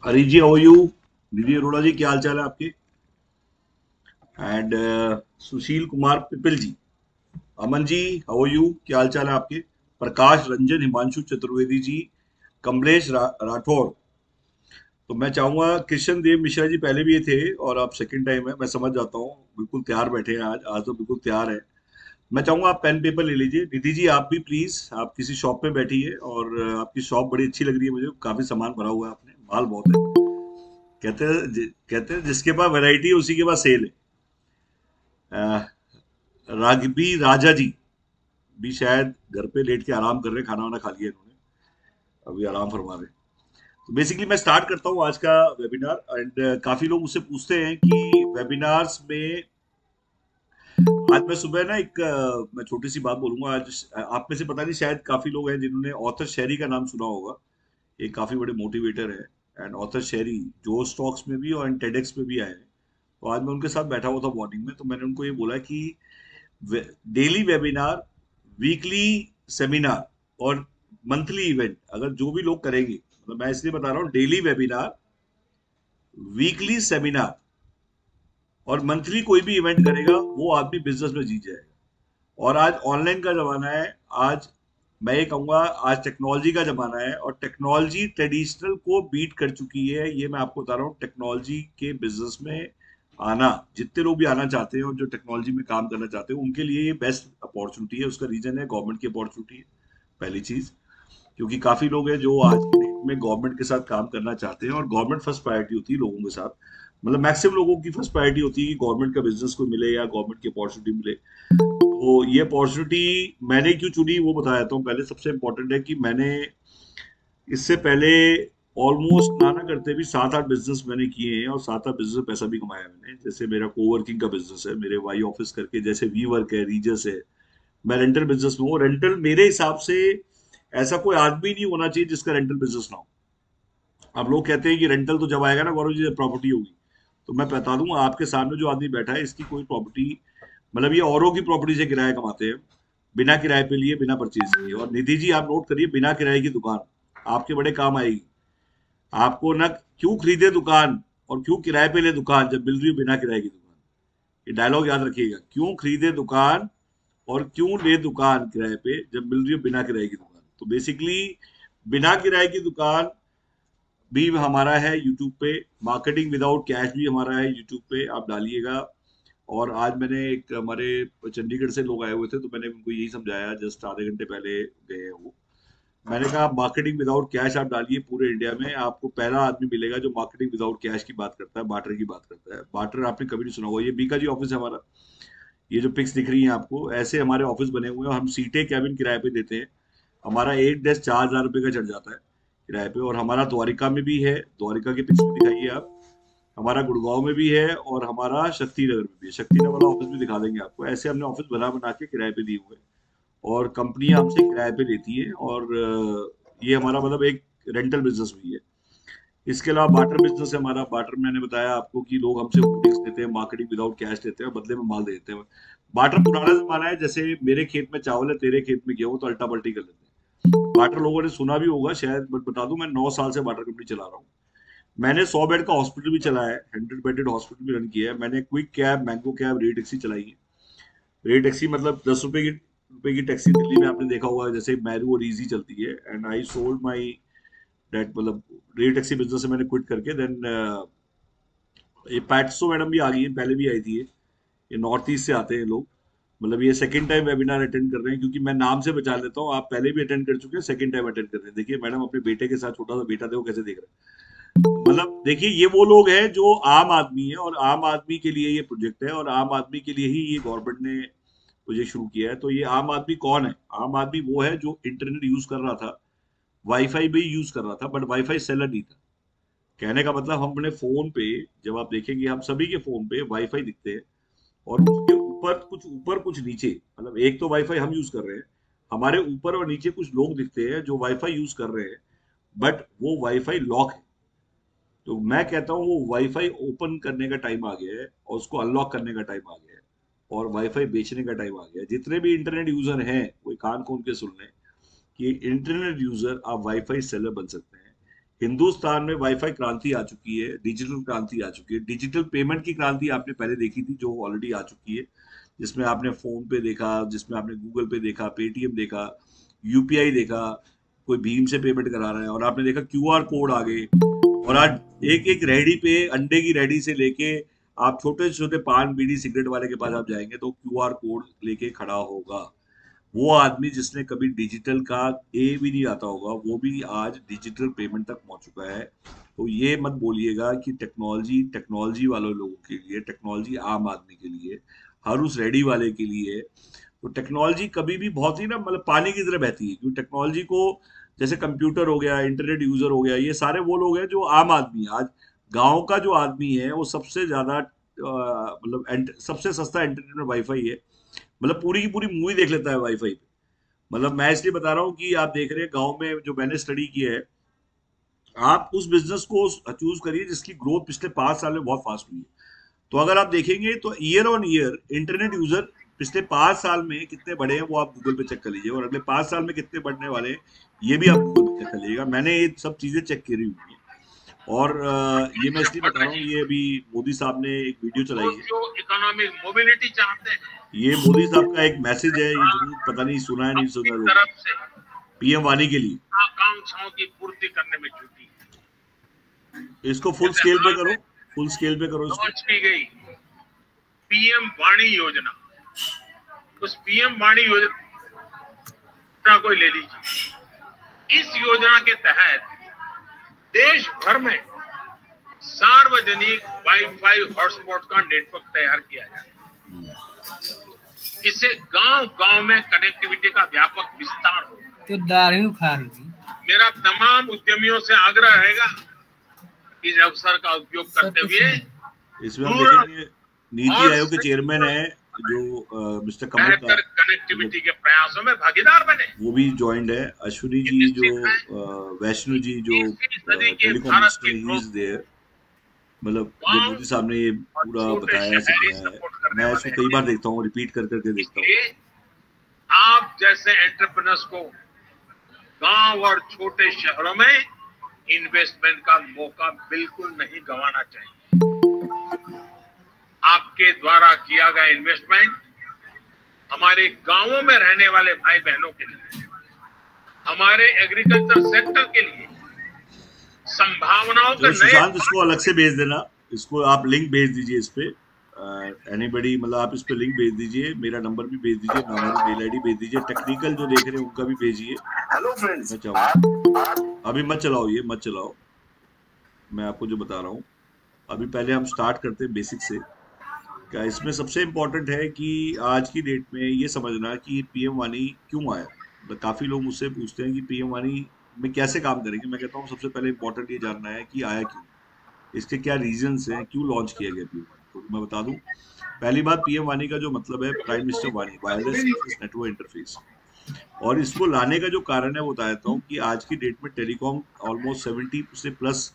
Hari ji, how you? Nidhi Arora ji, क्या हाल चाल है आपके? And Sushil Kumar Pipil ji, Aman ji, how you? क्या हाल चाल है आपके? प्रकाश रंजन, हिमांशु चतुर्वेदी जी, कमलेश राठौड़। तो मैं चाहूंगा कृष्ण देव मिश्रा जी पहले भी ये थे और आप सेकंड टाइम है, मैं समझ जाता हूँ। बिल्कुल तैयार बैठे हैं, आज तो बिल्कुल तैयार है। मैं चाहूंगा आप पेन पेपर ले लीजिए। निधि जी, आप भी प्लीज, आप किसी शॉप पे बैठिए। और आपकी शॉप बड़ी अच्छी लग रही है मुझे, काफी सामान भरा हुआ है आपने, माल बहुत है। कहते हैं जिसके पास वैरायटी है उसी के पास सेल है। राघबी राजा जी भी शायद घर पे लेट के आराम कर रहे हैं, खाना वाना खा लिया इन्होंने, अभी आराम फरमा रहे हैं। तो बेसिकली मैं स्टार्ट करता हूँ आज का वेबिनार। एंड काफी लोग मुझसे पूछते हैं कि वेबिनार्स में, आज मैं सुबह ना एक मैं छोटी सी बात बोलूंगा। आज आप में से पता नहीं, शायद काफी लोग हैं जिन्होंने ऑथर शेरी का नाम सुना होगा। ये काफी बड़े मोटिवेटर है। एंड ऑथर शेरी जो स्टॉक्स में भी और टेडेक्स में भी आए हैं। तो आज मैं उनके साथ बैठा हुआ था मॉर्निंग में, तो मैंने उनको ये बोला कि डेली वेबिनार, वीकली सेमिनार और मंथली इवेंट अगर जो भी लोग करेंगे, मतलब मैं इसलिए बता रहा हूँ, डेली वेबिनार, वीकली सेमिनार और मंथली कोई भी इवेंट करेगा वो आदमी बिजनेस में जीत जाएगा। और आज ऑनलाइन का जमाना है। आज मैं ये कहूंगा, आज टेक्नोलॉजी का जमाना है और टेक्नोलॉजी ट्रेडिशनल को बीट कर चुकी है। ये मैं आपको बता रहा हूँ, टेक्नोलॉजी के बिजनेस में आना, जितने लोग भी आना चाहते हैं और जो टेक्नोलॉजी में काम करना चाहते हैं उनके लिए ये बेस्ट अपॉर्चुनिटी है। उसका रीजन है गवर्नमेंट की अपॉर्चुनिटी है, पहली चीज। क्योंकि काफी लोग हैं जो आज की डेट में गवर्नमेंट के साथ काम करना चाहते हैं और गवर्नमेंट फर्स्ट प्रायोरिटी होती है लोगों के साथ। मतलब मैक्सिमम लोगों की फर्स्ट प्रायोरिटी होती है कि गवर्नमेंट का बिजनेस को मिले या गवर्नमेंट की अपॉर्चुनिटी मिले। तो ये अपॉर्चुनिटी मैंने क्यों चुनी वो बताया था। पहले सबसे इम्पोर्टेंट है कि मैंने इससे पहले ऑलमोस्ट ना ना करते भी 7-8 बिजनेस मैंने किए हैं और 7-8 बिजनेस में पैसा भी कमाया मैंने। जैसे मेरा कोवर्किंग का बिजनेस है, मेरे वाई ऑफिस करके, जैसे वी वर्क है, रीजस है। मैं रेंटल बिजनेस में हूँ। रेंटल मेरे हिसाब से ऐसा कोई आदमी नहीं होना चाहिए जिसका रेंटल बिजनेस ना हो। अब लोग कहते हैं कि रेंटल तो जब आएगा ना गौरव जी, प्रॉपर्टी होगी। तो मैं बता दूं, आपके सामने जो आदमी बैठा है इसकी कोई प्रॉपर्टी, मतलब ये औरों की प्रॉपर्टी से किराया कमाते हैं, बिना किराए पे लिए, बिना परचेज किए। और निधि जी, आप नोट करिए, बिना किराए की दुकान आपके बड़े काम आएगी। आपको ना क्यों खरीदे दुकान और क्यों किराए पे ले दुकान जब मिल रही हो बिना किराए की दुकान। ये डायलॉग याद रखिएगा, क्यों खरीदे दुकान और क्यों ले दुकान किराए पे जब मिल रही हो बिना किराए की दुकान। तो बेसिकली बिना किराए की दुकान भी हमारा है यूट्यूब पे। मार्केटिंग विदाउट कैश भी हमारा है यूट्यूब पे, आप डालिएगा। और आज मैंने एक, हमारे चंडीगढ़ से लोग आए हुए थे तो मैंने उनको यही समझाया, जस्ट आधे घंटे पहले गए हैं वो। मैंने कहा मार्केटिंग विदाउट कैश आप डालिए, पूरे इंडिया में आपको पहला आदमी मिलेगा जो मार्केटिंग विदाउट कैश की बात करता है, बार्टर की बात करता है। बार्टर आपने कभी नहीं सुना होगा। ये बीका जी ऑफिस है हमारा। ये जो पिक्स दिख रही हैं आपको, ऐसे हमारे ऑफिस बने हुए हैं। हम सीटें कैबिन किराए पे देते हैं। हमारा एक डेस्क 4,000 रुपये का चढ़ जाता है किराए पे। और हमारा द्वारिका में भी है, द्वारिका की पिक्स भी दिखाइए आप। हमारा गुड़गांव में भी है और हमारा शक्ति नगर में भी है। शक्ति नगर वाला ऑफिस भी दिखा देंगे आपको। ऐसे हमने ऑफिस बना बना के किराए पे दिए हुए हैं और कंपनियां हमसे किराए पे लेती है। और ये हमारा मतलब एक रेंटल बिजनेस भी है। इसके अलावा बाटर बिजनेस है हमारा। बाटर मैंने बताया आपको कि लोग हमसे होर्डिंग्स देते हैं, मार्केटिंग विदाउट कैश देते हैं, बदले में माल दे देते हैं। बाटर पुराना जमाना है, जैसे मेरे खेत में चावल है, तेरे खेत में गेहूं, तो अल्टा पल्टी कर लेते हैं। बाटर लोगों ने सुना भी होगा शायद, बट बता दूं, मैं 9 साल से बाटर कंपनी चला रहा हूँ। मैंने 100 बेड का हॉस्पिटल भी चलाया है, 100 बेडेड हॉस्पिटल भी रन किया है मैंने। Quick cab, mango cab, red taxi चलाई है। रेड टैक्सी मतलब 10 रुपए की टैक्सी दिल्ली में आपने देखा होगा, जैसे मैरू और इजी चलती है। And I sold my debt, मतलब रेड टैक्सी बिजनेस से मैंने क्विट करके देन ये पैट्सो मैडम भी आ गई है, पहले भी आई थी ये नॉर्थ ईस्ट से आते हैं लोग। मतलब ये सेकंड टाइम वेबिनार अटेंड कर रहे हैं, क्योंकि मैं नाम से बचा लेता हूँ। आप पहले भी अटेंड कर चुके हैं, सेकंड टाइम अटेंड कर रहे हैं। देखिए मैडम अपने बेटे के साथ, छोटा सा बेटा देखो कैसे देख रहे हैं। मतलब देखिए, ये वो लोग हैं जो आम आदमी है और आम आदमी के लिए ये प्रोजेक्ट है और आम आदमी के लिए ही ये गवर्नमेंट ने प्रोजेक्ट शुरू किया है। तो ये आम आदमी कौन है? आम आदमी वो है जो इंटरनेट यूज कर रहा था, वाईफाई भी यूज कर रहा था, बट वाईफाई सेलर नहीं था। कहने का मतलब, हम अपने फोन पे, जब आप देखेंगे हम सभी के फोन पे वाईफाई दिखते हैं और उसके ऊपर कुछ नीचे, मतलब एक तो वाईफाई हम यूज कर रहे हैं, हमारे ऊपर और नीचे कुछ लोग दिखते हैं जो वाईफाई यूज कर रहे हैं, बट वो वाईफाई लॉक है। तो मैं कहता हूँ वो वाईफाई ओपन करने का टाइम आ गया है और उसको अनलॉक करने का टाइम आ गया है और वाईफाई बेचने का टाइम आ गया है। जितने भी इंटरनेट यूजर हैं वो कान खोल के सुन लें कि इंटरनेट यूजर आप वाईफाई सेलर बन सकते हैं। हिंदुस्तान में वाईफाई क्रांति आ चुकी है, डिजिटल क्रांति आ चुकी है। डिजिटल पेमेंट की क्रांति आपने पहले देखी थी, जो ऑलरेडी आ चुकी है, जिसमें आपने फोन पे देखा, जिसमें आपने गूगल पे देखा, पेटीएम देखा, यूपीआई देखा, कोई भीम से पेमेंट करा रहा है, और आपने देखा क्यूआर कोड आ गए। और आज एक एक रेहड़ी पे, अंडे की रेहड़ी से लेके आप छोटे छोटे पान बीड़ी सिगरेट वाले के पास आप जाएंगे तो क्यूआर कोड लेके खड़ा होगा। वो आदमी जिसने कभी डिजिटल का ए भी नहीं आता होगा, वो भी आज डिजिटल पेमेंट तक पहुंच चुका है। तो ये मत बोलिएगा कि टेक्नोलॉजी टेक्नोलॉजी वाले लोगों के लिए, टेक्नोलॉजी आम आदमी के लिए, हर उस रेडी वाले के लिए। तो टेक्नोलॉजी कभी भी बहुत ही ना, मतलब पानी की तरह बहती है, क्योंकि टेक्नोलॉजी को, जैसे कंप्यूटर हो गया, इंटरनेट यूजर हो गया, ये सारे वो लोग हैं जो आम आदमी है। आज गांव का जो आदमी है वो सबसे ज्यादा मतलब सबसे सस्ता इंटरनेट में वाईफाई है। मतलब पूरी की पूरी मूवी देख लेता है वाईफाई पे। मतलब मैं इसलिए बता रहा हूँ कि आप देख रहे हैं गांव में, जो मैंने स्टडी किया है, आप उस बिजनेस को चूज करिए जिसकी ग्रोथ पिछले 5 साल में बहुत फास्ट हुई है। तो अगर आप देखेंगे तो year on year internet user पिछले 5 साल में कितने बढ़े हैं, वो आप गूगल पे चेक कर लीजिए, और अगले 5 साल में कितने बढ़ने वाले हैं, ये भी आप गूगल पे चेक कर लीजिएगा। मैंने ये सब चीजें चेक करी हुई हैं। और ये मैं इसलिए बता रहा हूँ, ये अभी मोदी साहब ने एक वीडियो चलाई है, जो इकोनॉमिक मोबिलिटी चाहते हैं, ये मोदी साहब का एक मैसेज है, ये जरूर पता नहीं सुना है नहीं सुना लोग, तरफ से पीएम वाणी के लिए। आकांक्षाओं की पूर्ति करने में जुटी इसको फुल स्केल पे करो, फुल स्केल पे करो इसको। लॉन्च की गई पीएम वाणी योजना। उस पीएम वाणी योजना को ले लीजिए। इस योजना के तहत देश भर में सार्वजनिक वाईफाई हॉटस्पॉट का नेटवर्क तैयार किया जाए। इससे गांव गांव में कनेक्टिविटी का व्यापक विस्तार हो। तो दारू खा रही। मेरा तमाम उद्यमियों से आग्रह रहेगा, इस अवसर का उपयोग करते हुए, इसमें हम देखेंगे नीति आयोग के चेयरमैन है जो मिस्टर कमल का, कनेक्टिविटी के प्रयासों में भागीदार बने, वो भी ज्वाइंड है। अश्विनी जी जो वैष्णो जी जो telecom minister, he is there. मतलब जो मोदी साहब ने ये पूरा बताया, समझाया है, मैं इसको कई बार देखता हूँ, रिपीट कर करके देखता हूँ। आप जैसे एंटरप्रेन्योर्स को गांव और छोटे शहरों में इन्वेस्टमेंट का मौका बिल्कुल नहीं गंवाना चाहिए। आपके द्वारा किया गया इन्वेस्टमेंट हमारे गांवों में रहने वाले भाई बहनों के लिए, हमारे एग्रीकल्चर सेक्टर के लिए संभावनाओं के नए। इसको अलग से भेज देना, इसको आप लिंक भेज दीजिए इस पे, एनीबडी, मतलब आप इस पे लिंक भेज दीजिए, मेरा नंबर भी भेज दीजिए, मेरी मेल आईडी भेज दीजिए, टेक्निकल जो देख रहे हैं उनका भी भेजिए। हेलो फ्रेंड्स, अभी मत चलाओ, ये मत चलाओ, मैं आपको जो बता रहा हूँ। अभी पहले हम स्टार्ट करते हैं बेसिक से। क्या इसमें सबसे इम्पोर्टेंट है कि आज की डेट में ये समझना कि पीएम वाणी क्यों आया। तो काफी लोग मुझसे पूछते हैं कि पीएम वाणी में कैसे काम करेंगे। मैं कहता हूँ सबसे पहले इम्पोर्टेंट ये जानना है कि आया क्यों, इसके क्या रीजंस हैं, क्यों लॉन्च किया गया पीएम वाणी। तो मैं बता दूं, पहली बात, पीएम वाणी का जो मतलब है प्राइम मिनिस्टर वाणी, वायरलेस नेटवर्क इंटरफेस। और इसको लाने का जो कारण है वो बताता हूँ कि आज की डेट में टेलीकॉम ऑलमोस्ट 70 से प्लस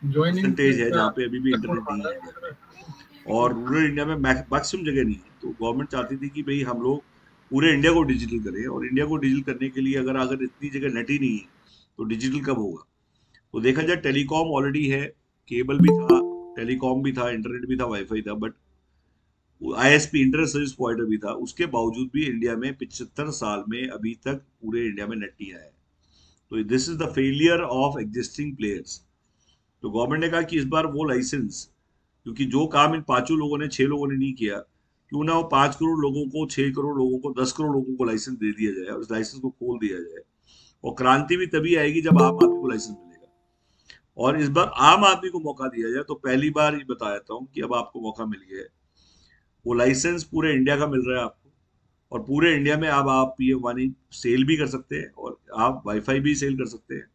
परसेंटेज है जहाँ पे अभी भी इंटरनेट नहीं है, और रूरल इंडिया में मैक्सिमम जगह नहीं है। तो गवर्नमेंट चाहती थी कि भाई हम लोग पूरे इंडिया को डिजिटल करें, और इंडिया को डिजिटल करने के लिए अगर इतनी जगह नेट ही नहीं है तो डिजिटल कब होगा। तो देखा जाए टेलीकॉम ऑलरेडी है, केबल भी था, टेलीकॉम भी था, इंटरनेट भी था, वाईफाई था, but ISP internet service provider भी था। उसके बावजूद भी इंडिया में 75 साल में अभी तक पूरे इंडिया में नेट नहीं आया है। तो this is the failure of existing players. तो गवर्नमेंट ने कहा कि इस बार वो लाइसेंस, क्योंकि जो काम इन 5 लोगों ने, 6 लोगों ने नहीं किया, क्यों ना वो 5 करोड़ लोगों को, 6 करोड़ लोगों को, 10 करोड़ लोगों को लाइसेंस दे दिया जाए, और उस लाइसेंस को खोल दिया जाए। और क्रांति भी तभी आएगी जब आम आदमी को लाइसेंस मिलेगा, और इस बार आम आदमी को मौका दिया जाए। तो पहली बार ये बता देता हूँ कि अब आपको मौका मिल गया है, वो लाइसेंस पूरे इंडिया का मिल रहा है आपको, और पूरे इंडिया में अब आप पीएम वाणी सेल भी कर सकते हैं, और आप वाईफाई भी सेल कर सकते हैं,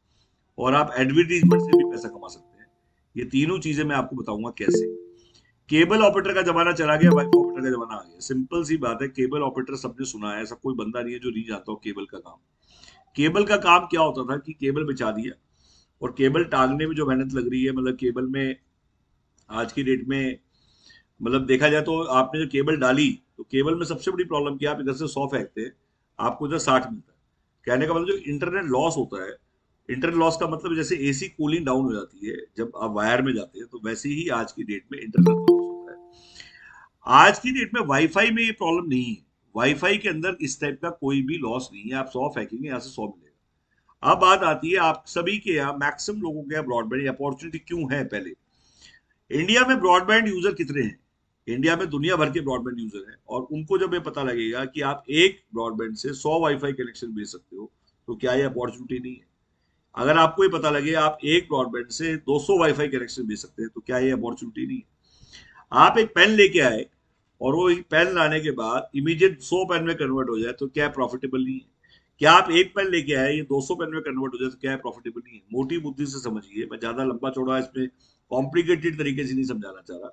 और आप एडवर्टीजमेंट से भी पैसा कमा सकते हैं। ये तीनों चीजें मैं आपको बताऊंगा कैसे। केबल ऑपरेटर का जमाना चला गया, वाईफाई ऑपरेटर का जमाना आ गया। सिंपल सी बात है, केबल ऑपरेटर सबने सुना है, ऐसा कोई बंदा नहीं है जो नहीं जानता हो केबल का काम। केबल का काम क्या होता था कि केबल बिछा दिया, और केबल टांगने में जो मेहनत लग रही है, मतलब केबल में आज की डेट में, मतलब देखा जाए तो आपने जो केबल डाली, तो केबल में सबसे बड़ी प्रॉब्लम क्या, आप इधर से 100 फेंकते हैं, आपको इधर 60 मिलता है। कहने का मतलब जो इंटरनेट लॉस होता है इंटरनल लॉस का मतलब जैसे एसी कूलिंग डाउन हो जाती है जब आप वायर में जाते हैं, तो वैसे ही आज की डेट में इंटरनल लॉस होता है। आज की डेट में वाईफाई में ये प्रॉब्लम नहीं है। वाईफाई के अंदर इस टाइप का कोई भी लॉस नहीं है, आप 100 फेंकेंगे यहाँ से 100 मिलेगा। अब बात आती है आप सभी के यहाँ, मैक्सिमम लोगों के यहाँ ब्रॉडबैंड अपॉर्चुनिटी क्यों है। पहले इंडिया में ब्रॉडबैंड यूजर कितने हैं? इंडिया में दुनिया भर के ब्रॉडबैंड यूजर हैं, और उनको जब ये पता लगेगा कि आप एक ब्रॉडबैंड से 100 वाईफाई कनेक्शन भेज सकते हो, तो क्या ये अपॉर्चुनिटी नहीं है? अगर आपको ये पता लगे आप एक ब्रॉडबैंड से 200 वाईफाई कनेक्शन भेज सकते हैं, तो क्या ये अपॉर्चुनिटी नहीं है? आप एक पेन लेके आए और वो एक पेन लाने के बाद इमीडिएट 100 पेन में कन्वर्ट हो जाए, तो क्या प्रॉफिटेबल नहीं है? क्या आप एक पेन लेके आए, ये 200 पेन में कन्वर्ट हो जाए, तो क्या प्रॉफिटेबल नहीं है? मोटी बुद्धि से समझिए, मैं ज्यादा लंबा चौड़ा इसमें कॉम्प्लिकेटेड तरीके से नहीं समझाना चाह रहा।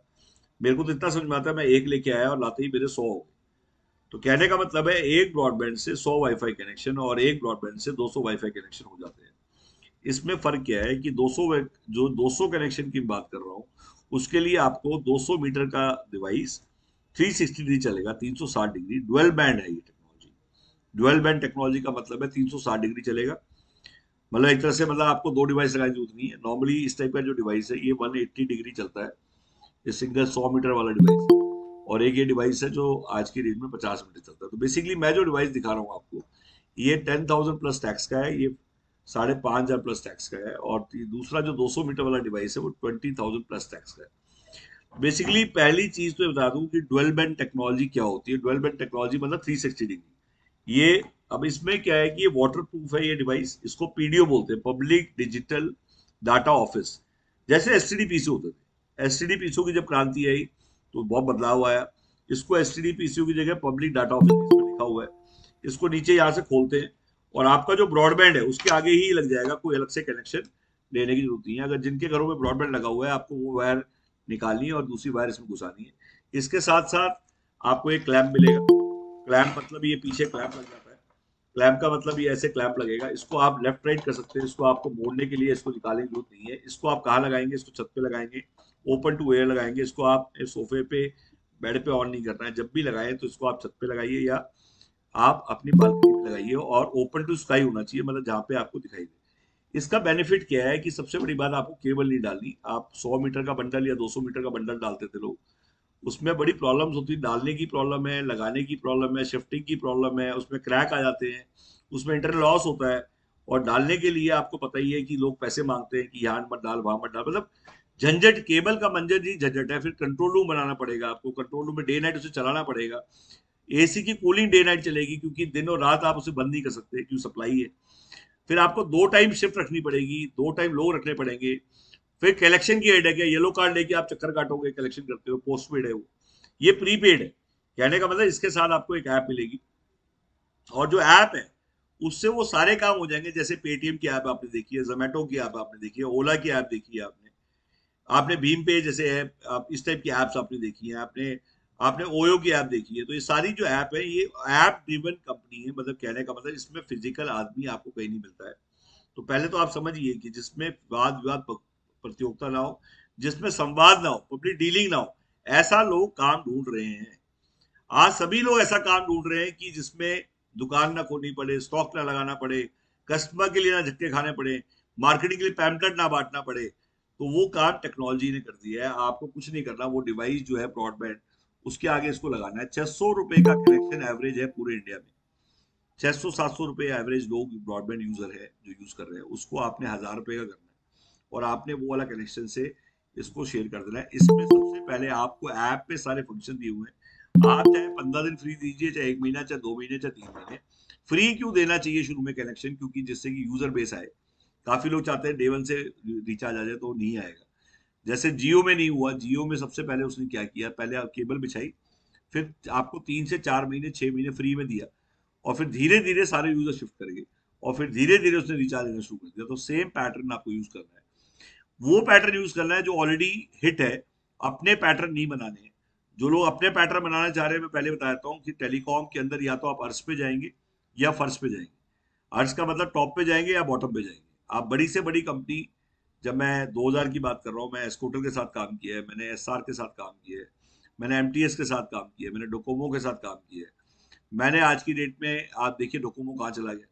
मेरे को तो इतना समझ में आता है, मैं एक लेके आया और लाते ही मेरे 100 हो गए। तो कहने का मतलब है एक ब्रॉडबैंड से 100 वाईफाई कनेक्शन और एक ब्रॉडबैंड से 200 वाईफाई कनेक्शन हो जाते हैं। इसमें फर्क क्या है कि 200 जो 200 कनेक्शन की बात कर रहा हूँ, उसके लिए आपको 200 मीटर का डिवाइस 360 डिग्री चलेगा, 360 डिग्री डुअल बैंड है ये टेक्नोलॉजी। डुअल बैंड टेक्नोलॉजी का मतलब है 360 डिग्री चलेगा। मतलब एक तरह से मतलब आपको दो डिवाइस लगाने की जरूरत नहीं है। नॉर्मली इस टाइप का जो डिवाइस है ये 180 डिग्री चलता है, ये सिंगल 100 मीटर वाला डिवाइस है। और एक ये डिवाइस है जो आज की रेंज में 50 मीटर चलता है। तो बेसिकली मैं जो डिवाइस दिखा रहा हूँ आपको, ये 10,000 प्लस टैक्स का है, ये 5,500 प्लस टैक्स का है। और दूसरा जो 200 मीटर वाला डिवाइस है वो 20,000 प्लस टैक्स का है। बेसिकली पहली चीज तो बता दूं कि डुअल बैंड टेक्नोलॉजी क्या होती है। डुअल बैंड टेक्नोलॉजी मतलब 360 डिग्री। ये अब इसमें क्या है कि ये वाटर प्रूफ है ये डिवाइस, इसको पीडीओ बोलते हैं, पब्लिक डिजिटल डाटा ऑफिस। जैसे एसटीडी पीसी होते थे, एसटीडी पीसीओ की जब क्रांति आई तो बहुत बदलाव आया। इसको एसटीडी पीसीओ की जगह पब्लिक डाटा ऑफिस इसमें लिखा हुआ है। इसको नीचे यहाँ से खोलते हैं और आपका जो ब्रॉडबैंड है उसके आगे ही लग जाएगा, कोई अलग से कनेक्शन लेने की जरूरत नहीं है। अगर जिनके घरों में ब्रॉडबैंड लगा हुआ है, आपको वो वायर निकालनी है और दूसरी वायर इसमें घुसानी है। इसके साथ साथ आपको एक क्लैंप मिलेगा। क्लैंप मतलब ये पीछे क्लैंप लग जाता है। क्लैंप का मतलब ये ऐसे क्लैंप लगेगा, इसको आप लेफ्ट राइट कर सकते हैं। इसको आपको मोड़ने के लिए इसको निकालने की जरूरत नहीं है। इसको आप कहाँ लगाएंगे? इसको छत पे लगाएंगे, ओपन टू एयर लगाएंगे। इसको आप सोफे पे, बेड पे ऑन नहीं करना है। जब भी लगाएं तो इसको आप छत पे लगाइए या आप अपनी बालकनी में लगाइए, और ओपन टू स्काई होना चाहिए, मतलब जहाँ पे आपको दिखाई दे। इसका बेनिफिट क्या है कि सबसे बड़ी बात, आपको केबल नहीं डालनी। आप 100 मीटर का बंडल या 200 मीटर का बंडल डालते थे लोग, उसमें बड़ी प्रॉब्लम्स होती, डालने की प्रॉब्लम है, लगाने की प्रॉब्लम है, शिफ्टिंग की प्रॉब्लम है, उसमें क्रैक आ जाते हैं, उसमें इंटरनल लॉस होता है। और डालने के लिए आपको पता ही है कि लोग पैसे मांगते हैं कि यहाँ मत डाल वहां मत डाल, मतलब झंझट। केबल का मंजर ही झंझट है। फिर कंट्रोल रूम बनाना पड़ेगा आपको, कंट्रोल रूम में डे नाइट उसे चलाना पड़ेगा। एसी की कूलिंग डे नाइट चलेगी, क्योंकि दिन और रात आप उसे बंद नहीं कर सकते, क्यों सप्लाई है। फिर आपको 2 टाइम शिफ्ट रखनी पड़ेगी, 2 टाइम लोग रखने पड़ेंगे। फिर कलेक्शन की हेडेक है, येलो कार्ड लेके आप चक्कर काटोगे, कलेक्शन करते हो, पोस्ट पेड है वो, ये प्रीपेड है। कहने का मतलब इसके साथ आपको एक ऐप मिलेगी, और जो ऐप है उससे वो सारे काम हो जाएंगे। जैसे पेटीएम की ऐप आपने देखी है, जोमेटो की ऐप आपने देखी है, ओला की ऐप देखी है आपने, आपने भीम पे जैसे है, आप इस टाइप की एप्स आपने देखी है, आपने आपने ओयो की ऐप देखी है। तो ये सारी जो ऐप है ये ऐप ड्रिवन कंपनी है। मतलब कहने का मतलब इसमें फिजिकल आदमी आपको कहीं नहीं मिलता है। तो पहले तो आप समझिए कि जिसमें वाद विवाद प्रतियोगिता ना हो, जिसमें संवाद ना हो, पब्लिक डीलिंग ना हो, ऐसा लोग काम ढूंढ रहे हैं। आज सभी लोग ऐसा काम ढूंढ रहे हैं कि जिसमें दुकान ना खोलनी पड़े, स्टॉक ना लगाना पड़े, कस्टमर के लिए ना झटके खाने पड़े, मार्केटिंग के लिए पैम्पलेट ना बांटना पड़े। तो वो काम टेक्नोलॉजी ने कर दिया है, आपको कुछ नहीं करना। वो डिवाइस जो है ब्रॉडबैंड, उसके आगे इसको लगाना है। 600 रुपए का कनेक्शन एवरेज है पूरे इंडिया में। 600-700 रुपए एवरेज लोग ब्रॉडबैंड यूजर है जो यूज कर रहे हैं, उसको आपने 1,000 रुपए का करना है, और आपने वो वाला कनेक्शन से इसको शेयर कर देना है। इसमें सबसे पहले आपको ऐप पे सारे फंक्शन दिए हुए हैं। आप चाहे 15 दिन फ्री दीजिए, चाहे 1 महीना, चाहे 2 महीने, चाहे 3 महीने। फ्री क्यों देना चाहिए शुरू में कनेक्शन? क्योंकि जिससे कि यूजर बेस आए। काफी लोग चाहते हैं डे वन से रिचार्ज आ जाए, तो नहीं आएगा। जैसे जियो में नहीं हुआ। जियो में सबसे पहले उसने क्या किया, पहले आप केबल बिछाई, फिर आपको 3 से 4 महीने, 6 महीने फ्री में दिया, और फिर धीरे धीरे सारे यूजर शिफ्ट करेंगे, और फिर धीरे धीरे उसने रिचार्ज देना शुरू कर दिया। तो सेम पैटर्न आपको यूज करना है। वो पैटर्न यूज करना है जो ऑलरेडी हिट है, अपने पैटर्न नहीं बनाने हैं। जो लोग अपने पैटर्न बनाना चाह रहे हैं, मैं पहले बता देता हूँ कि टेलीकॉम के अंदर या तो आप अर्श पे जाएंगे या फर्श पे जाएंगे। अर्श का मतलब टॉप पे जाएंगे या बॉटम पे जाएंगे। आप बड़ी से बड़ी कंपनी, जब मैं 2000 की बात कर रहा हूँ, मैं एस्कोटर के साथ काम किया है, मैंने एसआर के साथ काम किया है, मैंने एमटीएस के साथ काम किया है, मैंने डोकोमो के साथ काम किया है। मैंने आज की डेट में, आप देखिए डोकोमो कहाँ चला गया।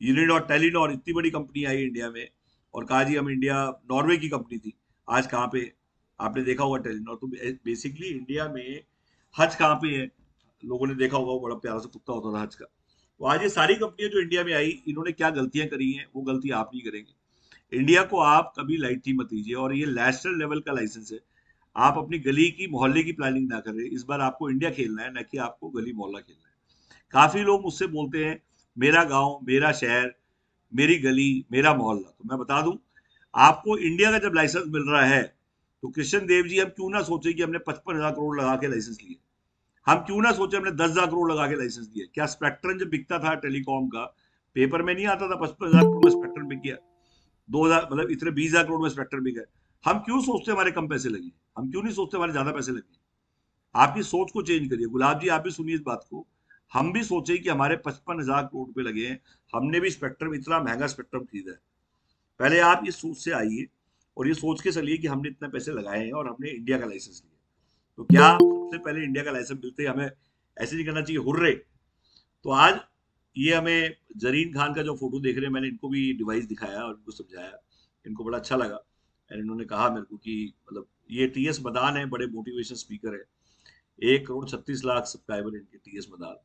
यूनिडॉट, टेलीनॉर, इतनी बड़ी कंपनी आई इंडिया में और कहा जी हम इंडिया, नॉर्वे की कंपनी थी, आज कहाँ पे? आपने देखा होगा टेलीनॉर। तो बेसिकली इंडिया में हज कहाँ पे है? लोगों ने देखा होगा, वो बड़ा प्यारा सा कुत्ता होता था हज का। तो आज ये सारी कंपनियां जो इंडिया में आई, इन्होंने क्या गलतियां करी हैं, वो गलती आप नहीं करेंगे। इंडिया को आप कभी लाइटली मत लीजिए, और ये नेशनल लेवल का लाइसेंस है। आप अपनी गली की, मोहल्ले की प्लानिंग ना करें। इस बार आपको इंडिया खेलना है, ना कि आपको गली मोहल्ला खेलना है। काफी लोग मुझसे बोलते हैं मेरा गांव, मेरा शहर, मेरी गली, मेरा मोहल्ला। तो मैं बता दूं, आपको इंडिया का जब लाइसेंस मिल रहा है, तो कृष्ण देव जी, हम क्यों ना सोचे कि हमने 55,000 करोड़ लगा के लाइसेंस लिए। हम क्यों ना सोचे हमने 10,000 करोड़ लगा के लाइसेंस दिए। क्या स्पेक्ट्रम जब बिकता था टेलीकॉम का, पेपर में नहीं आता था 55,000 करोड़ में स्पेक्ट्रम बिक गया, 2,000 मतलब इतने 20,000 करोड़ में स्पेक्ट्रम बिका है। हम क्यों सोचते हमारे कम पैसे लगे? हम क्यों नहीं सोचते हमारे ज्यादा पैसे लगे? आपकी सोच को चेंज करिए। गुलाब जी, आप भी सुनिए इस बात को। हम भी सोचे कि हमारे 55,000 करोड़ रुपए लगे हैं, हमने भी स्पेक्ट्रम, इतना महंगा स्पेक्ट्रम खरीदा है। पहले आप इस सोच से आइए और ये सोच के चलिए कि हमने इतने पैसे लगाए हैं और हमने इंडिया का लाइसेंस लिया। तो क्या सबसे पहले इंडिया का लाइसेंस मिलते ही हमें ऐसे नहीं करना चाहिए हुर्रे? तो आज ये हमें जरीन खान का जो फोटो देख रहे हैं, मैंने इनको भी डिवाइस दिखाया और इनको समझाया, इनको बड़ा अच्छा लगा। एंड इन्होंने कहा मेरे को कि मतलब ये टीएस मदान है, बड़े मोटिवेशन स्पीकर है। 1,36,00,000 सब्सक्राइबर इनके, टीएस मदान।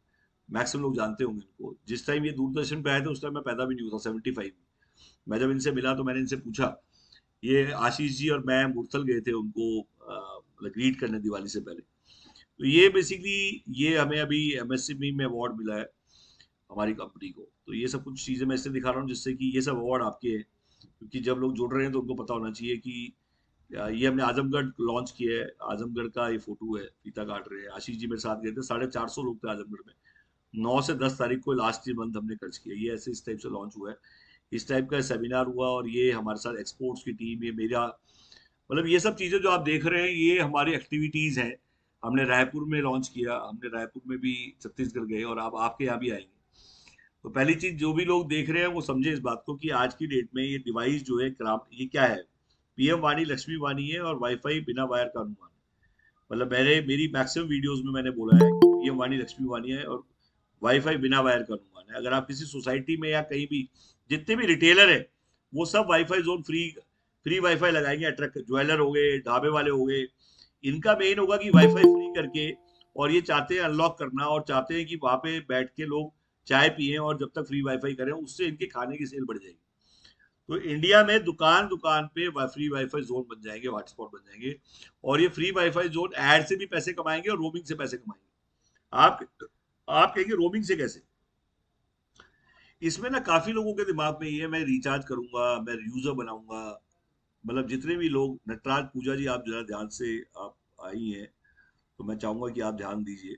मैक्सिमम लोग जानते होंगे इनको। जिस टाइम ये दूरदर्शन पे आए थे, उस टाइम मैं पैदा भी नहीं हुआ था, 75 में। मैं जब इनसे मिला तो मैंने इनसे पूछा, ये आशीष जी और मैं मुरथल गए थे उनको मतलब ग्रीट करने दिवाली से पहले। तो ये बेसिकली, ये हमें अभी एमएसएमई में अवार्ड मिला है हमारी कंपनी को। तो ये सब कुछ चीजें मैं इसलिए दिखा रहा हूँ जिससे कि ये सब अवार्ड आपके हैं, क्योंकि जब लोग जुड़ रहे हैं तो उनको पता होना चाहिए कि ये हमने आजमगढ़ लॉन्च किया है। आजमगढ़ का ये फोटो है, फीता काट रहे हैं। आशीष जी मेरे साथ गए थे, 450 लोग थे आजमगढ़ में। 9 से 10 तारीख को लास्ट मंथ हमने खर्च किया। ये ऐसे इस टाइप से लॉन्च हुआ है, इस टाइप का सेमिनार हुआ। और ये हमारे साथ एक्सपोर्ट्स की टीम, ये मेरा मतलब ये सब चीजें जो आप देख रहे हैं, ये हमारी एक्टिविटीज हैं। हमने रायपुर में लॉन्च किया, हमने रायपुर में भी, छत्तीसगढ़ गए, और आप आपके यहाँ भी आएंगे। तो पहली चीज, जो भी लोग देख रहे हैं वो समझे इस बात को कि आज की डेट में ये डिवाइस जो है क्राफ्ट, ये क्या है? पीएम वाणी, लक्ष्मी वाणी है, और वाईफाई बिना वायर का अनुमान है। मतलब मेरी मैक्सिमम वीडियोस में मैंने बोला है कि पीएम वाणी, लक्ष्मी वाणी है, और वाईफाई बिना वायर का अनुमान है। अगर आप किसी सोसाइटी में या कहीं भी, जितने भी रिटेलर है, वो सब wifi zone free, free wifi लगाएंगे। अट्रैक्ट ज्वेलर हो गए, ढाबे वाले हो गए, इनका मेन होगा कि वाईफाई फ्री करके, और ये चाहते हैं अनलॉक करना, और चाहते हैं कि वहां पे बैठ के लोग चाय पिए और जब तक फ्री वाईफाई करें, उससे इनके खाने की सेल बढ़ जाएगी। तो इंडिया में दुकान दुकान पे फ्री वाईफाई जोन बन जाएंगे, हॉटस्पॉट बन जाएंगे। और ये फ्री वाईफाई जोन एड से भी पैसे कमाएंगे और रोमिंग से पैसे कमाएंगे। आप आप कहेंगे रोमिंग से कैसे? इसमें ना काफी लोगों के दिमाग में ये है, मैं रिचार्ज करूंगा, मैं यूजर बनाऊंगा। मतलब जितने भी लोग, नटराज पूजा जी, आप जरा ध्यान से, आप आई हैं तो मैं चाहूंगा कि आप ध्यान दीजिए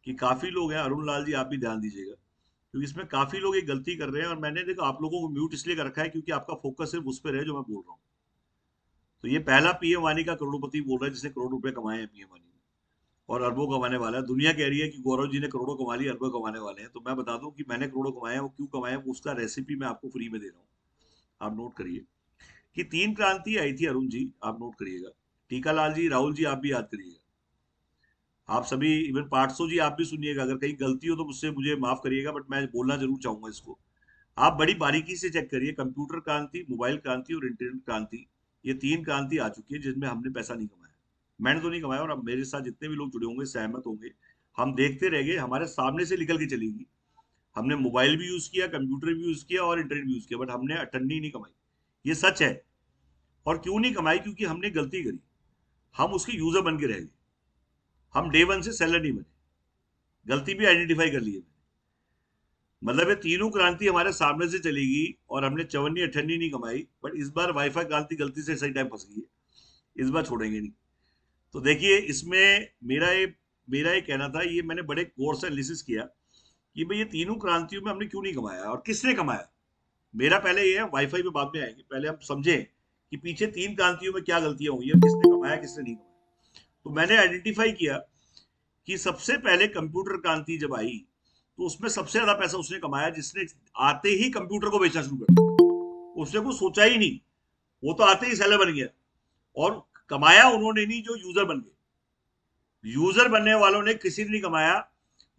कि काफी लोग हैं। अरुण लाल जी, आप भी ध्यान दीजिएगा, क्योंकि इसमें काफी लोग एक गलती कर रहे हैं। और मैंने देखो आप लोगों को म्यूट इसलिए कर रखा है क्योंकि आपका फोकस सिर्फ उस पर है जो मैं बोल रहा हूँ। तो ये पहला पीएम वानी का करोड़पति बोल रहा है, जिसने करोड़ रुपए कमाए हैं पीएम वानी में, और अरबों कमाने वाला है। दुनिया कह रही है कि गौरव जी ने करोड़ों कमा लिए, अरबों कमाने वाले हैं। तो मैं बता दूं कि मैंने करोड़ों कमाए हैं, वो क्यों कमाए हैं, उसका रेसिपी मैं आपको फ्री में दे रहा हूँ। आप नोट करिए कि 3 क्रांति आई थी, अरुण जी आप नोट करिएगा, टीकालाल जी, राहुल जी आप भी याद करिएगा, आप सभी, इवन पार्टसो जी आप भी सुनिएगा। अगर कहीं गलती हो तो मुझसे, मुझे माफ करिएगा, बट मैं बोलना जरूर चाहूंगा इसको। आप बड़ी बारीकी से चेक करिए, कंप्यूटर क्रांति, मोबाइल क्रांति और इंटरनेट क्रांति, ये 3 क्रांति आ चुकी है जिसमें हमने पैसा नहीं कमाया। मैंने तो नहीं कमाया, और अब मेरे साथ जितने भी लोग जुड़े होंगे सहमत होंगे। हम देखते रह गए, हमारे सामने से निकल के चलेगी। हमने मोबाइल भी यूज किया, कंप्यूटर भी यूज किया और इंटरनेट भी यूज किया, बट हमने अठन्नी नहीं कमाई। ये सच है। और क्यों नहीं कमाई? क्योंकि हमने गलती करी, हम उसके यूजर बन के रह गए। हम डे वन से सेलर नहीं बने। गलती भी आइडेंटिफाई कर ली है। मतलब ये तीनों क्रांति हमारे सामने से चलेगी और हमने चवन्नी अठन्नी नहीं कमाई, बट इस बार वाईफाई क्रांति गलती से सही टाइम फंस गई है, इस बार छोड़ेंगे नहीं। तो देखिए, इसमें मेरा ये कहना था, ये मैंने बड़े गौर से एनालिसिस किया कि भाई ये तीनों क्रांतियों में हमने क्यों नहीं कमाया और किसने कमाया। मेरा पहले ये है, वाईफाई पे बाद में आएंगे, पहले हम समझें कि पीछे 3 क्रांतियों में क्या गलतियां हुई है, किसने कमाया किसने नहीं कमाया। तो मैंने आइडेंटिफाई किया कि सबसे पहले कंप्यूटर क्रांति जब आई, तो उसमें सबसे ज्यादा पैसा उसने कमाया जिसने आते ही कंप्यूटर को बेचना शुरू कर दिया। उसने कुछ सोचा ही नहीं, वो तो आते ही सेलर बन गया। और कमाया उन्होंने नहीं जो यूजर बन गए। यूजर बनने वालों ने किसी ने नहीं कमाया,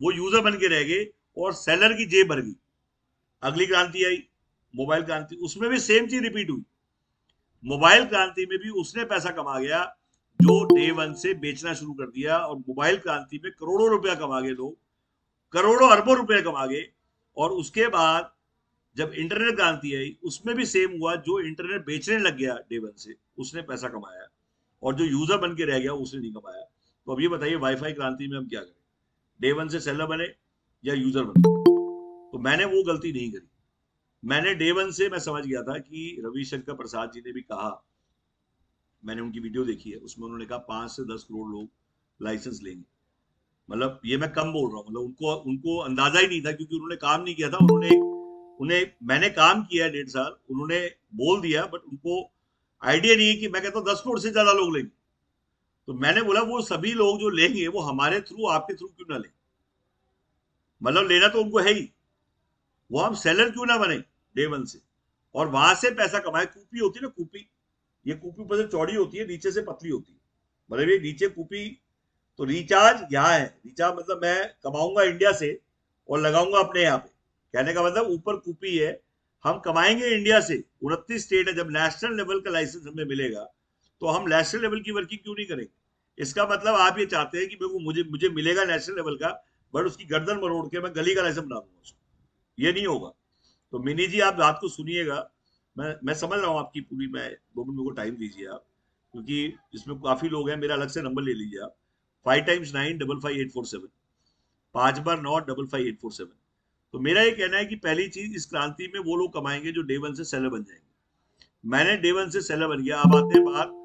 वो यूजर बन के रह गए और सेलर की जेब भर गई। अगली क्रांति आई मोबाइल क्रांति, उसमें भी सेम चीज रिपीट हुई। मोबाइल क्रांति में भी उसने पैसा कमा गया जो डे वन से बेचना शुरू कर दिया, और मोबाइल क्रांति में करोड़ों रुपया कमा गए लोग, करोड़ों अरबों रुपए कमा गए। और उसके बाद जब इंटरनेट क्रांति आई उसमें भी सेम हुआ, जो इंटरनेट बेचने लग गया डे वन से उसने पैसा कमाया, और जो यूजर बन के रह गया उसने नहीं कमाया। तो अब ये बताइए वाईफाई क्रांति में हम क्या करें, डे वन से सेलर बने या यूजर बने? तो मैंने वो गलती नहीं करी। मैंने डे वन से मैं समझ गया था कि रविशंकर प्रसाद जी ने भी कहा, मैंने उनकी वीडियो देखी है, उसमें उन्होंने कहा 5 से 10 करोड़ लोग लाइसेंस लेंगे। मतलब ये मैं कम बोल रहा हूँ, मतलब उनको उनको अंदाजा ही नहीं था, क्योंकि उन्होंने काम नहीं किया था। उन्हें मैंने काम किया है 1.5 साल, उन्होंने बोल दिया, बट उनको आइडिया नहीं है कि मैं कहता हूँ 10 करोड़ से ज्यादा लोग लेंगे। तो मैंने बोला वो सभी लोग जो लेंगे वो हमारे थ्रू, आपके थ्रू क्यों ना लें? मतलब लेना तो उनको है ही, वो हम सेलर क्यों ना बने डे वन से, और वहां से पैसा कमाए। कूपी होती है ना, कूपी, ये कूपी ऊपर से चौड़ी होती है, नीचे से पतली होती है। मतलब ये नीचे कूपी, तो रिचार्ज यहाँ है। रिचार्ज मतलब मैं कमाऊंगा इंडिया से और लगाऊंगा अपने यहाँ पे, कहने का मतलब ऊपर कूपी है, हम कमाएंगे इंडिया से। 29 स्टेट है, जब नेशनल लेवल का लाइसेंस हमें मिलेगा तो हम नेशनल लेवल की वर्किंग क्यों नहीं करेंगे? इसका मतलब आप ये चाहते हैं कि मुझे मुझे मिलेगा नेशनल लेवल का, बट उसकी गर्दन मरोड़ के मैं गली का लाइसेंस बना दूंगा उसको, ये नहीं होगा। तो मिनी जी आप रात को सुनिएगा, मैं समझ रहा हूँ आपकी पूरी, मैं 2 मिनट को टाइम दीजिए आप, क्योंकि इसमें काफी लोग हैं, मेरा अलग से नंबर ले लीजिए आप, 5x9 55847, 5x9 55847। तो मेरा ये कहना है कि पहली चीज, इस क्रांति में वो लोग कमाएंगे जो डे वन से सेलर बन जाएंगे। मैंने डे वन से सेलर बन गया। अब आते हैं बात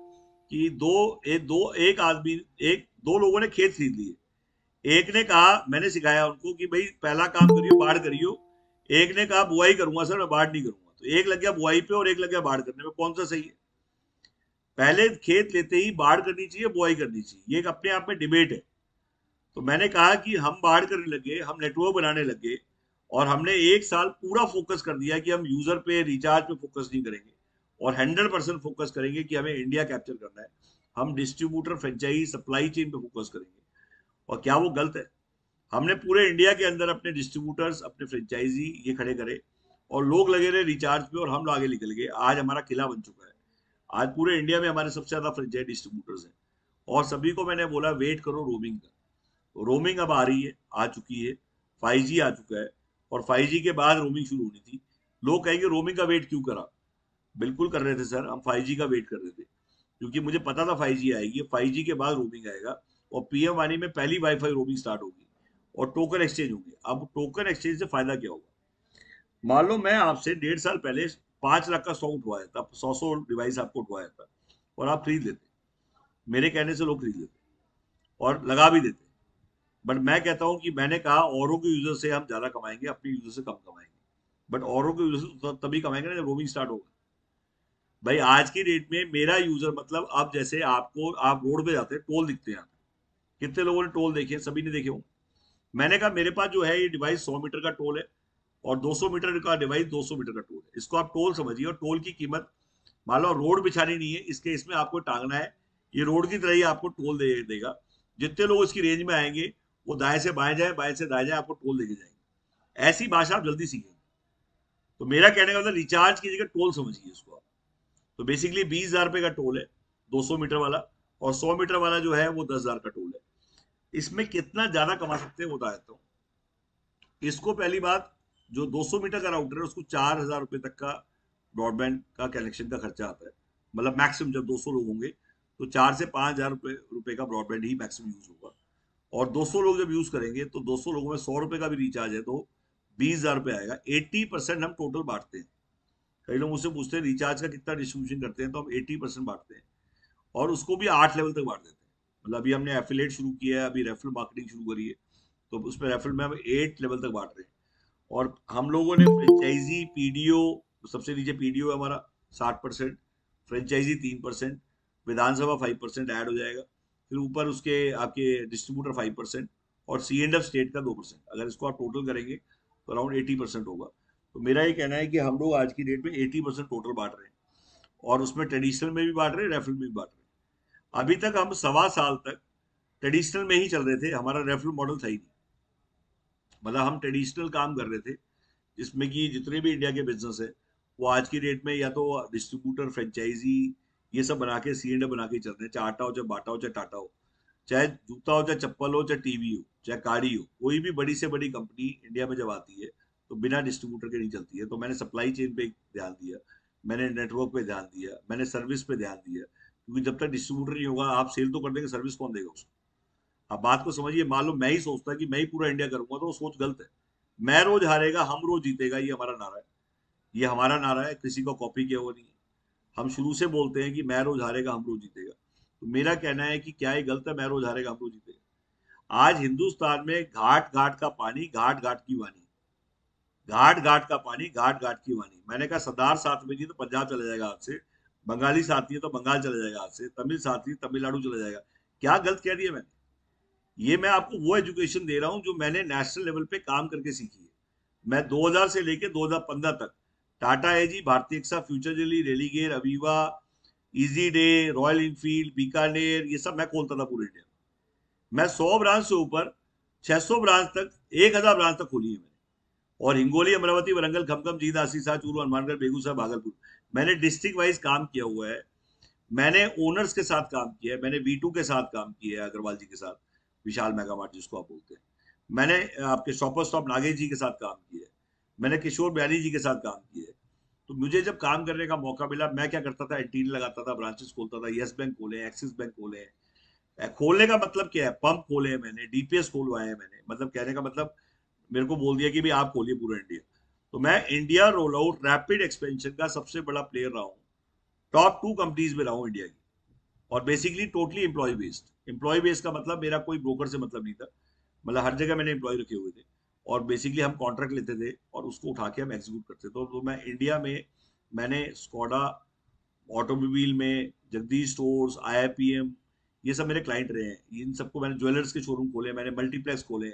कि एक आदमी, एक दो लोगों ने खेत खरीद लिए। एक ने कहा, मैंने सिखाया उनको कि भाई पहला काम करियो बाढ़ करियो। एक ने कहा बुआई करूंगा सर, मैं बाढ़ नहीं करूंगा। तो एक लग गया बुआई पे और एक लग गया बाढ़ करने में, कौन सा सही है? पहले खेत लेते ही बाढ़ करनी चाहिए, बुआई करनी चाहिए, ये एक अपने आप में डिबेट है। तो मैंने कहा कि हम बाढ़ करने लगे, हम नेटवर्क बनाने लगे, और हमने 1 साल पूरा फोकस कर दिया कि हम यूजर पे, रिचार्ज पे फोकस नहीं करेंगे, और 100% फोकस करेंगे कि हमें इंडिया कैप्चर करना है। हम डिस्ट्रीब्यूटर, फ्रेंचाइजी, सप्लाई चेन पे फोकस करेंगे। और क्या वो गलत है? हमने पूरे इंडिया के अंदर अपने डिस्ट्रीब्यूटर्स, अपने फ्रेंचाइजी ये खड़े करे, और लोग लगे रहे रिचार्ज पे, और हम आगे निकल गए। आज हमारा किला बन चुका है। आज पूरे इंडिया में हमारे सबसे ज्यादा फ्रेंचाइजी डिस्ट्रीब्यूटर्स हैं। और सभी को मैंने बोला वेट करो रोमिंग का। रोमिंग अब आ रही है, आ चुकी है, 5G आ चुका है, और 5G के बाद रोमिंग शुरू होनी थी। लोग कहेंगे रोमिंग का वेट क्यों करा? बिल्कुल कर रहे थे सर, हम 5G का वेट कर रहे थे, क्योंकि मुझे पता था 5G आएगी। 5G के बाद रोमिंग आएगा, और पीएम वाणी में पहली वाईफाई रोमिंग स्टार्ट होगी, और टोकन एक्सचेंज होंगे। अब टोकन एक्सचेंज से फायदा क्या होगा? मान लो मैं आपसे 1.5 साल पहले 5 लाख का स्टॉक उठवाया था, 100 डिवाइस आपको उठवाया था, और आप खरीद लेते, मेरे कहने से लोग खरीद लेते और लगा भी देते। बट मैं कहता हूं कि मैंने कहा औरों के यूजर से हम ज्यादा कमाएंगे, अपने यूजर से कम कमाएंगे। बट औरों के यूजर से तभी कमाएंगे ना जब रोमिंग स्टार्ट होगा। भाई आज की डेट में मेरा यूजर, मतलब अब जैसे आपको, आप रोड पे जाते हैं, टोल दिखते हैं, कितने लोगों ने टोल देखे? सभी ने देखे होंगे। मैंने कहा मेरे पास जो है ये डिवाइस 100 मीटर का टोल है, और 200 मीटर का डिवाइस 200 मीटर का टोल है। इसको आप टोल समझिए, और टोल की कीमत, मान लो रोड बिछानी नहीं है, इसके इसमें आपको टांगना है, ये रोड की तरह ही आपको टोल देगा। जितने लोग इसकी रेंज में आएंगे वो दाएं से बाएं जाए, बाएं से दाएं जाए, आपको टोल देके जाएंगे। ऐसी भाषा आप जल्दी सीखेंगे। तो मेरा कहने का मतलब रिचार्ज की जगह टोल समझिए इसको आप। तो बेसिकली 20,000 रुपए का टोल है 200 मीटर वाला, और 100 मीटर वाला जो है वो 10,000 का टोल है। इसमें कितना ज्यादा कमा सकते हैं बता देता हूँ। इसको पहली बात, जो 200 मीटर का राउटर है उसको 4,000 रुपए तक का ब्रॉडबैंड का कनेक्शन का खर्चा आता है। मतलब मैक्सिमम जब 200 लोग होंगे तो 4 से 5,000 रुपए का ब्रॉडबैंड ही मैक्सिमम यूज होगा। और 200 लोग जब यूज करेंगे तो 200 लोगों में 100 रुपए का भी रिचार्ज है, तो 20,000 रुपए आएगा। 80% हम टोटल बांटते हैं। कई लोग मुझसे पूछते हैं रिचार्ज का कितना डिस्ट्रीब्यूशन करते हैं, तो हम 80% बांटते हैं, और उसको भी 8 लेवल तक बांट देते हैं। मतलब अभी हमने एफिलेट शुरू किया है, अभी रेफरल मार्केटिंग शुरू करी है, तो उसमें रेफरल में हम 8 लेवल तक बांट रहे हैं। और हम लोगों ने फ्रेंचाइजी, पीडीओ, सबसे नीचे पीडीओ है हमारा 60%, फ्रेंचाइजी 3%, विधानसभा 5% ऐड हो जाएगा, फिर ऊपर उसके आपके डिस्ट्रीब्यूटर 5%, और सी एंड एफ स्टेट का 2%। अगर इसको आप टोटल करेंगे तो अराउंड 80% होगा। तो मेरा ये कहना है कि हम लोग आज की डेट में 80% टोटल बांट रहे हैं, और उसमें ट्रेडिशनल में भी बांट रहे हैं, रेफरल में भी बांट रहे हैं। अभी तक हम 1.25 साल तक ट्रेडिशनल में ही चल रहे थे, हमारा रेफरल मॉडल था ही नहीं। मतलब हम ट्रेडिशनल काम कर रहे थे जिसमें कि जितने भी इंडिया के बिजनेस है वो आज की डेट में या तो डिस्ट्रीब्यूटर, फ्रेंचाइजी, ये सब बना के सी एंड बना के चल रहे हैं। चाहे आटा हो, चाहे बाटा हो, चाहे टाटा हो, चाहे जूता हो, चाहे चप्पल हो, चाहे टीवी हो, चाहे गाड़ी हो, कोई भी बड़ी से बड़ी कंपनी इंडिया में जब आती है तो बिना डिस्ट्रीब्यूटर के नहीं चलती है। तो मैंने सप्लाई चेन पे ध्यान दिया, मैंने नेटवर्क पे ध्यान दिया, मैंने सर्विस पे ध्यान दिया, क्योंकि जब तक डिस्ट्रीब्यूटर नहीं होगा आप सेल तो कर देंगे, सर्विस कौन देगा उसको? अब बात को समझिए, मान लो मैं ही सोचता कि मैं ही पूरा इंडिया करूंगा तो वो सोच गलत है। मैं रोज हारेगा, हम रोज जीतेगा, ये हमारा नारा है। ये हमारा नारा है, किसी को कॉपी किया हुआ नहीं है। हम शुरू से बोलते हैं कि मैं रोज हारेगा, हम रोज जीतेगा। तो मेरा कहना है कि क्या ये गलत है, मैं रोज हारेगा हम रोज जीतेगा? आज हिंदुस्तान में घाट घाट का पानी, घाट घाट की वानी, घाट घाट का पानी, घाट घाट की वानी। मैंने कहा सरदार साथ में जी तो पंजाब चला जाएगा हाथ से, बंगाली साथी है तो बंगाल चला जाएगा हाथ से, तमिल साथी तमिलनाडु चला जाएगा। क्या गलत कह दिया मैंने? ये मैं आपको वो एजुकेशन दे रहा हूं जो मैंने नेशनल लेवल पे काम करके सीखी है। मैं 2000 से लेके 2015 तक Tata AIG, Bharti AXA, Future Generali, Religare, Aviva, Easyday, Royal Enfield, Bikaner, ये सब मैं खोलता था पूरे इंडिया में। मैं 100 ब्रांच से ऊपर 600 ब्रांच तक, 1000 ब्रांच तक खोली है मैंने। और हिंगोली, अमरावती, वरंगल, खमकम, जींद, आसीसा, चूरू, हनुमानगढ़, बेगूसराय, भागलपुर, मैंने डिस्ट्रिक्ट वाइज काम किया हुआ है। मैंने ओनर्स के साथ काम किया है, मैंने V2 के साथ काम किया है, अग्रवाल जी के साथ, विशाल मेगामार्ट जिसको आप बोलते हैं। मैंने आपके शॉपर स्टॉप नागेश जी के साथ काम किया है, मैंने किशोर बयानी जी के साथ काम किया है। तो मुझे जब काम करने का मौका मिला, मैं क्या करता था, एंटीना लगाता था, ब्रांचेस खोलता था, यस बैंक खोले, एक्सिस बैंक खोले। खोलने का मतलब क्या है, पंप खोले हैं मैंने, डीपीएस खोलवाए हैं मैंने, मतलब कहने का मतलब मेरे को बोल दिया कि भाई आप खोलिए पूरा इंडिया। तो मैं India roll out rapid expansion का सबसे बड़ा प्लेयर रहा हूँ। टॉप 2 कंपनीज में रहा हूँ इंडिया की। और basically totally employ based. Employ based का मतलब मेरा कोई ब्रोकर से मतलब नहीं था, मतलब हर जगह मैंने एम्प्लॉय रखे हुए थे। और बेसिकली हम कॉन्ट्रैक्ट लेते थे और उसको उठा के हम एग्जीक्यूट करते थे। तो मैं इंडिया में, मैंने स्कॉडा ऑटोमोबाइल में, जगदीश स्टोर्स, आईआईपीएम, ये सब मेरे क्लाइंट रहे हैं। इन सबको मैंने ज्वेलर्स के शोरूम खोले, मैंने मल्टीप्लेक्स खोले,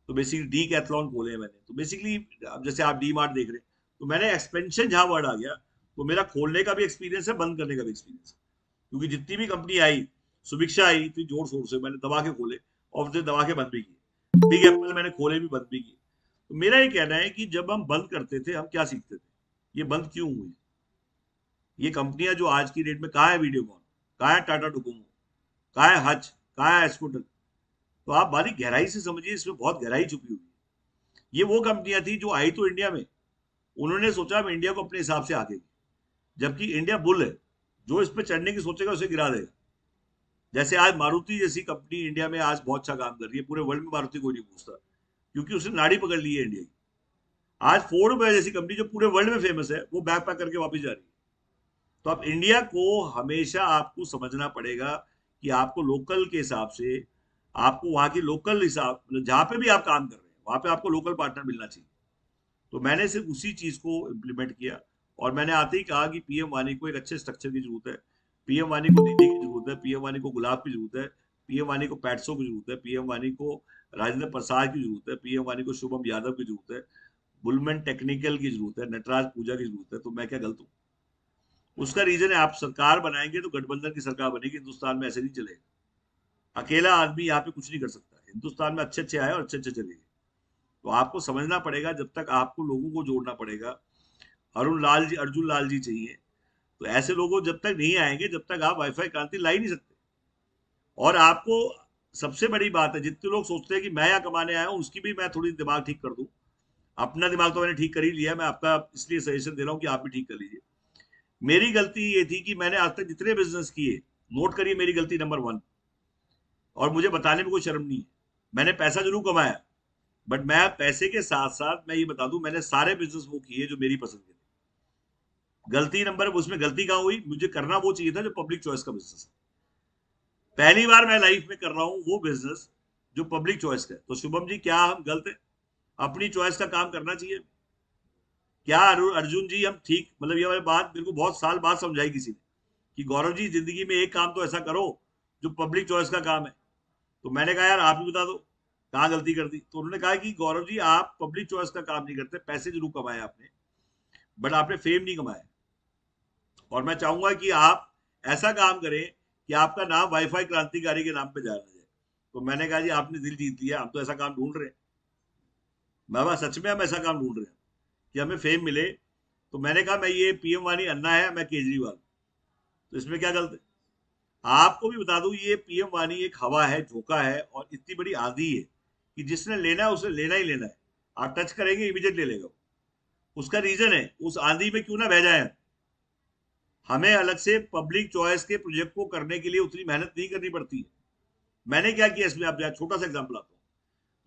तो बेसिकली डी कैथलॉन खोले हैं मैंने। तो बेसिकली अब जैसे आप डी मार्ट देख रहे हैं, तो मैंने एक्सपेंशन जहां वर्ड आ गया, तो मेरा खोलने का भी एक्सपीरियंस है, बंद करने का भी एक्सपीरियंस है। क्योंकि जितनी भी कंपनी आई, सुभिक्षा आई थी जोर शोर से, मैंने दबा के खोले और फिर दबा के बंद भी किए। बिग एप्पल मैंने खोले भी, बंद भी किए। तो मेरा ये कहना है कि जब हम बंद करते थे, हम क्या सीखते थे, ये बंद क्यों हुई? ये कंपनियां जो आज की डेट में, कहाँ है वीडियोकॉन, कहाँ है टाटा डोकोमो, कहाँ है हच, कहाँ है स्कूटर? तो आप बारी गहराई से समझिए, इसमें बहुत गहराई छुपी हुई है। ये वो कंपनियां थी जो आई तो इंडिया में, उन्होंने सोचा हम इंडिया को अपने हिसाब से आगे, जबकि इंडिया बुल है, जो इस पे चढ़ने की सोचेगा उसे गिरा देगा। जैसे आज मारुति जैसी कंपनी इंडिया में आज बहुत अच्छा काम कर रही है, पूरे वर्ल्ड में मारुति कोई नहीं पूछता, क्योंकि उसने नाड़ी पकड़ ली है इंडिया की। आज फोर्ड जैसी कंपनी जो पूरे वर्ल्ड में फेमस है, वो बैग पैक करके वापस जा रही है। तो अब इंडिया को हमेशा आपको समझना पड़ेगा कि आपको लोकल के हिसाब से, आपको वहां की लोकल हिसाब, मतलब जहां पे भी आप काम कर रहे हैं वहां पे आपको लोकल पार्टनर मिलना चाहिए। तो मैंने सिर्फ उसी चीज को इम्प्लीमेंट किया। और मैंने आते ही कहा कि पीएम वानी को एक अच्छे स्ट्रक्चर की जरूरत है, पीएम वानी को दीदी की जरूरत है, पीएम वानी को गुलाब की जरूरत है, पीएम वानी को पैट्सो की जरूरत है, पीएम वानी को राजेंद्र प्रसाद की जरूरत है, पीएम वानी को शुभम यादव की जरूरत है, बुलमन टेक्निकल की जरूरत है, नटराज पूजा की जरूरत है। तो मैं क्या गलत हूँ? उसका रीजन है, आप सरकार बनाएंगे तो गठबंधन की सरकार बनेगी, हिंदुस्तान में ऐसे नहीं चलेगा। अकेला आदमी यहाँ पे कुछ नहीं कर सकता। हिंदुस्तान में अच्छे अच्छे आए और अच्छे अच्छे चलेंगे। तो आपको समझना पड़ेगा, जब तक आपको लोगों को जोड़ना पड़ेगा। अरुण लाल जी, अर्जुन लाल जी चाहिए। तो ऐसे लोगों जब तक नहीं आएंगे, जब तक आप वाईफाई क्रांति ला ही नहीं सकते। और आपको सबसे बड़ी बात है, जितने लोग सोचते हैं कि मैं यहाँ कमाने आया हूँ, उसकी भी मैं थोड़ी दिमाग ठीक कर दूं। अपना दिमाग तो मैंने ठीक कर ही लिया, मैं आपका इसलिए सजेशन दे रहा हूँ कि आप भी ठीक कर लीजिए। मेरी गलती ये थी कि मैंने आज तक जितने बिजनेस किए, नोट करिए मेरी गलती नंबर 1, और मुझे बताने में कोई शर्म नहीं है, मैंने पैसा जरूर कमाया, बट मैं पैसे के साथ साथ मैं ये बता दूं, मैंने सारे बिजनेस वो किए जो मेरी पसंद के थे। गलती नंबर, उसमें गलती कहाँ हुई, मुझे करना वो चाहिए था जो पब्लिक चॉइस का बिजनेस है। पहली बार मैं लाइफ में कर रहा हूँ वो बिजनेस जो पब्लिक चॉइस का है। तो शुभम जी, क्या हम गलत है? अपनी चॉइस का काम करना चाहिए। क्या अर्जुन जी हम ठीक, मतलब ये वाली बात मेरे को बहुत साल बाद समझाई किसी ने, कि गौरव जी जिंदगी में एक काम तो ऐसा करो जो पब्लिक चॉइस का काम है। तो मैंने कहा यार आप ही बता दो कहाँ गलती कर दी। तो उन्होंने कहा कि गौरव जी आप पब्लिक चॉइस का काम नहीं करते, पैसे जरूर कमाए आपने, बट आपने फेम नहीं कमाया। और मैं चाहूंगा कि आप ऐसा काम करें कि आपका नाम वाईफाई क्रांतिकारी के नाम पे जाना जाए। तो मैंने कहा जी आपने दिल जीत लिया, हम तो ऐसा काम ढूंढ रहे हैं। बाबा सच में हम ऐसा काम ढूंढ रहे हैं। कि हमें फेम मिले, तो मैंने कहा मैं ये पीएम वानी अन्ना है, मैं केजरीवाल, तो इसमें क्या गलत है? आपको भी बता दूं, ये पीएम वानी एक हवा है, झोंका है, और इतनी बड़ी आंधी है कि जिसने लेना है उसे लेना ही लेना है। आप टच करेंगे इमीडिएट ले लेगा। उसका रीजन है, उस आंधी में क्यों ना बह जाए। हमें अलग से पब्लिक चॉइस के प्रोजेक्ट को करने के लिए उतनी मेहनत नहीं करनी पड़ती है। मैंने क्या किया इसमें, आप छोटा सा एग्जाम्पल आता हूँ।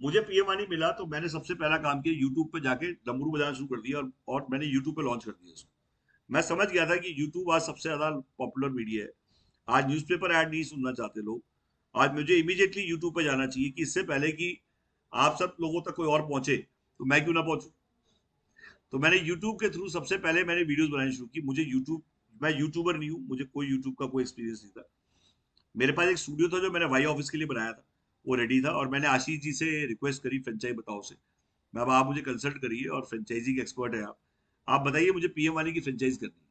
मुझे पीएम वानी मिला तो मैंने सबसे पहला काम किया, यूट्यूब पे जाके डमरू बजाना शुरू कर दिया, और मैंने यूट्यूब पे लॉन्च कर दिया इसको। मैं समझ गया था कि यूट्यूब आज सबसे ज्यादा पॉपुलर मीडिया है। आज न्यूज़पेपर ऐड नहीं सुनना चाहते लोग। आज मुझे इमीडिएटली यूट्यूब पे जाना चाहिए, कि इससे पहले कि आप सब लोगों तक कोई और पहुंचे तो मैं क्यों ना पहुंचूं। तो मैंने यूट्यूब के थ्रू सबसे पहले मैंने वीडियोस बनानी शुरू की। मुझे यूट्यूब, मैं यूट्यूबर नहीं हूँ, मुझे कोई यूट्यूब का कोई एक्सपीरियंस नहीं था। मेरे पास एक स्टूडियो था जो मैंने वाई ऑफिस के लिए बनाया था, वो रेडी था, और मैंने आशीष जी से रिक्वेस्ट करी, फ्रेंचाइज बताओ से, मैं अब आप मुझे कंसल्ट करिए, और फ्रेंचाइजी के एक्सपर्ट है आप बताइए मुझे पीएम वानी की फ्रेंचाइज करनी है।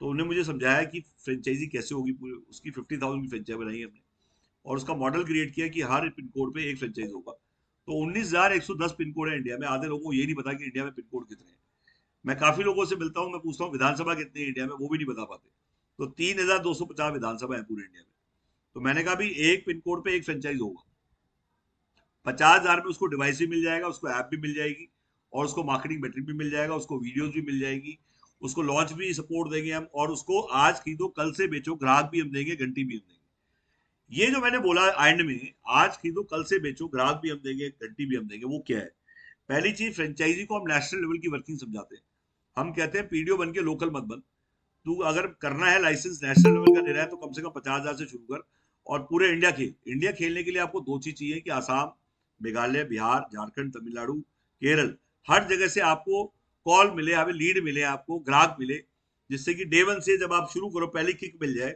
तो उन्होंने मुझे समझाया कि फ्रेंचाइजी कैसे होगी, पूरी उसकी 50,000 की फ्रेंचाइज बनाई हमने, और उसका मॉडल क्रिएट किया कि हर पिन कोड पे एक फ्रेंचाइज होगा। तो 19,110 पिन कोड है इंडिया में। आधे लोगों को ये नहीं पता कि इंडिया में पिन कोड कितने हैं। मैं काफी लोगों से मिलता हूँ, मैं पूछता हूँ विधानसभा कितनी है इंडिया में, वो भी नहीं बता पाते। तो 3,250 विधानसभा है पूरे इंडिया में। तो मैंने कहा भी एक पिन कोड पे एक फ्रेंचाइज होगा। 50,000 में उसको डिवाइस भी मिल जाएगा, उसको ऐप भी मिल जाएगी, और उसको मार्केटिंग मैट्रिक भी मिल जाएगा, उसको वीडियोस भी मिल जाएगी, उसको लॉन्च भी सपोर्ट देंगे हम, और उसको आज खरीदो कल से बेचो, ग्राहक भी हम देंगे, घंटी भी हम देंगे। ये जो मैंने बोला एंड में, आज खरीदो कल से बेचो, ग्राहक भी हम देंगे, घंटी भी हम देंगे, वो क्या है? पहली चीज, फ्रेंचाइजी को हम नेशनल लेवल की वर्किंग समझाते हैं। हम कहते हैं पीडीओ बन के लोकल मत बन। तू अगर करना है लाइसेंस नेशनल लेवल का लेना है, तो कम से कम 50,000 से शुरू कर, और पूरे इंडिया खेल। इंडिया खेलने के लिए आपको दो चीज चाहिए, कि आसाम, मेघालय, बिहार, झारखंड, तमिलनाडु, केरल, हर जगह से आपको कॉल मिले, हमें लीड मिले, आपको ग्राहक मिले, जिससे कि डे वन से जब आप शुरू करो पहली किक मिल जाए,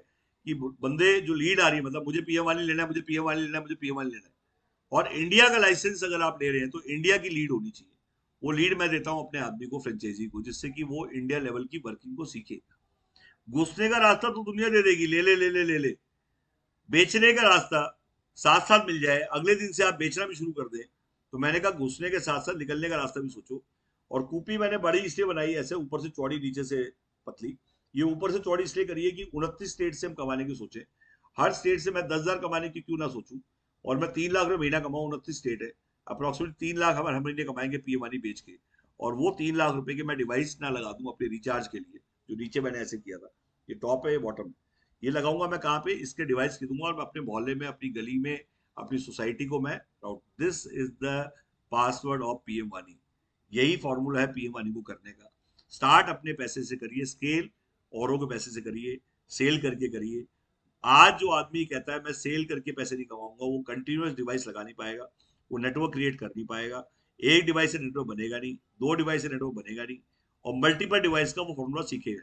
कि बंदे जो लीड आ रही है, मतलब मुझे पीएम वाली लेना है, मुझे पीएम वाली लेना है, मुझे पीएम वाली लेना है। और इंडिया का लाइसेंस अगर आप ले रहे हैं तो इंडिया की लीड होनी चाहिए। वो लीड मैं देता हूं अपने आदमी को, फ्रेंचाइजी को, जिससे कि वो इंडिया लेवल की वर्किंग को सीखे। घुसने का रास्ता तो दुनिया दे देगी, ले ले ले ले ले ले। बेचने का रास्ता साथ साथ मिल जाए, अगले दिन से आप बेचना भी शुरू कर दें। तो मैंने कहा घुसने के साथ साथ निकलने का रास्ता भी सोचो। और कूपी मैंने बड़ी इसलिए बनाई ऐसे, ऊपर से चौड़ी नीचे से पतली। ये ऊपर से चौड़ी इसलिए करिए कि 29 स्टेट से हम कमाने की सोचे। हर स्टेट से मैं 10,000 कमाने की क्यों ना सोचूं। और मैं 3 लाख रुपये महीना कमाऊं, 29 स्टेट है, अप्रोक्सीमेट 3 लाख हमारे हर महीने कमाएंगे पीएम वानी बेच के। और वो 3 लाख रुपए के मैं डिवाइस ना लगा दूं अपने रिचार्ज के लिए, जो नीचे मैंने ऐसे किया था, ये टॉप है ये बॉटम, ये लगाऊंगा मैं कहाँ पे, इसके डिवाइस खरीदूंगा, और मैं अपने मोहल्ले में, अपनी गली में, अपनी सोसाइटी को मैं, this is the password of PM वानी। यही फॉर्मूला है पीएम वानी को करने का। स्टार्ट अपने पैसे से करिए, स्केल औरों के पैसे से करिए, सेल करके करिए। आज जो आदमी कहता है मैं सेल करके पैसे नहीं कमाऊंगा, वो कंटिन्यूअस डिवाइस लगा नहीं पाएगा, वो नेटवर्क क्रिएट कर नहीं पाएगा। एक डिवाइस से नेटवर्क बनेगा नहीं, दो डिवाइस से नेटवर्क बनेगा नहीं, और मल्टीपल डिवाइस का वो फॉर्मूला सीखेगा।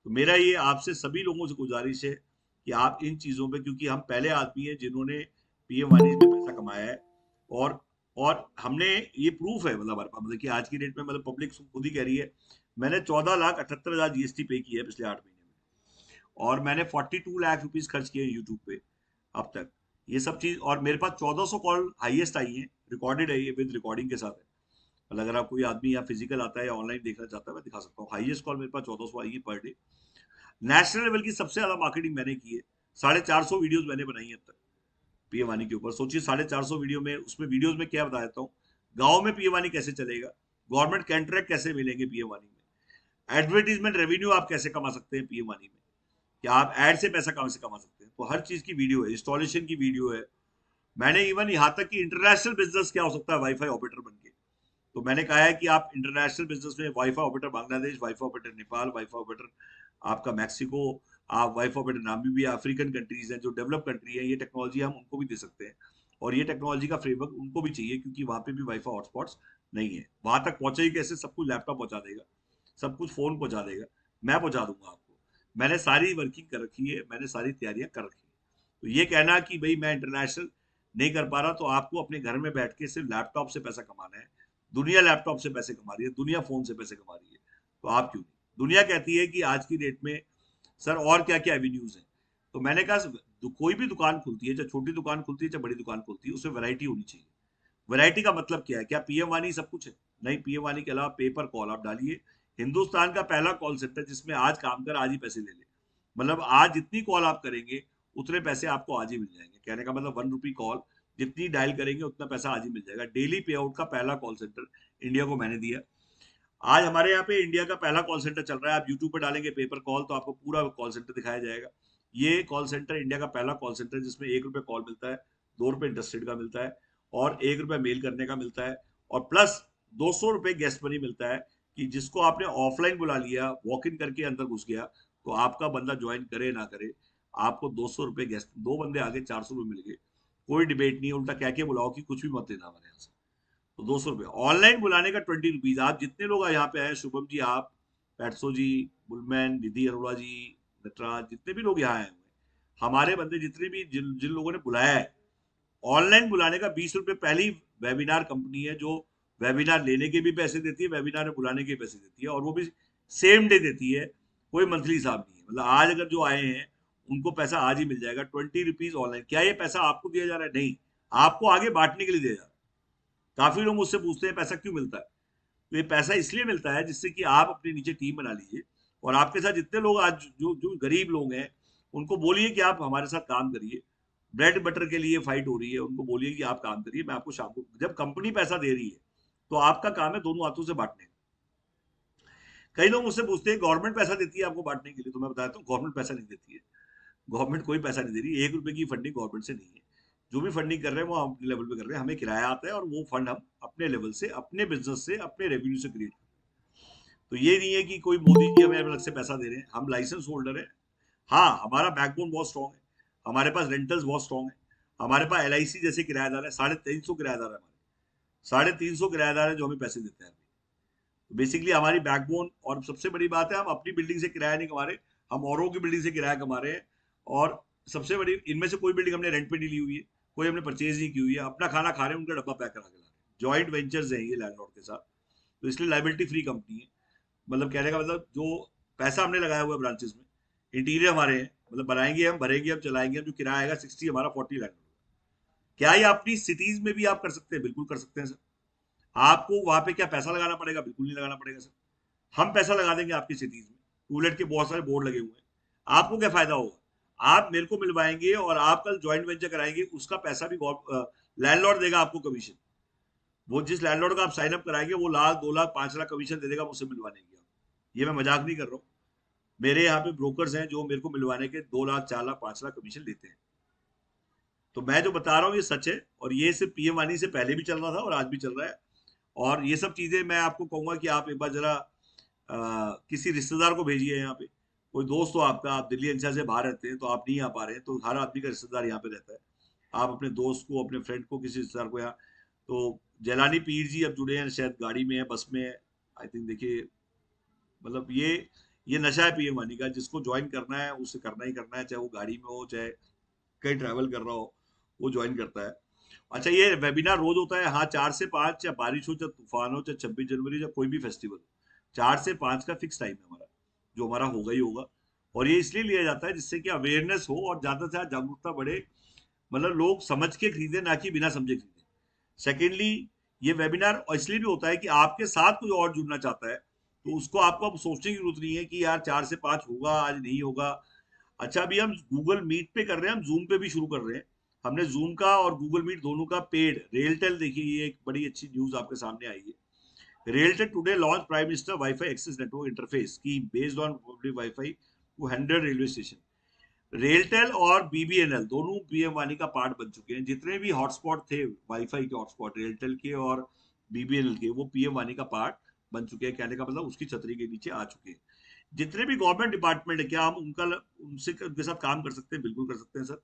तो मेरा ये आपसे सभी लोगों से गुजारिश है कि आप इन चीजों पे, क्योंकि हम पहले आदमी हैं जिन्होंने पीएम वानी में पैसा कमाया है, और और हमने ये प्रूफ है, मतलब हमारे पास, मतलब कि आज की डेट में, मतलब पब्लिक खुद ही कह रही है। मैंने 14,78,000 जीएसटी पे किया है पिछले 8 महीने में, और मैंने 42 लाख रुपीज खर्च किए यूट्यूब पे अब तक। ये सब चीज, और मेरे पास 1,400 कॉल हाईएस्ट आई है, रिकॉर्डेड है, ये विद रिकॉर्डिंग के साथ है। मतलब अगर आप कोई आदमी या फिजिकल आता है या ऑनलाइन देखना चाहता है, मैं दिखा सकता हूँ। हाईएस्ट कॉल मेरे पास 1,400 आई है पर डे। नेशनल लेवल की सबसे ज्यादा मार्केटिंग मैंने की है। 450 वीडियोस मैंने बनाई है अब तक पीएम वानी के ऊपर। सोचिए 450 वीडियो में, उसमें वीडियोस में क्या बता देता हूँ, गाँव में पीएम वानी कैसे चलेगा, गवर्नमेंट कॉन्ट्रैक्ट कैसे मिलेंगे पीएम वानी में, एडवर्टीजमेंट रेवेन्यू आप कैसे कमा सकते हैं पीएम वानी में, कि आप एड से पैसा कहाँ से कमा सकते हैं। तो हर चीज की वीडियो है, इंस्टॉलेशन की वीडियो है। मैंने इवन यहाँ तक कि इंटरनेशनल बिजनेस क्या हो सकता है वाईफाई ऑपरेटर बन के, तो मैंने कहा है कि आप इंटरनेशनल बिजनेस में wifi operator Bangladesh, wifi operator Nepal, wifi operator आपका मैक्सिको, आप wifi operator Namibia, African countries हैं जो डेवलप कंट्री है, ये टेक्नोलॉजी हम उनको भी दे सकते हैं। और ये टेक्नोलॉजी का फ्रेमवर्क उनको भी चाहिए, क्योंकि वहां पे भी वाईफाई हॉटस्पॉट्स नहीं है। वहां तक पहुंचेगी कैसे? सब कुछ लैपटॉप पहुंचा देगा, सब कुछ फोन पहुंचा देगा, मैं पहुंचा दूंगा आपको। मैंने सारी वर्किंग कर रखी है, मैंने सारी तैयारियां कर रखी है। तो ये कहना कि भाई मैं इंटरनेशनल नहीं कर पा रहा, तो आपको अपने घर में बैठ के सिर्फ लैपटॉप से पैसा कमाना है। दुनिया लैपटॉप से पैसे कमा रही है, दुनिया फोन से पैसे कमा रही है, तो आप क्यों नहीं? दुनिया कहती है कि आज की डेट में सर और क्या क्या एवेन्यूज हैं। तो मैंने कहा कोई भी दुकान खुलती है, चाहे छोटी दुकान खुलती है चाहे बड़ी दुकान खुलती है, उसमें वैरायटी होनी चाहिए। वैरायटी का मतलब क्या है? क्या पीएम वानी सब कुछ है? नहीं, पीएम वाणी के अलावा पेपर कॉल आप डालिए, हिंदुस्तान का पहला कॉल सेंटर जिसमें आज काम कर आज ही पैसे ले ले। मतलब आज जितनी कॉल आप करेंगे उतने पैसे आपको आज ही मिल जाएंगे। कहने का मतलब 1 रुपी कॉल जितनी डायल करेंगे उतना पैसा आज ही मिल जाएगा। डेली पे आउट का पहला कॉल सेंटर इंडिया को मैंने दिया। आज हमारे यहाँ पे इंडिया का पहला कॉल सेंटर चल रहा है। आप यूट्यूब पे डालेंगे पेपर कॉल तो आपको पूरा कॉल सेंटर दिखाया जाएगा। ये कॉल सेंटर इंडिया का पहला कॉल सेंटर जिसमें 1 रुपये कॉल मिलता है, 2 रुपये इंटरेस्टेड का मिलता है और 1 रुपया मेल करने का मिलता है और प्लस 200 रुपये गेस्ट मनी मिलता है कि जिसको आपने ऑफलाइन बुला लिया, वॉक इन करके अंदर घुस गया, तो आपका बंदा ज्वाइन करे ना करे, आपको 200 रुपये गेस्ट, 2 बंदे आगे 400 रुपये मिल गए। कोई डिबेट नहीं है, उल्टा कह के बुलाओ कि कुछ भी मत लेना हमारे यहाँ से। तो 200 रुपये ऑनलाइन बुलाने का 20 रुपीज। आप जितने लोग यहाँ पे आए, शुभम जी, आप, पैटसो जी, बुलमैन, निधि अरोड़ा जी, नटराज, जितने भी लोग यहाँ आए हुए, हमारे बंदे जितने भी जिन जिन लोगों ने बुलाया है, ऑनलाइन बुलाने का 20 रुपये। पहली वेबिनार कंपनी है जो वेबिनार लेने के भी पैसे देती है, वेबिनार में बुलाने के पैसे देती है, और वो भी सेम डे देती है, कोई मंथली हिसाब नहीं है। मतलब आज अगर जो आए हैं उनको पैसा आज ही मिल जाएगा। 20 रुपीज ऑनलाइन। क्या ये पैसा आपको दिया जा रहा है? नहीं, आपको आगे बांटने के लिए दिया जा रहा है। काफी लोग मुझसे पूछते हैं पैसा क्यों मिलता है। तो ये पैसा इसलिए मिलता है जिससे कि आप अपने नीचे टीम बना लीजिए और आपके साथ जितने लोग आज जो जो गरीब लोग हैं उनको बोलिए कि आप हमारे साथ काम करिए। ब्रेड बटर के लिए फाइट हो रही है, उनको बोलिए कि आप काम करिए, मैं आपको शाम को, जब कंपनी पैसा दे रही है तो आपका काम है दोनों हाथों से बांटने। कई लोग मुझसे पूछते हैं गवर्नमेंट पैसा देती है आपको बांटने के लिए, तो मैं बताता हूँ गवर्नमेंट पैसा नहीं देती है। गवर्नमेंट कोई पैसा नहीं दे रही। 1 रुपए की फंडिंग गवर्नमेंट से नहीं है। जो भी फंडिंग कर रहे हैं वो हम अपने लेवल पे कर रहे हैं, हमें किराया आता है और वो फंड हम अपने लेवल से, अपने बिजनेस से, अपने रेवेन्यू से क्रिएट कर रहे हैं। तो ये नहीं है कि कोई मोदी जी हमें अलग से पैसा दे रहे हैं। हम लाइसेंस होल्डर है। हाँ, हमारा बैकबोन बहुत स्ट्रॉन्ग है, हमारे पास रेंटल्स बहुत स्ट्रॉन्ग है, हमारे पास LIC जैसे किराएदार है, 350 किराएदार है हमारे, 350 किराएदार है जो हमें पैसे देते हैं। तो बेसिकली हमारी बैकबोन, और सबसे बड़ी बात है हम अपनी बिल्डिंग से किराया नहीं कमा रहे, हम औरों की बिल्डिंग से किराया कमा रहे हैं। और सबसे बड़ी, इनमें से कोई बिल्डिंग हमने रेंट पे नहीं ली हुई है, कोई हमने परचेज नहीं की हुई है, अपना खाना खा रहे हैं, उनका डब्बा पैक करा के ला रहे हैं। जॉइंट वेंचर्स हैं ये लैंडलॉर्ड के साथ, तो इसलिए लाइबिलिटी फ्री कंपनी है। मतलब कहने का मतलब जो पैसा हमने लगाया हुआ है ब्रांचेस में, इंटीरियर हमारे हैं, मतलब बनाएंगे हम, भरेंगे हम, चलाएंगे हम, जो किराया आएगा 60 हमारा, 40 लैंडलॉर्ड। क्या ये अपनी सिटीज में भी आप कर सकते हैं? बिल्कुल कर सकते हैं सर। आपको वहां पे क्या पैसा लगाना पड़ेगा? बिल्कुल नहीं लगाना पड़ेगा सर। हम पैसा लगा देंगे आपकी सिटीज में, टूलेट के बहुत सारे बोर्ड लगे हुए हैं। आपको क्या फायदा होगा? आप मेरे को मिलवाएंगे और आप कल ज्वाइंट वेंचर कराएंगे, उसका पैसा भी लैंडलॉर्ड देगा आपको कमीशन। वो जिस लैंडलॉर्ड का आप साइन अप कराएंगे वो 1 लाख 2 लाख 5 लाख कमीशन दे देगा मुझसे मिलवाने की। ये मैं मजाक नहीं कर रहा हूँ। मेरे यहाँ पे ब्रोकर्स हैं जो मेरे को मिलवाने के 2 लाख 4 लाख 5 लाख कमीशन लेते हैं। तो मैं जो बता रहा हूँ ये सच है, और ये सिर्फ पीएम वानी से पहले भी चल रहा था और आज भी चल रहा है। और ये सब चीजें मैं आपको कहूंगा कि आप एक बार जरा किसी रिश्तेदार को भेजिए। यहाँ पे कोई दोस्त हो आपका, आप दिल्ली एनसीआर से बाहर रहते हैं तो आप नहीं आ पा रहे हैं, तो हर आदमी का रिश्तेदार यहाँ पे रहता है। आप अपने दोस्त को, अपने फ्रेंड को, किसी रिश्तेदार को यहाँ, तो जैलानी पीर जी अब जुड़े हैं, शायद गाड़ी में है, बस में है, आई थिंक। देखिए मतलब ये नशा है पीएम वानी का। जिसको ज्वाइन करना है उसे करना ही करना है, चाहे वो गाड़ी में हो, चाहे कहीं ट्रैवल कर रहा हो, वो ज्वाइन करता है। अच्छा, ये वेबिनार रोज होता है। हाँ, 4 से 5, चाहे बारिश हो, चाहे तूफान हो, चाहे 26 जनवरी, चाहे कोई भी फेस्टिवल, 4 से 5 का फिक्स टाइम है हमारा, जो हमारा होगा ही होगा। और ये इसलिए लिया जाता है जिससे कि अवेयरनेस हो और ज्यादा से ज्यादा जागरूकता बढ़े। मतलब लोग समझ के खरीदे, ना कि बिना समझे खरीदे। सेकेंडली, ये वेबिनार इसलिए भी होता है कि आपके साथ कोई और जुड़ना चाहता है तो उसको, आपको अब सोचने की जरूरत नहीं है कि यार 4 से 5 होगा, आज नहीं होगा। अच्छा, अभी हम गूगल मीट पे कर रहे हैं, हम जूम पे भी शुरू कर रहे हैं। हमने जूम का और गूगल मीट दोनों का पेड रेलटेल, देखिए ये एक बड़ी अच्छी न्यूज आपके सामने आई है। RailTel today launch prime minister wifi access network interface scheme based on public wifi to 100 railway station. RailTel और BBNL दोनों पीएम वानी का पार्ट बन चुके हैं। जितने भी हॉटस्पॉट थे वाईफाई के हॉटस्पॉट, रेलटेल के और BBNL के, वो पीएम वानी का पार्ट बन चुके हैं। कहने का मतलब उसकी छतरी के नीचे आ चुके हैं। जितने भी गवर्नमेंट डिपार्टमेंट है, क्या हम उनके साथ काम कर सकते हैं? बिल्कुल कर सकते हैं सर।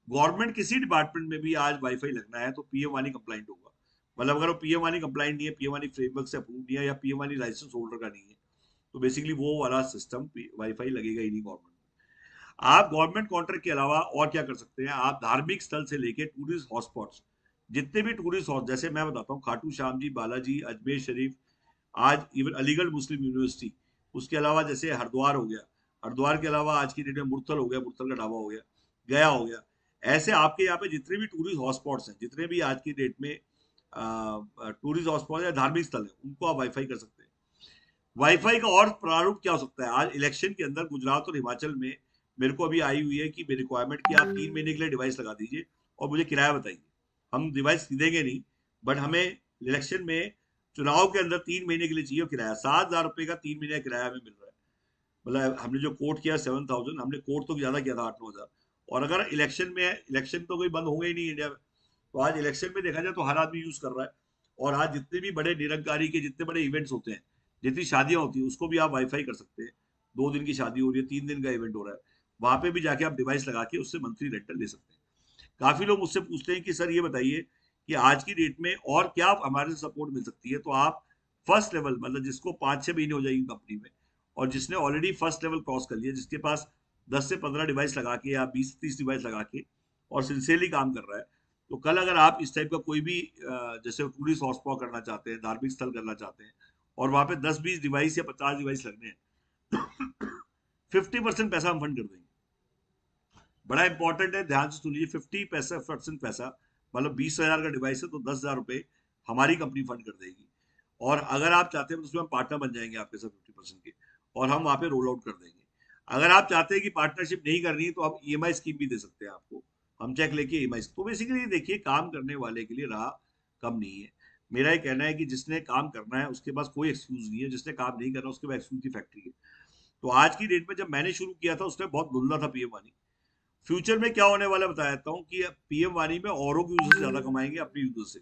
गवर्नमेंट किसी डिपार्टमेंट में भी आज वाईफाई लगना है तो पीएम वानी कंप्लाइंट होगा। मतलब अगर वो पीएम वानी कंप्लाइंट नहीं है, पीएम वानी फ्रेमवर्क से अप्रूव नहीं है, या पीएम वानी लाइसेंस होल्डर का नहीं है, तो बेसिकली वो वाला सिस्टम वाईफाई लगेगा ही नहीं गवर्नमेंट। आप गवर्नमेंट कॉन्ट्रैक्ट के अलावा और क्या कर सकते हैं? आप धार्मिक स्थल से लेके टूरिस्ट हॉटस्पॉट्स, जितने भी टूरिस्ट हॉट, जैसे मैं बताता हूँ, खाटू श्याम जी, बालाजी, अजमेर शरीफ, आज इवन अलीगढ़ मुस्लिम यूनिवर्सिटी, उसके अलावा जैसे हरिद्वार हो गया, हरिद्वार के अलावा आज की डेट में मुरथल हो गया, मुरथल का ढाबा हो गया, गया हो गया। ऐसे आपके यहाँ पे जितने भी टूरिस्ट हॉटस्पॉट्स हैं, जितने भी आज की डेट में टूरिस्ट हॉटस्पॉट या धार्मिक स्थल है, उनको आप वाईफाई कर सकते हैं। वाईफाई का और प्रारूप क्या हो सकता है? आज इलेक्शन के अंदर गुजरात और हिमाचल में मेरे को अभी आई हुई है कि मेरी रिक्वायरमेंट कि आप 3 महीने के लिए डिवाइस लगा दीजिए और मुझे किराया बताइए। हम डिवाइस खरीदेंगे नहीं, बट हमें इलेक्शन में, चुनाव के अंदर 3 महीने के लिए चाहिए किराया। 7,000 रुपए का 3 महीने का किराया हमें मिल रहा है। मतलब हमने जो कोट किया 7,000, हमने कोट तो ज्यादा किया था 8-9 हजार। और अगर इलेक्शन में है, इलेक्शन तो कोई बंद होगा ही नहीं इंडिया में, तो आज इलेक्शन में देखा जाए तो हर आदमी यूज कर रहा है। और आज जितने भी बड़े निरंकारी के जितने बड़े इवेंट्स होते हैं, जितनी शादियां होती है, उसको भी आप वाईफाई कर सकते हैं। 2 दिन की शादी हो रही है, 3 दिन का इवेंट हो रहा है, वहां पे भी जाके आप डिवाइस लगा के उससे मंथली रेंटल ले सकते हैं। काफी लोग मुझसे पूछते हैं कि सर ये बताइए कि आज की डेट में और क्या हमारे से सपोर्ट मिल सकती है। तो आप फर्स्ट लेवल, मतलब जिसको 5-6 महीने हो जाएगी कंपनी में, और जिसने ऑलरेडी फर्स्ट लेवल क्रॉस कर लिया, जिसके पास 10 से 15 डिवाइस लगा के या 20 से 30 डिवाइस लगा के और सिंसियरली काम कर रहा है, तो कल अगर आप इस टाइप का कोई भी जैसे टूरिस्ट हॉटस्पॉट करना चाहते हैं, धार्मिक स्थल करना चाहते हैं, और वहां पे 10-20 डिवाइस या 50 डिवाइस लगने हैं, 50% पैसा हम फंड कर देंगे। बड़ा इंपॉर्टेंट है, ध्यान से सुनिए। 50% पैसा, मतलब 20,000 का डिवाइस है तो 10,000 रुपए हमारी कंपनी फंड कर देगी। और अगर आप चाहते हैं तो उसमें हम पार्टनर बन जाएंगे आपके साथ 50% के, और हम वहां पे रोल आउट कर देंगे। अगर आप चाहते हैं कि पार्टनरशिप नहीं करनी है, तो हम ईएमआई स्कीम भी दे सकते हैं आपको, हम चेक लेके ईएमआई। तो बेसिकली देखिए, काम करने वाले के लिए राह कम नहीं है। मेरा ये कहना है कि जिसने काम करना है उसके पास कोई एक्सक्यूज नहीं है, जिसने काम नहीं करना उसके पास एक्सक्यूज की फैक्ट्री है। तो आज की डेट में जब मैंने शुरू किया था, उसमें बहुत धुंधला था पीएम वानी। फ्यूचर में क्या होने वाला है बता देता हूँ कि पीएम वानी में औरों के यूजर से ज्यादा कमाएंगे अपने यूजर से।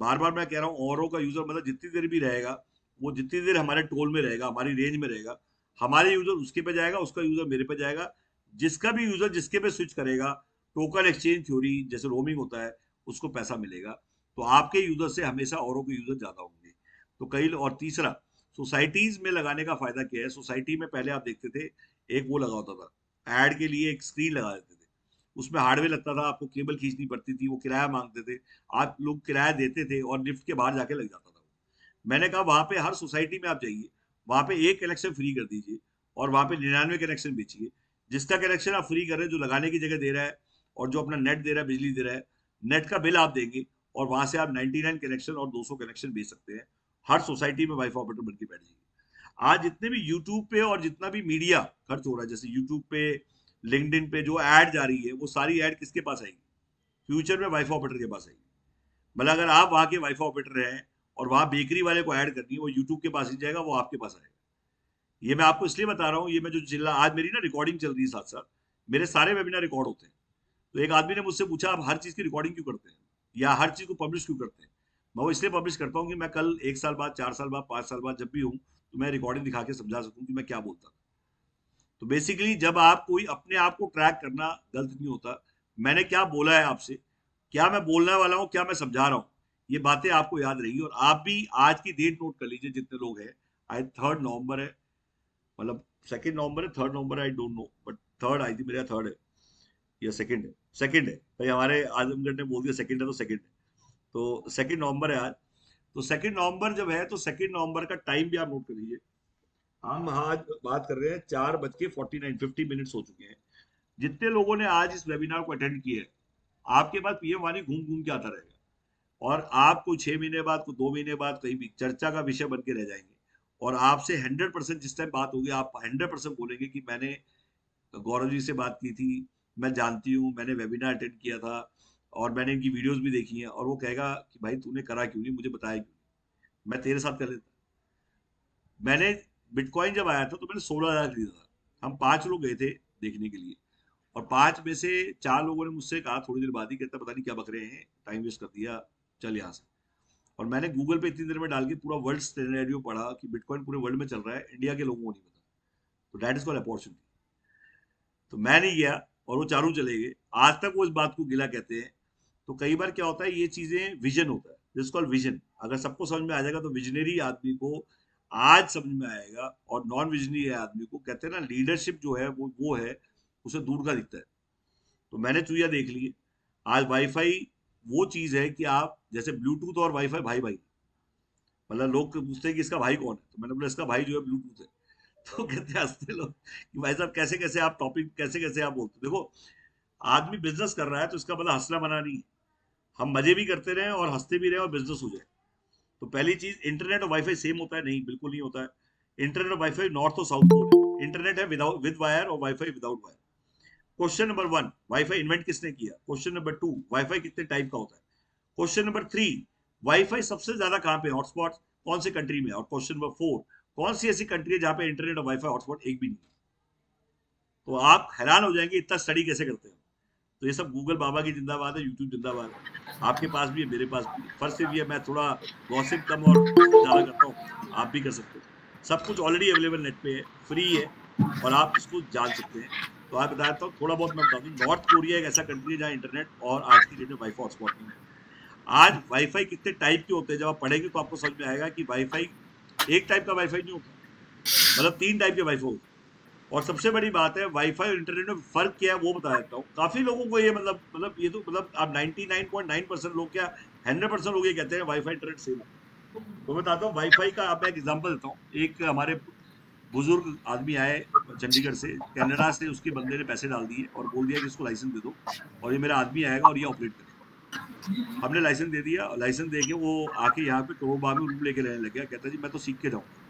बार बार मैं कह रहा हूँ, औरों का यूजर मतलब जितनी देर भी रहेगा, वो जितनी देर हमारे टोल में रहेगा, हमारी रेंज में रहेगा, हमारे यूजर उसके पे जाएगा, उसका यूजर मेरे पे जाएगा। जिसका भी यूजर जिसके पे स्विच करेगा, टोकन एक्सचेंज थ्योरी जैसे रोमिंग होता है, उसको पैसा मिलेगा। तो आपके यूजर से हमेशा औरों के यूजर ज्यादा होंगे। तो कई, और तीसरा, सोसाइटीज में लगाने का फायदा क्या है? सोसाइटी में पहले आप देखते थे, एक वो लगा होता था एड के लिए, एक स्क्रीन लगा देते थे, उसमें हार्डवेयर लगता था, आपको केबल खींचनी पड़ती थी, वो किराया मांगते थे, आप लोग किराया देते थे और लिफ्ट के बाहर जाके लग जाता था। मैंने कहा वहां पे हर सोसाइटी में आप जाइए, वहां पे एक कनेक्शन फ्री कर दीजिए और वहां पे 99 कनेक्शन बेचिए। जिसका कनेक्शन आप फ्री कर रहे हैं, जो लगाने की जगह दे रहा है और जो अपना नेट दे रहा है, बिजली दे रहा है, नेट का बिल आप देंगे, और वहां से आप 99 कनेक्शन और 200 कनेक्शन बेच सकते हैं। हर सोसाइटी में वाईफाई ऑपरेटर बन के बैठ जाइए। आज जितने भी यूट्यूब पे और जितना भी मीडिया खर्च हो रहा है, जैसे यूट्यूब पे, लिंक्डइन पे जो एड जा रही है, वो सारी एड किसके पास आएगी? फ्यूचर में वाईफाई ऑपरेटर के पास आएगी। मतलब अगर आप वहां के वाईफाई ऑपरेटर हैं और वहां बेकरी वाले को ऐड करनी है, वो यूट्यूब के पास ही जाएगा, वो आपके पास आएगा। ये मैं आपको इसलिए बता रहा हूँ, ये मैं जो चिल्ला, आज मेरी ना रिकॉर्डिंग चल रही है साथ साथ, मेरे सारे वेबिनार रिकॉर्ड होते हैं। तो एक आदमी ने मुझसे पूछा, आप हर चीज की रिकॉर्डिंग क्यों करते हैं, या हर चीज को पब्लिश क्यों करते हैं? मैं वो इसलिए पब्लिश करता हूँ कि मैं कल 1 साल बाद, 4 साल बाद, 5 साल बाद जब भी हूँ, तो मैं रिकॉर्डिंग दिखा के समझा सकूँ कि मैं क्या बोलता था। तो बेसिकली जब आप कोई अपने आप को ट्रैक करना गलत नहीं होता, मैंने क्या बोला है आपसे, क्या मैं बोलने वाला हूँ, क्या मैं समझा रहा हूँ, ये बातें आपको याद रहेगी। और आप भी आज की डेट नोट कर लीजिए, जितने लोग हैं। आज 3 नवंबर है, मतलब 2 नवंबर है, 3 नवंबर I don't know, but third, I think मेरा थर्ड है या सेकंड है, सेकंड है भाई, हमारे आजमगढ़ ने बोल दिया सेकंड है, तो सेकंड है। तो 2 नवंबर है आज। तो 2 नवंबर जब है, तो 2 नवंबर का टाइम भी आप नोट कर लीजिए। हम आज बात कर रहे हैं, 4:49 हो चुके हैं। जितने लोगों ने आज इस वेबिनार को अटेंड किया है, आपके पास पीएम वानी घूम घूम के आता रहेगा, और आप कोई 6 महीने बाद, कोई 2 महीने बाद कहीं भी चर्चा का विषय बन के रह जाएंगे। और आपसे 100% जिस टाइम बात होगी, आप 100% बोलेंगे कि मैंने गौरव जी से बात की थी, मैं जानती हूँ, मैंने वेबिनार अटेंड किया था, और मैंने इनकी वीडियोस भी देखी हैं। और वो कहेगा कि भाई तूने करा क्यों नहीं, मुझे बताया क्यों नहीं? मैं तेरे साथ कर लेता। मैंने बिटकॉइन जब आया था तो मैंने 16,000 खरीदा था। हम 5 लोग गए थे देखने के लिए, और 5 में से 4 लोगों ने मुझसे कहा थोड़ी देर बाद ही, कहता पता नहीं क्या बक रहे हैं, टाइम वेस्ट कर दिया, चल यहाँ से। और मैंने गूगल पे इतनी देर में डाल के पूरा वर्ल्ड सिनेरियो पढ़ा कि बिटकॉइन पूरे वर्ल्ड में चल रहा है, इंडिया के लोगों को नहीं पता। तो दैट इज कॉल्ड अपॉर्चुनिटी। तो मैं नहीं गया और वो चारों चले गए। आज तक वो इस बात को गिला कहते हैं। तो कई बार क्या होता है, ये चीजें विजन होता है, दिस कॉल्ड विजन। अगर सबको समझ में आ जाएगा तो विजनरी आदमी को आज समझ में आएगा, और नॉन विजनरी आदमी को, कहते हैं ना, लीडरशिप जो है वो है, उसे दूर का दिखता है। तो मैंने चुया देख ली। आज वाईफाई वो चीज है कि आप, जैसे ब्लूटूथ और वाईफाई भाई भाई, मतलब लोग पूछते हैं कि इसका भाई कौन है, तो मैंने बोला इसका भाई जो है ब्लूटूथ है। तो कहते हैं, हंसते लोग कि भाई साहब कैसे कैसे आप टॉपिक, कैसे कैसे आप बोलते हो। देखो, आदमी बिजनेस कर रहा है तो इसका मतलब हंसना मना नहीं है। हम मजे भी करते रहें और हंसते भी रहें और बिजनेस हो जाए। तो पहली चीज, इंटरनेट और वाईफाई सेम होता है? नहीं, बिल्कुल नहीं होता है। इंटरनेट और वाईफाई नॉर्थ और साउथ पोल है। इंटरनेट है विदाउट विद वायर और wifi without wire. Question number 1, wifi invent किसने किया? क्वेश्चन नंबर 2, वाईफाई कितने टाइप का होता है? क्वेश्चन नंबर 3, वाईफाई सबसे ज्यादा कहां पे हॉटस्पॉट कौन से कंट्री में? और क्वेश्चन नंबर 4, कौन सी ऐसी कंट्री है जहां पे इंटरनेट और वाईफाई हॉटस्पॉट एक भी नहीं है? तो आप हैरान हो जाएंगे इतना स्टडी कैसे करते हैं। तो ये सब गूगल बाबा की जिंदाबाद है, यूट्यूब जिंदाबाद है। आपके पास भी है, मेरे पास भी है, फर्ज से भी है। मैं थोड़ा गॉसिप कम और ज्यादा करता हूँ, आप भी कर सकते हो। सब कुछ ऑलरेडी अवेलेबल नेट पे है, फ्री है, और आप इसको जान सकते हैं। तो आप बताता हूँ, थोड़ा बहुत मैं बता दूँ। नॉर्थ कोरिया एक ऐसा कंट्री है जहाँ इंटरनेट और आज की डेट में वाईफाई हॉटस्पॉट नहीं है। आज वाईफाई कितने टाइप के होते हैं, जब आप पढ़ेंगे तो आपको समझ में आएगा कि वाईफाई एक टाइप का वाईफाई नहीं होता, मतलब 3 टाइप के वाईफाई होते हैं। और सबसे बड़ी बात है, वाईफाई और इंटरनेट में फर्क क्या है वो बता देता हूँ। काफी लोगों को ये मतलब ये तो मतलब आप 99.9% लोग क्या 100% लोग ये कहते हैं वाईफाई इंटरनेट सेम है। तो मैं बताता हूँ वाईफाई का। आप एक एग्जांपल देता हूँ। एक हमारे बुजुर्ग आदमी आए चंडीगढ़ से, कनाडा से, उसके बंदे ने पैसे डाल दिए और बोल दिया कि इसको लाइसेंस दे दो और ये मेरा आदमी आएगा और ये ऑपरेट करेगा। हमने लाइसेंस दे दिया। लाइसेंस दे के वो आके यहाँ पे करोड़ बाग में रूम लेके रहने लग गया। कहता जी मैं तो सीख के जाऊंगा।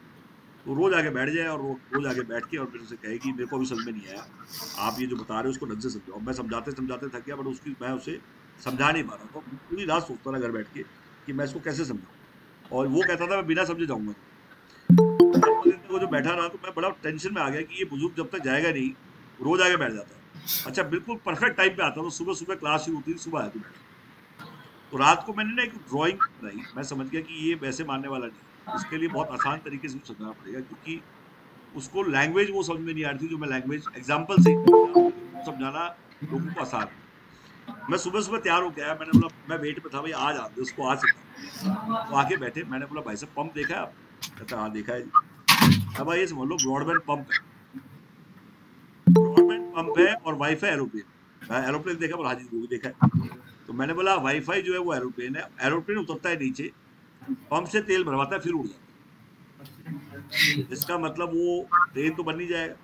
तो रोज आके बैठ जाए और रोज आके बैठ के और मेरे से कहे कि मेरे को अभी समझ में नहीं आया, आप ये जो बता रहे हो उसको ढंग से समझाओ। मैं समझाते समझाते थक गया, बट उसकी मैं उसे समझा नहीं पा रहा था। पूरी रात सोचता था घर बैठ के कि मैं इसको कैसे समझाऊं, और वो कहता था मैं बिना समझे जाऊंगा। वो जो बैठा रहा तो मैं बड़ा टेंशन में आ गया कि ये बुजुर्ग जब तक जाएगा नहीं, रोज आके बैठ जाता है। अच्छा, बिल्कुल परफेक्ट टाइम पे आता, तो सुबह सुबह क्लास शुरू होती थी, सुबह आया तो बैठ। तो रात को मैंने ना एक ड्राइंग बनाई। मैं समझ गया कि ये वैसे मानने वाला नहीं है, इसके लिए बहुत आसान तरीके से समझाना पड़ेगा, क्योंकि उसको लैंग्वेज वो समझ में नहीं आ रही थी जो मैं लैंग्वेज एग्जाम्पल से समझाना लोगों को आसान है। मैं सुबह सुबह तैयार हो गया, मैंने बोला, मैं वेट पे था भाई, आज आते उसको आज समझा। वो आके बैठे, मैंने बोला भाई साहब पंप देखा है आपने? कहता हाँ देखा है जी। अब ये समझ लो ब्रॉडबैंड पंप है, ब्रॉडबैंड पंप है और वाईफाई एरोप्लेन। मैं एरोप्लेन देखा, बोला हाँ जी वो भी देखा है। तो मैंने बोला वाईफाई जो है वो एरोप्लेन है, एरोप्लेन उतरता है नीचे, पंप से तेल भरवाता है, फिर उड़ जाता है। इसका मतलब वो ट्रेन तो बन नहीं जाएगा,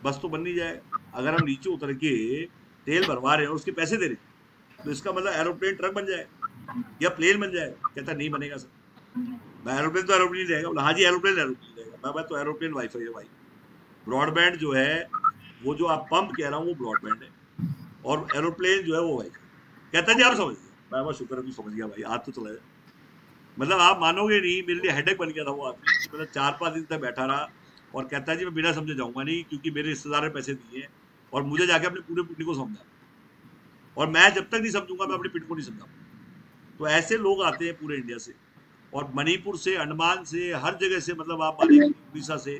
बस तो बन नहीं जाएगा। अगर हम नीचे उतर के तेल भरवा रहे हैं और उसके पैसे दे रहे हैं, तो इसका मतलब एरोप्लेन ट्रक बन जाएगा या प्लेन बन जाएगा। कहता नहीं बनेगा सर। मैं एरोप्लेन तो एरोप्लेन रहेगा। बोला हाँ जी एरोप्लेन एरोप्लेन रहेगा। मैं तो एरोप्लेन वाईफाई है भाई। ब्रॉडबैंड जो है वो जो आप पंप कह रहा हूँ वो ब्रॉडबैंड है, और एरोप्लेन जो है वो वाईफाई। कहता जी आप समझ गए। मैं शुक्र है तू समझ गया भाई, आज तो चला जाए। मतलब आप मानोगे नहीं, मेरे लिए हेडेक बन गया था वो आदमी। मतलब 4-5 दिन तक बैठा रहा और कहता है जी मैं बिना समझे जाऊंगा नहीं, क्योंकि मेरे रिश्तेदार ने पैसे दिए हैं और मुझे जाके अपने पूरे पिंड को समझा, और मैं जब तक नहीं समझूंगा मैं अपने पिंड को नहीं समझाऊंगा। तो ऐसे लोग आते हैं पूरे इंडिया से, और मणिपुर से, अंडमान से, हर जगह से। मतलब आप मानेंगे उड़ीसा से।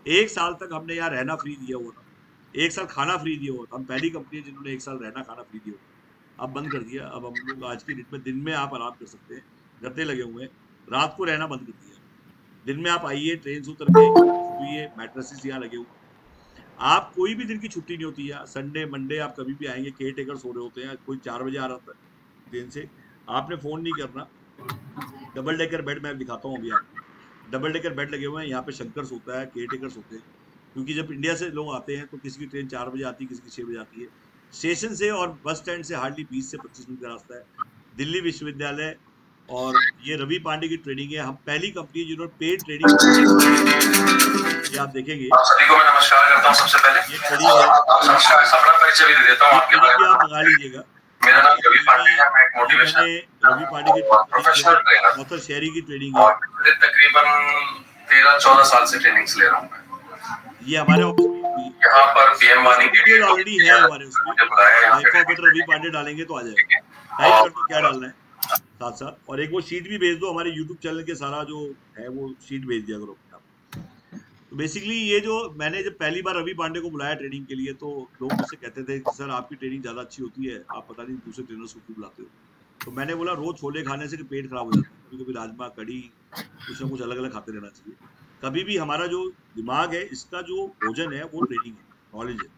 1 साल तक हमने यहाँ रहना फ्री दिया हुआ था, 1 साल खाना फ्री दिया हुआ था। हम पहली कंपनी है जिन्होंने 1 साल रहना खाना फ्री दिया हुआ। अब बंद कर दिया। अब हम लोग आज की डेट में दिन में आप आराम कर सकते हैं, गद्दे लगे हुए हैं। रात को रहना बंद कर दिया। दिन में आप आइए, ट्रेन से उतर के सोइए, मैट्रेसेस यहाँ लगे हुए। आप कोई भी दिन की छुट्टी नहीं होती है, संडे मंडे आप कभी भी आएंगे, केयर टेकर सो रहे होते हैं, कोई 4 बजे आ रहा था दिन से। आपने फोन नहीं करना। डबल डेकर बेड मैं दिखाता हूँ अभी आपको। डबल डेकर बेड लगे हुए हैं यहाँ पे, शंकर सोता है, केयर टेकर सोते हैं। क्योंकि जब इंडिया से लोग आते हैं तो किसी की ट्रेन 4 बजे आती है, किसी की 6 बजे आती है। स्टेशन से और बस स्टैंड से हार्डली 20 से 25 मिनट का रास्ता है। दिल्ली विश्वविद्यालय, और ये रवि पांडे की ट्रेनिंग है। हम पहली कंपनी है जिन्होंने पेड ट्रेनिंग, ये आप देखेंगे। आप सभी को मैं नमस्कार करता हूँ। सबसे पहले ये ट्रेनिंग है, अपना परिचय भी दे देता हूँ आपके बारे में। आप मंगा लीजिएगा। मेरा नाम रवि पांडे है, मैं एक मोटिवेशनल रवि पांडे की प्रोफेशनल ट्रेनर ऑथर शेरी की ट्रेनिंग है। तकरीबन 13-14 साल से ट्रेनिंग्स ले रहा हूँ मैं। ये हमारे ऑफिस में यहाँ पर पीएम वानी वीडियो ऑलरेडी है हमारे उसमें। रवि पांडे डालेंगे तो आ जाएगा। टाइप कर दो क्या डालना है साथ साथ, और एक वो शीट भी भेज दो हमारे यूट्यूब चैनल के, सारा जो है वो शीट भेज दिया करो। तो बेसिकली ये जो मैंने जब पहली बार रवि पांडे को बुलाया ट्रेनिंग के लिए, तो लोग मुझसे कहते थे कि सर आपकी ट्रेनिंग ज़्यादा अच्छी होती है, आप पता नहीं दूसरे ट्रेनर्स को क्यों बुलाते हो। तो मैंने बोला रोज छोले खाने से पेट खराब हो जाता है, कभी कभी राजमा कढ़ी कुछ ना कुछ अलग अलग खाते रहना चाहिए। कभी भी हमारा जो दिमाग है, इसका जो भोजन है वो ट्रेनिंग है, नॉलेज है।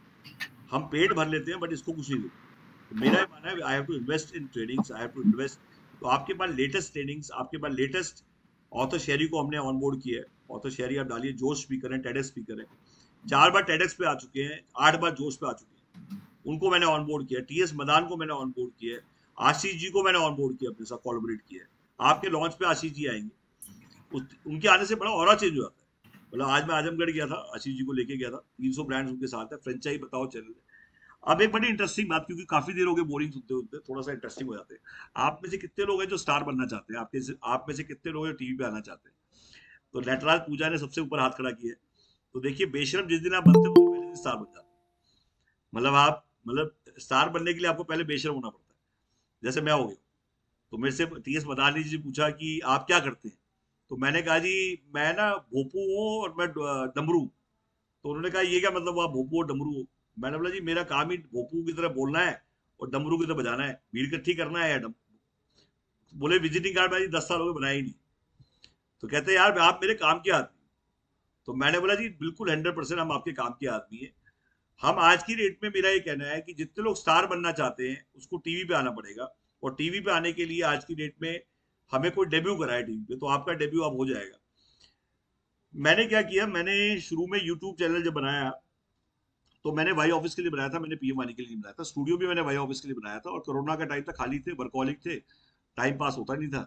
हम पेट भर लेते हैं बट इसको कुछ नहीं देते। तो मेरा ये मानना है I have to invest in trainings, I have to invest. तो आपके पास लेटेस्ट ट्रेनिंग्स, आपके पास लेटेस्ट ऑथर शेरी को हमने ऑन बोर्ड किया है। ऑथर शेरी आप डालिए, जोश स्पीकर है, टेडेक्स स्पीकर है, 4 बार टेडेक्स पे आ चुके हैं, 8 बार जोश पे आ चुके हैं। उनको मैंने ऑन बोर्ड किया। टीएस मदान को मैंने ऑन बोर्ड किया है। आशीष जी को मैंने ऑन बोर्ड किया, अपने साथ कोलैबोरेट किया है। आपके लॉन्च पे आशीष जी आएंगे, उनके आने से बड़ा ऑरा चेंज हो जाता है। मतलब आज मैं आजमगढ़ गया था, आशीष जी को लेके गया था, 300 ब्रांड्स उनके साथ है, फ्रेंचाइज बताओ चैनल। अब एक बड़ी इंटरेस्टिंग बात, क्योंकि काफी देर हो गई बोरिंग सुनते होते, थोड़ा सा इंटरेस्टिंग हो जाते हैं। आप में से कितने लोग हैं जो स्टार बनना चाहते हैं? आप में से कितने लोग हैं जो टीवी पे आना चाहते हैं? तो नटराज पूजा ने सबसे ऊपर हाथ खड़ा किया है। तो देखिए बेशरम, जिस दिन आप बनते हो उससे पहले दिन स्टार बन जाते हैं। मतलब स्टार बनने के लिए आपको पहले बेशरम होना पड़ता है। जैसे मैं हो गया, तो मेरे से टीएस मदानी जी पूछा कि आप क्या करते हैं, तो मैंने कहा जी मैं ना भोपू हूँ और मैं डमरू हूँ। तो उन्होंने कहा ये क्या मतलब, आप भोपू और डमरू हो? मैंने बोला जी मेरा काम ही भोपू की तरह बोलना है और डमरू की तरह बजाना है, भीड़ इकट्ठी करना है। बोले विजिटिंग कार्ड भाई 10 साल हो गए बनाया ही नहीं। तो कहते हैं यार आप मेरे काम के आदमी। तो मैंने बोला जी बिल्कुल 100% हम आपके काम के आदमी है। हम आज की डेट में, मेरा ये कहना है कि जितने लोग स्टार बनना चाहते हैं उसको टीवी पे आना पड़ेगा। और टीवी पे आने के लिए आज की डेट में हमें कोई डेब्यू कराए टीवी पे, तो आपका डेब्यू अब हो जाएगा। मैंने क्या किया, मैंने शुरू में यूट्यूब चैनल जब बनाया तो मैंने वाई ऑफिस के लिए बनाया था, मैंने पीएम वानी के लिए बनाया था, स्टूडियो भी मैंने वाई ऑफिस के लिए बनाया था। और कोरोना का टाइम था, खाली थे, वर्कहॉलिक थे, टाइम पास होता नहीं था।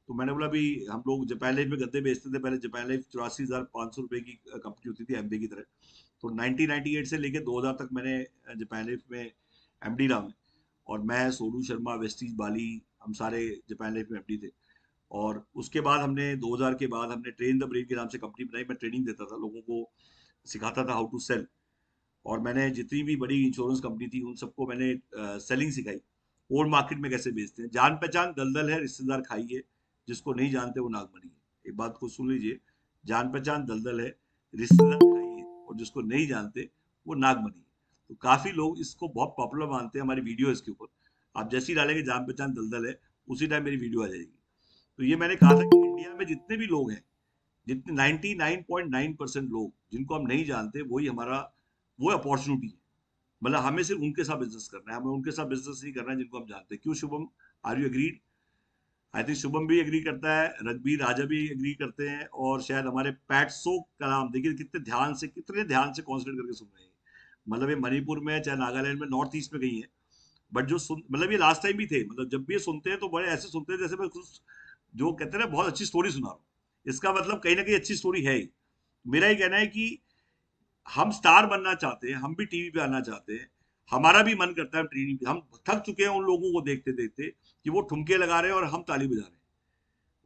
तो मैंने बोला भी हम लोग जापान लाइफ में गद्दे बेचते थे पहले। जापान लाइफ 84,500 रुपए की कंपनी होती थी, एमबी की तरह। तो 1998 से लेके 2000 तक मैंने जापान लाइफ में एमडी रहा हूं। और मैं, सोनू शर्मा, वेस्टीज बाली, हम सारे जापान लाइफ में एमडी थे। और उसके बाद हमने 2000 के बाद हमने ट्रेन द ब्रेन के नाम से कंपनी बनाई। मैं ट्रेनिंग देता था लोगों को, सिखाता था हाउ टू सेल। और मैंने जितनी भी बड़ी इंश्योरेंस कंपनी थी उन सबको मैंने सेलिंग सिखाई, ओल्ड मार्केट में कैसे बेचते हैं। जान पहचान दलदल है, रिश्तेदार खाइए, जिसको नहीं जानते वो नागमणि है। एक बात को सुन लीजिए, जान पहचान दलदल है, रिश्तेदार खाइए, और जिसको नहीं जानते वो नागमणि है। तो काफी लोग इसको बहुत पॉपुलर मानते हैं, हमारी वीडियो इसके ऊपर। आप जैसे ही डालेंगे जान पहचान दलदल है, उसी टाइम मेरी वीडियो आ जाएगी। तो ये मैंने कहा था कि इंडिया में जितने भी लोग हैं, जितने 99.9% लोग जिनको हम नहीं जानते, वही हमारा वो अपॉर्चुनिटी है। मतलब हमें सिर्फ उनके साथ बिजनेस करना है, हमें उनके साथ बिजनेस नहीं करना है जिनको हम जानते हैं। क्यों Shubham, are you agreed? I think Shubham भी एग्री करता है, रघबीर राजा भी एग्री करते हैं, और शायद हमारे पैट्सो कलाम, देखिए कितने ध्यान से कॉन्सेंट्रेट करके सुन रहे हैं। मतलब ये मणिपुर में, चाहे नागालैंड में, नॉर्थ ईस्ट में कहीं है, बट जो सुन, मतलब ये लास्ट टाइम भी थे, मतलब जब भी ये सुनते हैं तो बड़े ऐसे सुनते हैं जैसे मैं कुछ, जो कहते हैं ना, बहुत अच्छी स्टोरी सुना रहा हूँ। इसका मतलब कहीं ना कहीं अच्छी स्टोरी है ही। मेरा ये कहना है कि हम स्टार बनना चाहते हैं, हम भी टीवी पे आना चाहते हैं। हमारा भी मन करता है टीवी पे, हम थक चुके हैं उन लोगों को देखते देखते कि वो ठुमके लगा रहे हैं और हम ताली बजा रहे हैं।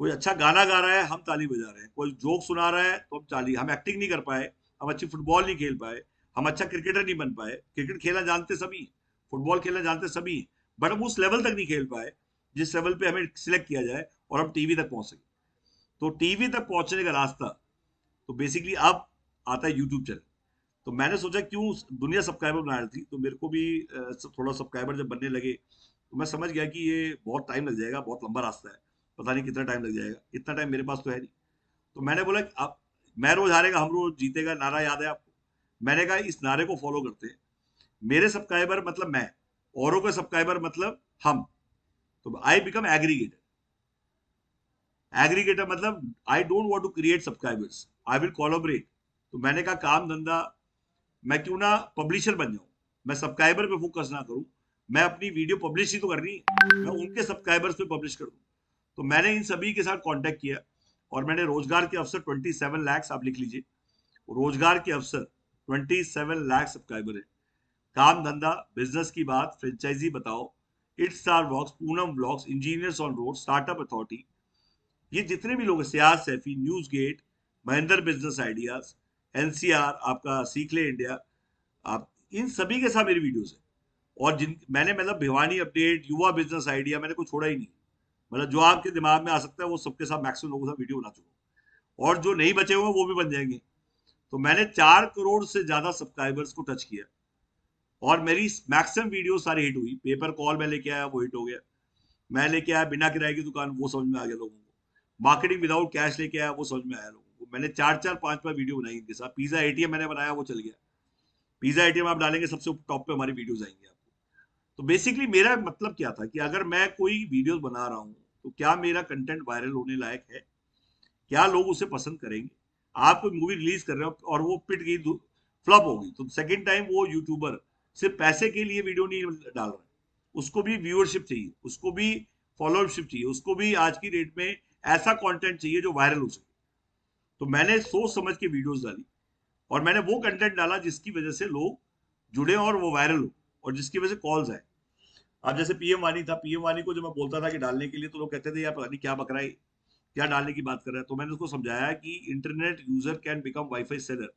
कोई अच्छा गाना गा रहा है, हम ताली बजा रहे हैं। कोई जोक सुना रहा है तो हम एक्टिंग नहीं कर पाए, हम अच्छी फुटबॉल नहीं खेल पाए, हम अच्छा क्रिकेटर नहीं बन पाए। क्रिकेट खेलना जानते सभी, फुटबॉल खेलना जानते सभी, बट हम उस लेवल तक नहीं खेल पाए जिस लेवल पे हमें सिलेक्ट किया जाए और हम टीवी तक पहुंच सके। तो टीवी तक पहुंचने का रास्ता, तो बेसिकली अब आता है यूट्यूब चैनल। तो मैंने सोचा क्यों, दुनिया सब्सक्राइबर बना रही थी, तो मेरे को भी थोड़ा सब्सक्राइबर जब बनने लगे तो मैं समझ गया कि ये बहुत टाइम लग जाएगा, बहुत लंबा रास्ता है, पता नहीं कितना टाइम लग जाएगा। इतना टाइम मेरे पास तो है नहीं। तो मैंने बोला कि अब मैं रोज हारेगा हम रोज जीतेगा, नारा याद है आपको? मैंने कहा इस नारे को फॉलो करते हैं। मेरे सब्सक्राइबर मतलब मैं, औरों के सब्सक्राइबर मतलब हम। तो आई बिकम एग्रीगेटर। एग्रीगेटर मतलब I don't want to create subscribers, I will collaborate. तो मैंने कहा काम धंधा, मैं क्यों ना पब्लिशर बन जाऊं, मैं सब्सक्राइबर पे फोकस ना करूं। मैं अपनी वीडियो पब्लिश ही तो करनी है, मैं उनके सब्सक्राइबर्स पे पब्लिश कर दूं। तो मैंने इन सभी के साथ कांटेक्ट किया, और मैंने रोजगार के अवसर 27 लाख, आप लिख लीजिए, रोजगार के अवसर 27 लाख सब्सक्राइबर है। काम धंधा, बिजनेस की बात, फ्रेंचाइजी बताओ, it's star vlogs, Poonam vlogs, engineers on road, startup authority, ये जितने भी लोग हैं, Siyaz Saifi, news gate, Mahendra business ideas, NCR, आपका सीख ले इंडिया, आप इन सभी के साथ मेरी वीडियोस है। और जिन मैंने, मतलब भिवानी अपडेट, युवा बिजनेस आइडिया, मैंने कुछ छोड़ा ही नहीं। मतलब जो आपके दिमाग में आ सकता है वो सबके साथ मैक्सिमम लोगों के साथ वीडियो बना चुका हूं। और जो नहीं बचे हुए वो भी बन जाएंगे। तो मैंने 4 करोड़ से ज्यादा सब्सक्राइबर्स को टच किया, और मेरी मैक्सिमम वीडियो सारी हिट हुई। पेपर कॉल में लेके आया, वो हिट हो गया। मैं लेके आया बिना किराए की दुकान, वो समझ में आ गया लोगों को। मार्केटिंग विदाउट कैश लेके आया, वो समझ में आया लोगों को। मैंने 4-4, 5-5 वीडियो बनाई इनके साथ। पिज्जा एटीएम मैंने बनाया, वो चल गया। पिज्जा एटीएम आप डालेंगे सबसे टॉप पे हमारी वीडियोस आएंगे आपको। तो बेसिकली मेरा मतलब क्या था कि अगर मैं कोई वीडियोस बना रहा हूं तो क्या मेरा कंटेंट वायरल होने लायक है, क्या लोग उसे पसंद करेंगे। आप कोई मूवी रिलीज कर रहे हो और वो पिट गई, फ्लॉप हो गई, तो सेकंड टाइम वो यूट्यूबर सिर्फ पैसे के लिए वीडियो नहीं डाल रहा है, उसको भी व्यूअरशिप चाहिए, उसको भी फॉलोअरशिप चाहिए, उसको भी आज की डेट में ऐसा कंटेंट चाहिए जो वायरल हो सके। तो मैंने सोच समझ के वीडियोस डाली और मैंने वो कंटेंट डाला जिसकी वजह से लोग जुड़े और वो वायरल हो और जिसकी वजह से कॉल्स आए। अब जैसे पीएम वानी था, पीएम वानी को जब मैं बोलता था कि डालने के लिए तो लोग कहते थे यार पता नहीं क्या बक रहा है, क्या डालने की बात कर रहा है। तो मैंने उसको समझाया कि internet user can become wifi seller.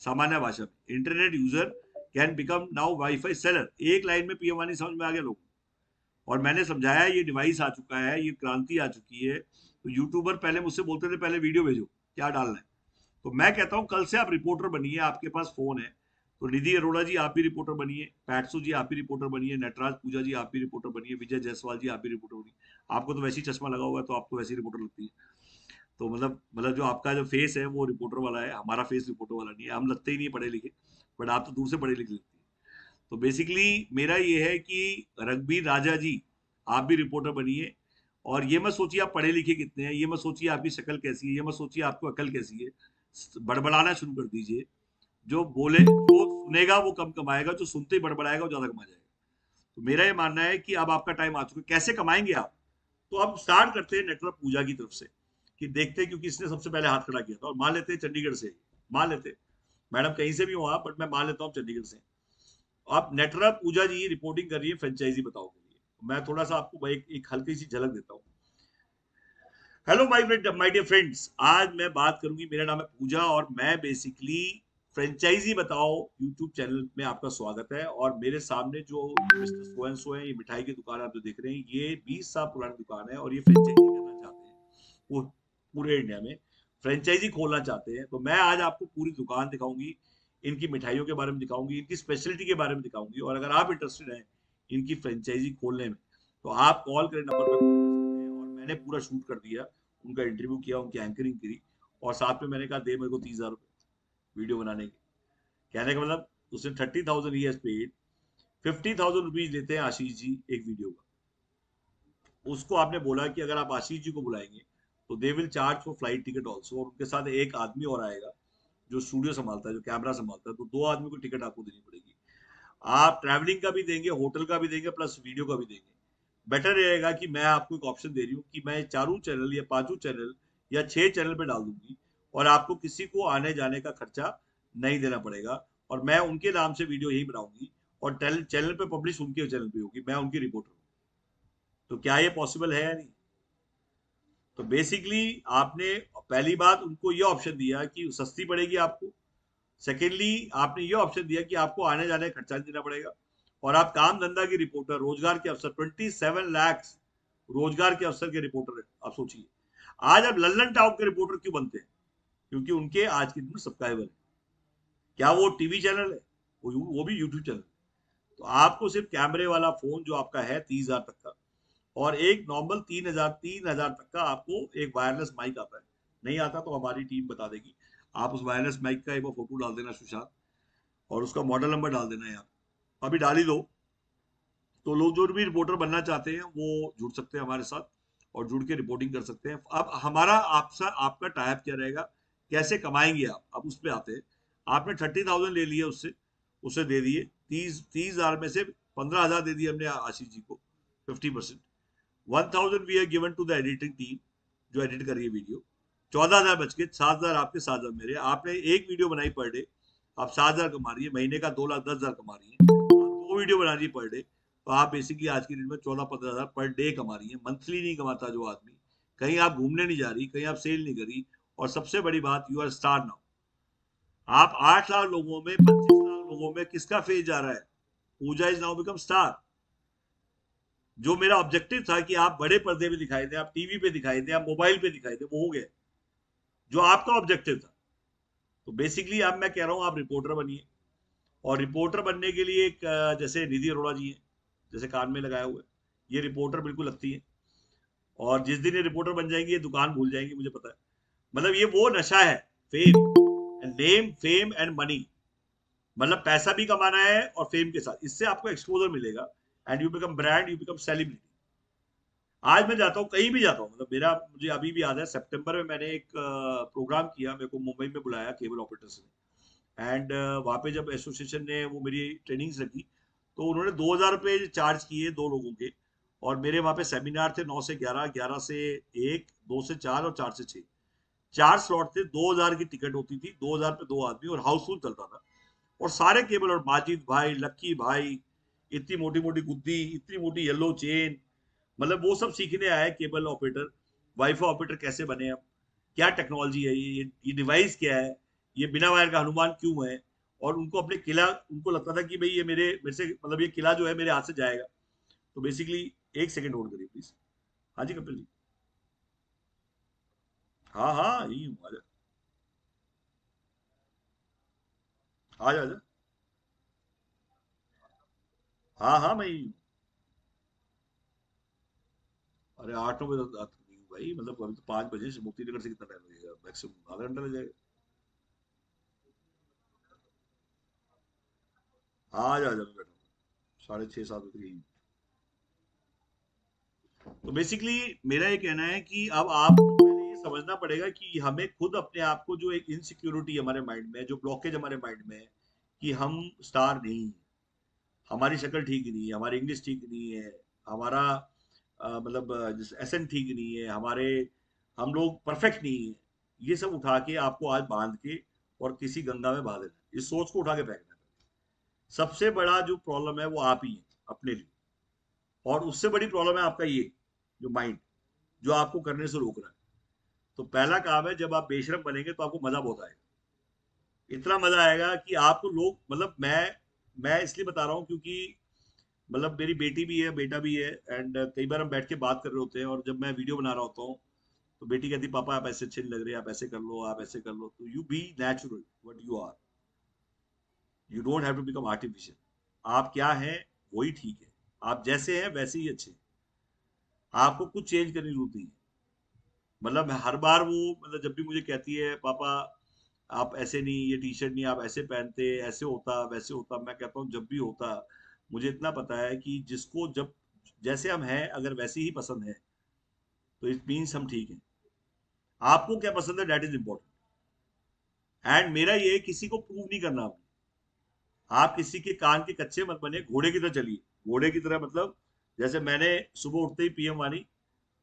सामान्य भाषा में internet user can become now wifi seller. एक लाइन में पीएम वानी समझ में आ गया लोग। और मैंने समझाया ये डिवाइस आ चुका है, ये क्रांति आ चुकी है। तो यूट्यूबर पहले मुझसे बोलते थे पहले वीडियो भेजो, क्या डालना है। तो मैं कहता हूं कल से आप रिपोर्टर बनिए, आपके पास फोन है। तो निधि अरोड़ा जी आप भी रिपोर्टर बनिए, पैटसो जी आप भी रिपोर्टर बनिए, नटराज पूजा जी आप भी रिपोर्टर बनिए, विजय जायसवाल जी आप भी रिपोर्टर बनिए। आपको तो वैसी चश्मा लगा हुआ है तो आपको वैसी रिपोर्टर लगती है। तो मतलब जो आपका जो फेस है वो रिपोर्टर वाला है, हमारा फेस रिपोर्टर वाला नहीं है। हम लगते ही नहीं पढ़े लिखे, बट आप तो दूर से पढ़े लिखे लगती है। तो बेसिकली मेरा ये है कि रघबीर राजा जी आप भी रिपोर्टर बनिए। और ये मत सोचिए आप पढ़े लिखे कितने हैं, ये मत सोचिए आपकी शक्ल कैसी है, ये मत सोचिए आपको अकल कैसी है। बड़बड़ाना शुरू कर दीजिए। जो बोले जो सुनेगा वो कम कमाएगा, जो सुनते ही बड़बड़ाएगा वो ज्यादा कमा जाएगा। तो मेरा ये मानना है कि अब आपका टाइम आ चुका है। कैसे कमाएंगे आप? तो अब स्टार्ट करते हैं नेटवर्क पूजा की तरफ से कि देखते हैं, क्योंकि इसने सबसे पहले हाथ खड़ा किया था। और मान लेते हैं चंडीगढ़ से, मान लेते हैं मैडम कहीं से भी हो आप, बट मैं मान लेता हूँ चंडीगढ़ से। आप नेटवर्क पूजा जी रिपोर्टिंग कर रही है फ्रेंचाइजी बताओ के लिए। मैं थोड़ा सा आपको एक हल्की सी झलक देता हूँ। हेलो माय डियर फ्रेंड्स, आज मैं बात करूंगी, मेरा नाम है पूजा और मैं बेसिकली फ्रेंचाइजी बताओ यूट्यूब चैनल में आपका स्वागत है। और मेरे सामने जो मिस्टर सो एंड सो है, ये मिठाई की दुकान आप जो देख रहे हैं, ये 20 साल पुरानी दुकान है और ये फ्रेंचाइजी करना चाहते हैं वो पूरे इंडिया में फ्रेंचाइजी खोलना चाहते हैं। तो मैं आज आपको पूरी दुकान दिखाऊंगी, इनकी मिठाइयों के बारे में दिखाऊंगी, इनकी स्पेशलिटी के बारे में दिखाऊंगी। और अगर आप इंटरेस्टेड हैं इनकी फ्रेंचाइजी खोलने में तो आप कॉल करें, नंबर पर कॉल कर सकते हैं। और मैंने पूरा शूट कर दिया, उनका इंटरव्यू किया, उनकी एंकरिंग करी और साथ में मैंने कहा दे मेरे को 30,000 रुपये वीडियो बनाने के। कहने का मतलब उसने 30,000 ही पेड, 50,000 रुपीज लेते हैं आशीष जी एक वीडियो का। उसको आपने बोला कि अगर आप आशीष जी को बुलाएंगे तो they will charge for flight ticket also, और उनके साथ एक आदमी और आएगा जो स्टूडियो संभालता है, जो कैमरा संभालता है। तो 2 आदमी को टिकट आपको देनी पड़ेगी। आप ट्रैवलिंग का भी देंगे, होटल का भी देंगे, प्लस वीडियो का भी देंगे। बेटर रहेगा कि मैं आपको एक ऑप्शन दे रही हूँ कि मैं 4 चैनल या 5 चैनल या 6 चैनल पे डाल दूंगी और आपको किसी को आने जाने का खर्चा नहीं देना पड़ेगा। और मैं उनके नाम से वीडियो यही बनाऊंगी और चैनल पे पब्लिश उनके चैनल पे होगी, मैं उनकी रिपोर्टर हूँ। तो क्या ये पॉसिबल है या नहीं? तो बेसिकली आपने पहली बात उनको ये ऑप्शन दिया कि सस्ती पड़ेगी आपको। सेकेंडली आपने ये ऑप्शन दिया कि आपको आने जाने का खर्चा नहीं देना पड़ेगा। और आप काम धंधा की रिपोर्टर, रोजगार के अवसर, 27 लाख रोजगार के अवसर के रिपोर्टर है। आप सोचिए आज आप लल्लन टाउन के रिपोर्टर क्यों बनते हैं? क्योंकि उनके आज के दिन में सब्सक्राइबर है। क्या वो टीवी चैनल है? वो भी यूट्यूब चैनल। तो आपको सिर्फ कैमरे वाला फोन जो आपका है 30,000 तक का, और एक नॉर्मल 3,000 तक का आपको एक वायरलेस माइक आता है। नहीं आता तो हमारी टीम बता देगी। आप उस वायरलेस माइक का एक बार फोटो डाल देना सुशांत, और उसका मॉडल नंबर डाल देना यार, अभी डाल ही दो। तो लोग जो भी रिपोर्टर बनना चाहते हैं वो जुड़ सकते हैं हमारे साथ और जुड़ के रिपोर्टिंग कर सकते हैं। अब हमारा आपसा आपका टाइप क्या रहेगा, कैसे कमाएंगे आप, अब उस पर आते हैं। आपने 30,000 ले लिए उससे, उसे दे दिए 30,000 में से 15,000 दे दिए हमने आशीष जी को 50%। 1,000 we are given to the editing team जो एडिट कर रही है वीडियो। 14,000 बच के 7,000 आपके, 7,000 मेरे। आपने एक वीडियो बनाई पर डे, आप 7,000 कमा रही है। महीने का 2,10,000 कमा रही है। आप 2 वीडियो बना रही है पर डे, तो आप बेसिकली आज की डेट में 14-15,000 पर डे कमा रही है। मंथली नहीं कमाता जो आदमी। कहीं आप घूमने नहीं जा रही, कहीं आप सेल नहीं करी। और सबसे बड़ी बात, यू आर स्टार नाउ। आप 8 लाख लोगों में, 25 लाख लोगों में किसका फेज जा रहा है? पूजा इज नाउ बिकम स्टार। जो मेरा ऑब्जेक्टिव था कि आप बड़े पर्दे पे दिखाई दे, आप टीवी पे दिखाई दे, आप मोबाइल पे दिखाई दे, वो हो गया जो आपका ऑब्जेक्टिव था। तो बेसिकली अब मैं कह रहा हूं आप रिपोर्टर बनिए। और रिपोर्टर बनने के लिए एक जैसे निधि अरोड़ा जी हैं, जैसे कान में लगाया हुआ है, ये रिपोर्टर बिल्कुल लगती है। और जिस दिन ये रिपोर्टर बन जाएंगी ये दुकान भूल जाएंगी, मुझे पता है। मतलब ये वो नशा है, fame and name, fame and money. मतलब पैसा भी कमाना है और फेम के साथ, इससे आपको एक्सपोजर मिलेगा and you become brand, you become celebrity. आज मैं जाता हूँ, कहीं भी जाता हूँ, मतलब मेरा, मुझे अभी भी याद है सितंबर में मैंने एक प्रोग्राम किया, मेरे को मुंबई में बुलाया केबल ऑपरेटर्स ने। एंड वहाँ पे जब एसोसिएशन ने वो मेरी ट्रेनिंग्स रखी, तो उन्होंने 2,000 रुपये चार्ज किए 2 लोगों के, और मेरे वहां पे सेमिनार थे 9 से 11, 11 से 1, 2 से 4 और 4 से 6, 4 स्लॉट थे, 2,000 की टिकट होती थी, 2,000 पे 2 आदमी, और हाउसफुल चलता था। और सारे केबल, और माजिद भाई, लक्की भाई, इतनी मोटी मोटी गुद्दी, इतनी मोटी येलो चेन, मतलब वो सब सीखने आए केबल ऑपरेटर, वाईफाई ऑपरेटर कैसे बने, अब क्या टेक्नोलॉजी है, ये डिवाइस क्या है, ये बिना वायर का हनुमान क्यों है। और उनको अपने किला, उनको लगता था कि भाई ये मेरे से, मतलब ये किला जो है मेरे हाथ से जाएगा। तो बेसिकली, एक सेकंड होल्ड करिए प्लीज। हाँ जी कपिल जी। हाँ हाँ, यही हूँ, आजा आजा आजा। हाँ हाँ, मैं यही हूँ। अरे 8-9 बजे तक नहीं हूँ भाई, मतलब अभी तो 5 बजे से, मुक्ति नगर से कितना टाइम लगेगा, मैक्सिमम आधा घंटा लग जाएगा। हाँ, आजा आजा, मैं बैठा हूँ 6:30-7 बजे तक यही हूँ। तो बेसिकली मेरा ये कहना है कि अब आपको पहले ये समझना पड़ेगा कि हमें खुद अपने आप को, जो एक इनसिक्योरिटी हमारे माइंड में है, जो ब्लॉकेज हमारे माइंड में है कि हम स्टार नहीं हैं, हमारी शक्ल ठीक नहीं है, हमारी इंग्लिश ठीक नहीं है, हमारा मतलब एसेंट ठीक नहीं है, हमारे, हम लोग परफेक्ट नहीं है, ये सब उठा के आपको आज बांध के और किसी गंगा में बहा देना है। इस सोच को उठा के फेंकना है। सबसे बड़ा जो प्रॉब्लम है वो आप ही है अपने लिए, और उससे बड़ी प्रॉब्लम है आपका ये जो माइंड, जो आपको करने से रोक रहा है। तो पहला काम है, जब आप बेशरम बनेंगे तो आपको मजा बहुत आएगा, इतना मजा आएगा कि आपको लोग, मतलब मैं इसलिए बता रहा हूँ क्योंकि मतलब मेरी बेटी भी है, बेटा भी है, एंड कई बार हम बैठ के बात कर रहे होते हैं, और जब मैं वीडियो बना रहा होता हूँ तो बेटी कहती पापा आप ऐसे अच्छे नहीं लग रहे, आप ऐसे कर लो, आप ऐसे कर लो। तो you be natural what you are, you don't have to become artificial. आप क्या हैं वही ठीक है, आप जैसे हैं वैसे ही अच्छे हैं, आपको कुछ चेंज करने की जरूरत नहीं है। मतलब हर बार वो, मतलब जब भी मुझे कहती है पापा आप ऐसे नहीं, ये टी शर्ट नहीं आप ऐसे पहनते, ऐसे होता वैसे होता, मैं कहता हूँ जब भी होता, मुझे इतना पता है कि जिसको जब जैसे हम हैं अगर वैसे ही पसंद है तो इट मीन्स हम ठीक हैं। आपको क्या पसंद है दैट इज इंपॉर्टेंट, एंड मेरा ये किसी को प्रूव नहीं करना आपने। आप किसी के कान के कच्चे मत बने, घोड़े की तरह चलिए, घोड़े की तरह, मतलब जैसे मैंने सुबह उठते ही पीएम वानी,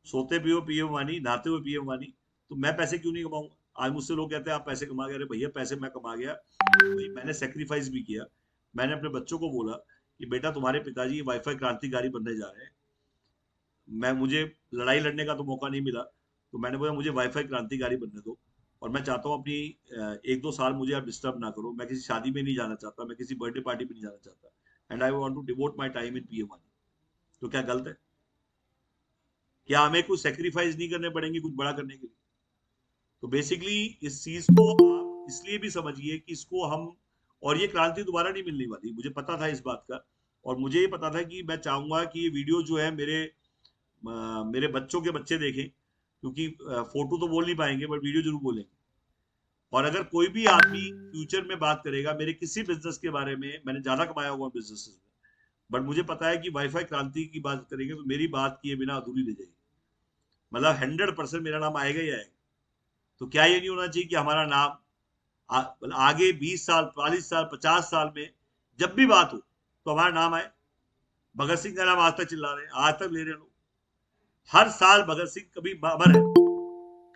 सोते भी हो पीएम वानी, नहाते हुए पीएम वानी, तो मैं पैसे क्यों नहीं कमाऊंगा। आज मुझसे लोग कहते हैं आप पैसे कमा गए, अरे भैया पैसे मैं कमा गया, भाई मैंने सेक्रीफाइस भी किया। मैंने अपने बच्चों को बोला कि बेटा तुम्हारे पिताजी वाईफाई क्रांतिकारी बनने जा रहे हैं, मुझे लड़ाई लड़ने का तो मौका नहीं मिला, तो मैंने बोला मुझे वाईफाई क्रांतिकारी बनने दो, और मैं चाहता हूँ अपनी 1-2 साल मुझे आप डिस्टर्ब ना करो, मैं किसी शादी में नहीं जाना चाहता, मैं किसी बर्थडे पार्टी में नहीं जाना चाहता, and I want to devote my time in PM वानी। तो क्या गलत है? क्या हमें कुछ सेक्रीफाइस नहीं करने पड़ेंगे कुछ बड़ा करने के लिए? तो बेसिकली इस चीज को आप इसलिए भी समझिए कि इसको हम, और ये क्रांति दोबारा नहीं मिलने वाली, मुझे पता था इस बात का, और मुझे ये पता था कि मैं चाहूंगा कि ये वीडियो जो है मेरे बच्चों के बच्चे देखें, क्योंकि फोटो तो बोल नहीं पाएंगे बट वीडियो जरूर बोलेंगे। और अगर कोई भी आदमी फ्यूचर में बात करेगा मेरे किसी बिजनेस के बारे में, मैंने ज्यादा कमाया हुआ बिजनेस में, बट मुझे पता है कि वाईफाई क्रांति की बात करेंगे तो मेरी बात किए बिना अधूरी रह जाएगी, मतलब 100% मेरा नाम आएगा ही आएगा। तो क्या ये नहीं होना चाहिए कि हमारा नाम मतलब आगे 20 साल, 40 साल, 50 साल में जब भी बात हो तो हमारा नाम आए। भगत सिंह का नाम आज तक चिल्ला रहे हैं, आज तक ले रहे हैं लोग, हर साल भगत सिंह कभी अमर है,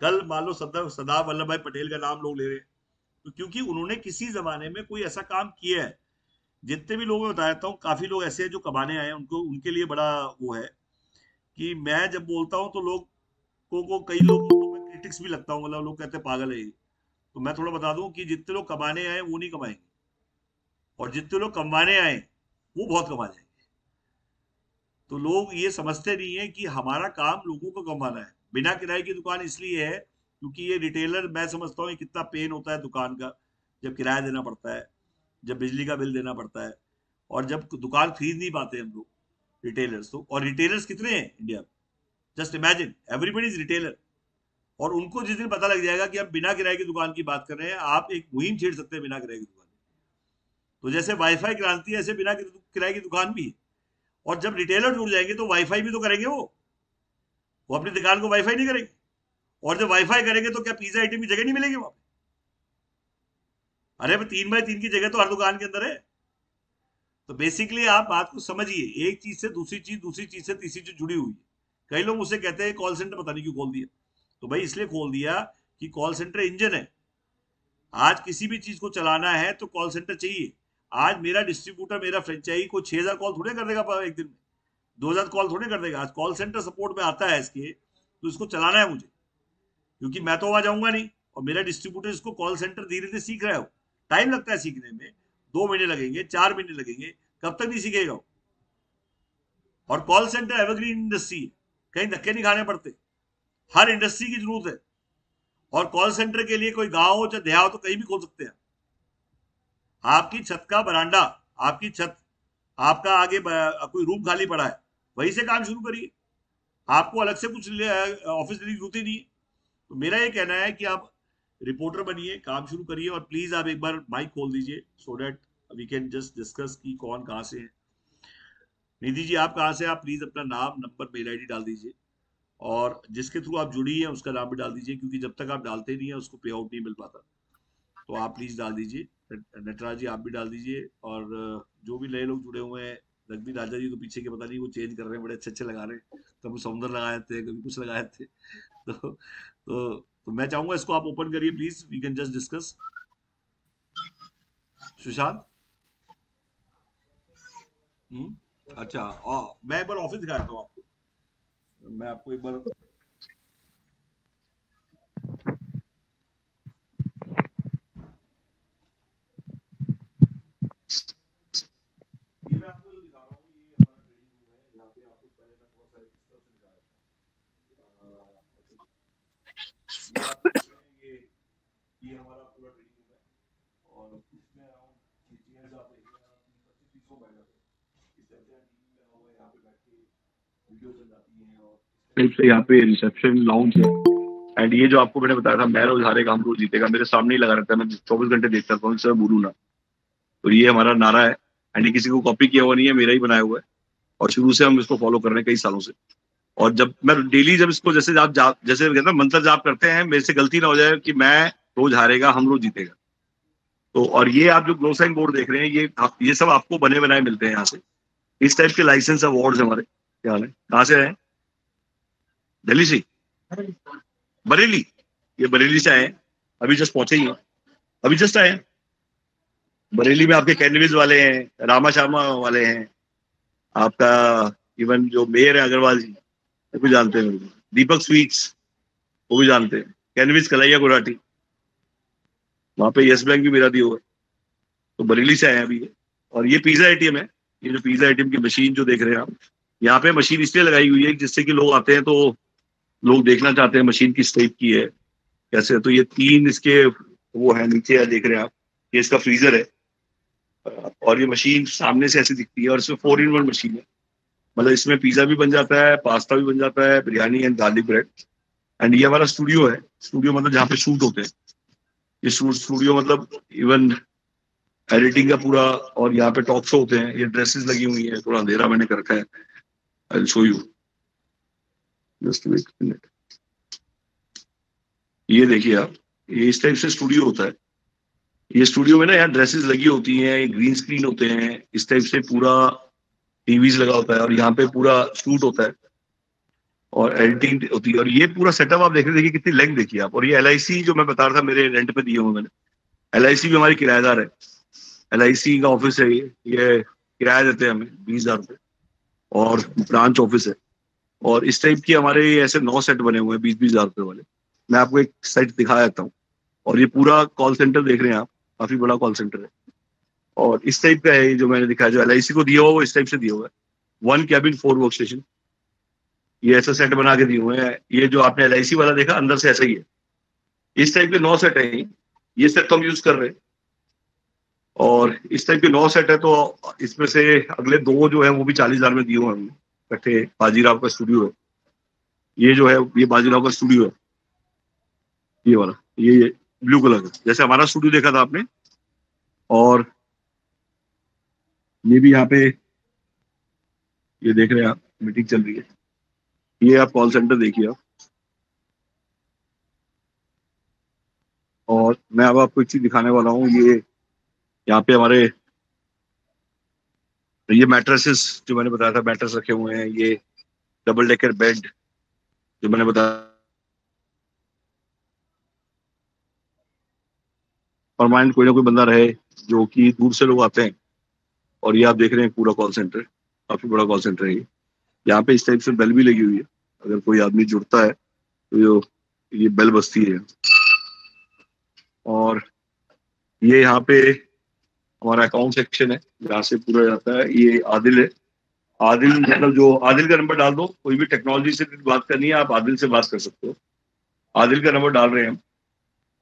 कल मान लो सरदार वल्लभ भाई पटेल का नाम लोग ले रहे हैं, तो क्योंकि उन्होंने किसी जमाने में कोई ऐसा काम किया है। जितने भी लोगों को बताता हूँ, काफी लोग ऐसे हैं जो कमाने आए हैं, उनको उनके लिए बड़ा वो है कि मैं जब बोलता हूँ तो लोग को कई लोगों को मैं क्रिटिक्स भी लगता हूँ, मतलब लोग कहते हैं पागल है ये। तो मैं थोड़ा बता दूं कि जितने लोग कमाने आए वो नहीं कमाएंगे, और जितने लोग कमाने आए वो बहुत कमा जाएंगे। तो लोग ये समझते नहीं है कि हमारा काम लोगों को कमाना है। बिना किराए की दुकान इसलिए है क्योंकि ये रिटेलर, मैं समझता हूँ कितना पेन होता है दुकान का, जब किराया देना पड़ता है, जब बिजली का बिल देना पड़ता है, और जब दुकान खरीद नहीं पाते हम लोग रिटेलर्स। तो और रिटेलर्स कितने हैं इंडिया में, just imagine, everybody is retailer. और उनको जिस दिन पता लग जाएगा कि हम बिना किराए की दुकान की बात कर रहे हैं, आप एक मुहिम छेड़ सकते हैं बिना किराए की दुकान। तो जैसे वाईफाई क्रांति, ऐसे बिना किराए की दुकान भी है। और जब रिटेलर जुड़ जाएंगे तो वाईफाई भी तो करेंगे वो अपनी दुकान को वाईफाई नहीं करेंगे। और जब वाईफाई करेंगे तो क्या पिज्जा आइटम की जगह नहीं मिलेगी वहां पे? अरे 3x3 की जगह तो हर दुकान के अंदर है। तो बेसिकली आप बात को समझिए, एक चीज से दूसरी चीज, दूसरी चीज से तीसरी चीज जुड़ी हुई है। कई लोग मुझसे कहते हैं कॉल सेंटर पता नहीं क्यों खोल दिया। तो भाई इसलिए खोल दिया कि कॉल सेंटर इंजन है। आज किसी भी चीज को चलाना है तो कॉल सेंटर चाहिए। आज मेरा डिस्ट्रीब्यूटर, मेरा फ्रेंचाइजी को 6,000 कॉल थोड़े कर देगा एक दिन में, 2,000 कॉल थोड़े कर देगा। आज कॉल सेंटर सपोर्ट में आता है इसके, तो इसको चलाना है मुझे, क्योंकि मैं तो वहां जाऊंगा नहीं, और मेरा डिस्ट्रीब्यूटर इसको कॉल सेंटर धीरे धीरे सीख रहा है। टाइम लगता है सीखने में, 2 महीने लगेंगे, 4 महीने लगेंगे, कब तक नहीं सीखेगा। और कॉल सेंटर एवरग्रीन इंडस्ट्री है, कहीं धक्के नहीं खाने पड़ते, हर इंडस्ट्री की जरूरत है। और कॉल सेंटर के लिए कोई गांव हो चाहे देहात हो, तो कहीं भी खोल सकते हैं। आपकी छत का बरांडा, आपकी छत, आपका आगे कोई रूम खाली पड़ा है, वहीं से काम शुरू करिए। आपको अलग से कुछ ऑफिस लेने की जरूरत ही नहीं है। तो मेरा ये कहना है कि आप रिपोर्टर बनिए, काम शुरू करिए, और प्लीज आप एक बार माइक खोल दीजिए, so that we can just discuss कि कौन कहाँ से है। निधि जी आप कहाँ से, आप प्लीज अपना नाम, नंबर, मेल आईडी डाल दीजिए, और जिसके थ्रू आप जुड़ी हैं उसका नाम भी डाल दीजिए, क्योंकि जब तक आप डालते नहीं है उसको पे आउट नहीं मिल पाता। तो आप प्लीज डाल दीजिए। नटराज जी आप भी डाल दीजिए, और जो भी नए लोग जुड़े हुए हैं, रघबीर राजा जी तो पीछे के पता नहीं वो चेंज कर रहे हैं, बड़े अच्छे अच्छे लगा रहे हैं, कभी सौंदर्य लगाए थे, कभी कुछ लगाए थे। तो मैं चाहूंगा इसको आप ओपन करिए please, we can just discuss. Sushant. अच्छा, मैं एक बार ऑफिस दिखाता हूँ आपको, मैं आपको एक बार, ये मैं आपको जो दिखा रहा हूँ, ये हमारा ट्रेनिंग रूम है। यहाँ पे आपको पहले मैं बहुत सारे सिस्टम समझाया था। ये आप देख रहे हैं, ये हमारा पूरा ट्रेनिंग रूम है, और इसमें अराउंड चेयर्स आप देख रहे हैं, 25-30 लोग बैठे हैं। इस तरह से टीवी लगा हुआ है, यहाँ पे बैठ के वीडियो चल जाती है, और टाइप से यहाँ पे रिसेप्शन लाउंज है। एंड ये जो आपको मैंने बताया था, मैं रोज हारेगा हम रोज जीतेगा, मेरे सामने ही लगा रहता है, मैं 24 घंटे देखता हूँ, सर बोलू ना। तो ये हमारा नारा है, एंड ये किसी को कॉपी किया हुआ नहीं है, मेरा ही बनाया हुआ है, और शुरू से हम इसको फॉलो कर रहे हैं कई सालों से। और जब मैं डेली, जब इसको जैसे आप जैसे कहते हैं मंत्र जाप करते हैं, मेरे से गलती ना हो जाए कि मैं रोज हारेगा हम रोज जीतेगा। तो और ये आप जो ग्लो साइन बोर्ड देख रहे हैं, ये सब आपको बने बनाए मिलते हैं यहाँ से। इस टाइप के लाइसेंस अवार्ड हमारे। क्या हाल है, कहाँ से आए? दिल्ली से, बरेली। ये बरेली से आए, अभी जस्ट पहुंचे ही हैं, अभी जस्ट आए हैं। बरेली में आपके कैनविज वाले हैं, रामा शामा वाले हैं, आपका इवन जो मेयर है अग्रवाल जी, वो भी जानते हैं, दीपक स्वीट्स वो भी जानते हैं, कैनविज कलैया गुराटी, वहां पे यस बैंक भी मेरा दिया हुआ है। तो बरेली से आए हैं अभी ये। और ये पिज्जा एटीएम है, ये जो पिज्जा एटीएम की मशीन जो देख रहे हैं आप, यहाँ पे मशीन इसलिए लगाई हुई है जिससे कि लोग आते हैं तो लोग देखना चाहते हैं मशीन किस टाइप की है, कैसे। तो ये 3 इसके वो है नीचे, देख रहे हैं आप, ये इसका फ्रीजर है, और ये मशीन सामने से ऐसी दिखती है, और इसमें 4-in-1 मशीन है। मतलब इसमें पिज्जा भी बन जाता है, पास्ता भी बन जाता है, biryani and garlic bread. And ये हमारा स्टूडियो है, स्टूडियो मतलब जहाँ पे शूट होते हैं। ये स्टूडियो मतलब इवन एडिटिंग का पूरा, और यहाँ पे टॉक शो होते हैं। ये ड्रेसेस लगी हुई है, थोड़ा अंधेरा मैंने कर रखा है, I will show you, just wait minute. ये देखिए आप, ये इस टाइप से स्टूडियो होता है। ये स्टूडियो में ना यहाँ ड्रेसेस लगी होती हैं, ग्रीन स्क्रीन होते हैं, इस टाइप से पूरा टीवीज लगा होता है, और यहाँ पे पूरा शूट होता है और एडिटिंग होती है। और ये पूरा सेटअप आप देख रहे, देखिए कितनी लेंथ देखिए आप। और ये LIC जो मैं बता रहा था, मेरे रेंट पे दिए हुए मैंने, LIC भी हमारी किराएदार है। LIC का ऑफिस है ये किराया देते हैं हमें 20,000 रुपये, और ब्रांच ऑफिस है। और इस टाइप की हमारे ऐसे 9 सेट बने हुए हैं 20-20 हजार रुपये वाले। मैं आपको एक सेट दिखा देता हूँ। और ये पूरा कॉल सेंटर देख रहे हैं आप, काफी बड़ा कॉल सेंटर है। और इस टाइप का है जो मैंने दिखाया, जो LIC को दिया हुआ वो इस टाइप से दिया हुआ है। 1 कैबिन 4 वर्क स्टेशन, ये ऐसा सेट बना के दिए हुए हैं। ये जो आपने LIC वाला देखा अंदर से ऐसा ही है। इस टाइप के 9 सेट है, ये सेट तो हम यूज कर रहे हैं। और इस टाइप के 9 सेट है, तो इसमें से अगले 2 जो है वो भी 40,000 में दिए हुए हैं इकट्ठे। बाजीराव का स्टूडियो है, ये जो है ये बाजीराव का स्टूडियो है, ये वाला, ये ब्लू कलर का, जैसे हमारा स्टूडियो देखा था आपने। और ये भी यहाँ पे ये देख रहे हैं आप, मीटिंग चल रही है। ये आप कॉल सेंटर देखिए आप। और मैं अब आपको एक चीज दिखाने वाला हूँ। ये यहाँ पे हमारे तो ये मैट्रेसेस जो मैंने बताया था, मैट्रेस रखे हुए हैं, ये डबल डेकर बेड जो मैंने बताया। परमानेंट कोई ना कोई बंदा रहे, जो कि दूर से लोग आते हैं। और ये आप देख रहे हैं पूरा कॉल सेंटर, काफी बड़ा कॉल सेंटर है ये। यहाँ पे इस टाइप से बेल भी लगी हुई है, अगर कोई आदमी जुड़ता है तो ये बेल बजती है। और ये यहाँ पे हमारा अकाउंट सेक्शन है, जहाँ से पूरा जाता है। ये आदिल है, आदिल मतलब जो आदिल का नंबर डाल दो, कोई भी टेक्नोलॉजी से बात करनी है आप आदिल से बात कर सकते हो। आदिल का नंबर डाल रहे हैं हम,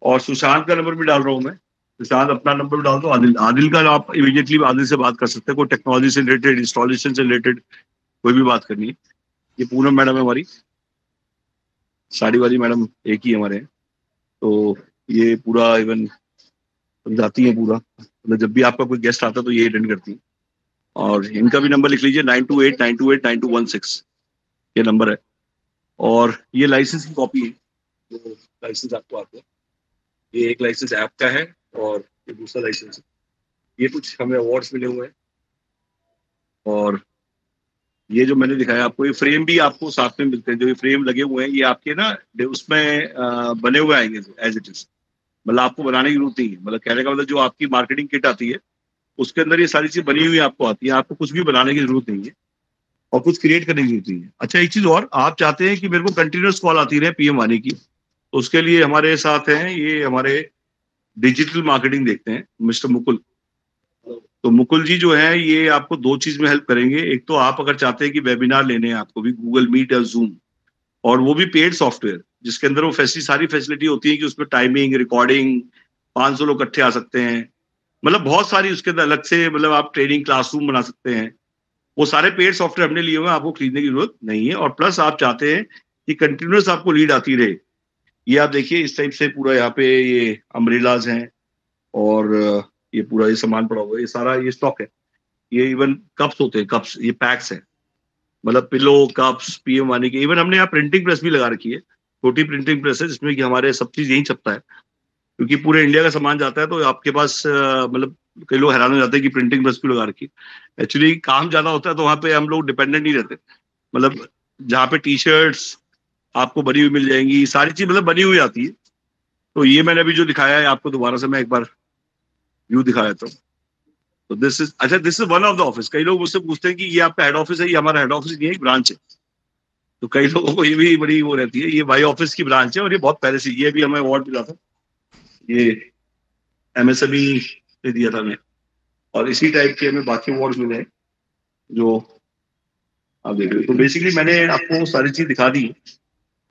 और सुशांत का नंबर भी डाल रहा हूँ मैं। सुशांत अपना नंबर डाल दो, आदिल आदिल का आप इमीडिएटली आदिल से बात कर सकते हैं। कोई टेक्नोलॉजी से रिलेटेड, इंस्टॉलेशन से रिलेटेड कोई भी बात करनी है। ये पूनम मैडम है हमारी, साड़ी वाली मैडम एक ही हमारे हैं। तो ये पूरा इवन समझाती है पूरा, मतलब जब भी आपका कोई गेस्ट आता है तो ये अटेंड करती है। और इनका भी नंबर लिख लीजिए, 9289289216 ये नंबर है। और ये लाइसेंस की कॉपी है, जो लाइसेंस आपको आते हैं। ये एक लाइसेंस ऐप का है, और ये दूसरा लाइसेंस है। ये कुछ हमें अवार्ड्स मिले हुए हैं। और ये जो मैंने दिखाया आपको, ये फ्रेम भी आपको साथ में मिलते हैं। जो ये फ्रेम लगे हुए हैं, ये आपके ना उसमें बने हुए आएंगे एज इट इज। मतलब आपको बनाने की जरूरत नहीं है। मतलब कहने का मतलब, जो आपकी मार्केटिंग किट आती है उसके अंदर ये सारी चीज बनी हुई आपको आती है। आपको कुछ भी बनाने की जरूरत नहीं है, और कुछ क्रिएट करने की जरूरत नहीं है। अच्छा, एक चीज और, आप चाहते हैं कि मेरे को कंटिन्यूअस कॉल आती रहे पीएम वाणी की, तो उसके लिए हमारे साथ हैं ये हमारे डिजिटल मार्केटिंग देखते हैं मिस्टर मुकुल। तो मुकुल जी जो है, ये आपको दो चीज में हेल्प करेंगे। एक तो आप अगर चाहते हैं कि वेबिनार लेने हैं आपको भी, गूगल मीट या जूम, और वो भी पेड सॉफ्टवेयर, जिसके अंदर वो सारी फैसिलिटी होती है कि उसमें टाइमिंग, रिकॉर्डिंग, 500 लोग इकट्ठे आ सकते हैं। मतलब बहुत सारी उसके अंदर अलग से, मतलब आप ट्रेनिंग क्लासरूम बना सकते हैं। वो सारे पेड सॉफ्टवेयर हमने लिए हुए हैं, आपको खरीदने की जरूरत नहीं है। और प्लस आप चाहते हैं कि कंटिन्यूस आपको लीड आती रहे। ये आप देखिए इस टाइप से पूरा यहाँ पे ये अम्ब्रेलाज हैं, और ये पूरा ये सामान पड़ा हुआ है, ये सारा ये स्टॉक है। ये इवन कप्स होते हैं, कप्स, ये पैक्स है। मतलब पिलो, कप्स, पीएम वानी के। इवन हमने यहाँ प्रिंटिंग प्रेस भी लगा रखी है, छोटी प्रिंटिंग प्रेस है, जिसमें कि हमारे सब चीज यही छपता है। क्योंकि पूरे इंडिया का सामान जाता है, तो आपके पास मतलब कई लोग हैरान हो जाते हैं कि प्रिंटिंग प्रेस क्यों लगा रखी। एक्चुअली काम ज्यादा होता है, तो वहां पे हम लोग डिपेंडेंट नहीं रहते। मतलब जहाँ पे टी शर्ट्स आपको बनी हुई मिल जाएंगी, सारी चीज मतलब बनी हुई आती है। तो ये मैंने अभी जो दिखाया है आपको, दोबारा से मैं एक बार व्यू दिखा देता हूँ। तो दिस इज, अच्छा, this is one of the office. कई लोग मुझसे पूछते हैं कि ये आपका हेड ऑफिस है। ये हमारा हेड ऑफिस नहीं है, एक ब्रांच है। तो कई लोगों को ये भी बड़ी वो रहती है। ये वाई ऑफिस की ब्रांच है, और ये बहुत पहले से, ये भी हमें अवार्ड मिला था, ये एमएसएमई ने दिया था हमें। और इसी टाइप के हमें बाकी अवार्ड मिले हैं, जो आप देख रहे हो। तो बेसिकली मैंने आपको सारी चीज दिखा दी।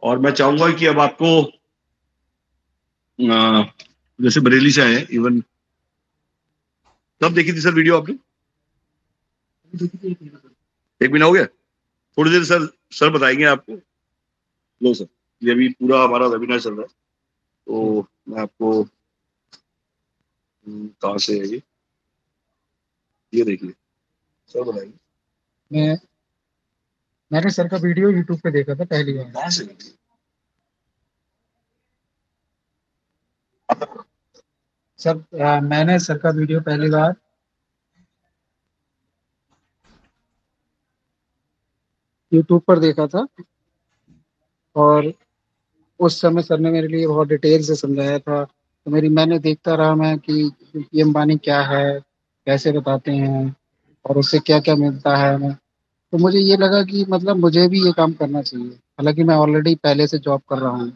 और मैं चाहूंगा कि अब आपको जैसे बरेली से आए, इवन कब देखी थी सर वीडियो आपने? एक महीना हो गया। थोड़ी देर सर, सर बताएंगे आपको। लो सर, ये अभी पूरा हमारा वेबिनार चल रहा है। तो मैं आपको कहाँ से है ये देखिए, सर बताएंगे। मैं मैंने सर का वीडियो यूट्यूब पे देखा था पहली बार। कहाँ से? सर मैंने सर का वीडियो पहली बार यूट्यूब पर देखा था, और उस समय सर ने मेरे लिए बहुत डिटेल से समझाया था। तो मैंने देखता रहा मैं कि पीएम वाणी क्या है, कैसे बताते हैं, और उससे क्या क्या मिलता है हमें। तो मुझे ये लगा कि मतलब मुझे भी ये काम करना चाहिए। हालांकि मैं ऑलरेडी पहले से जॉब कर रहा हूँ,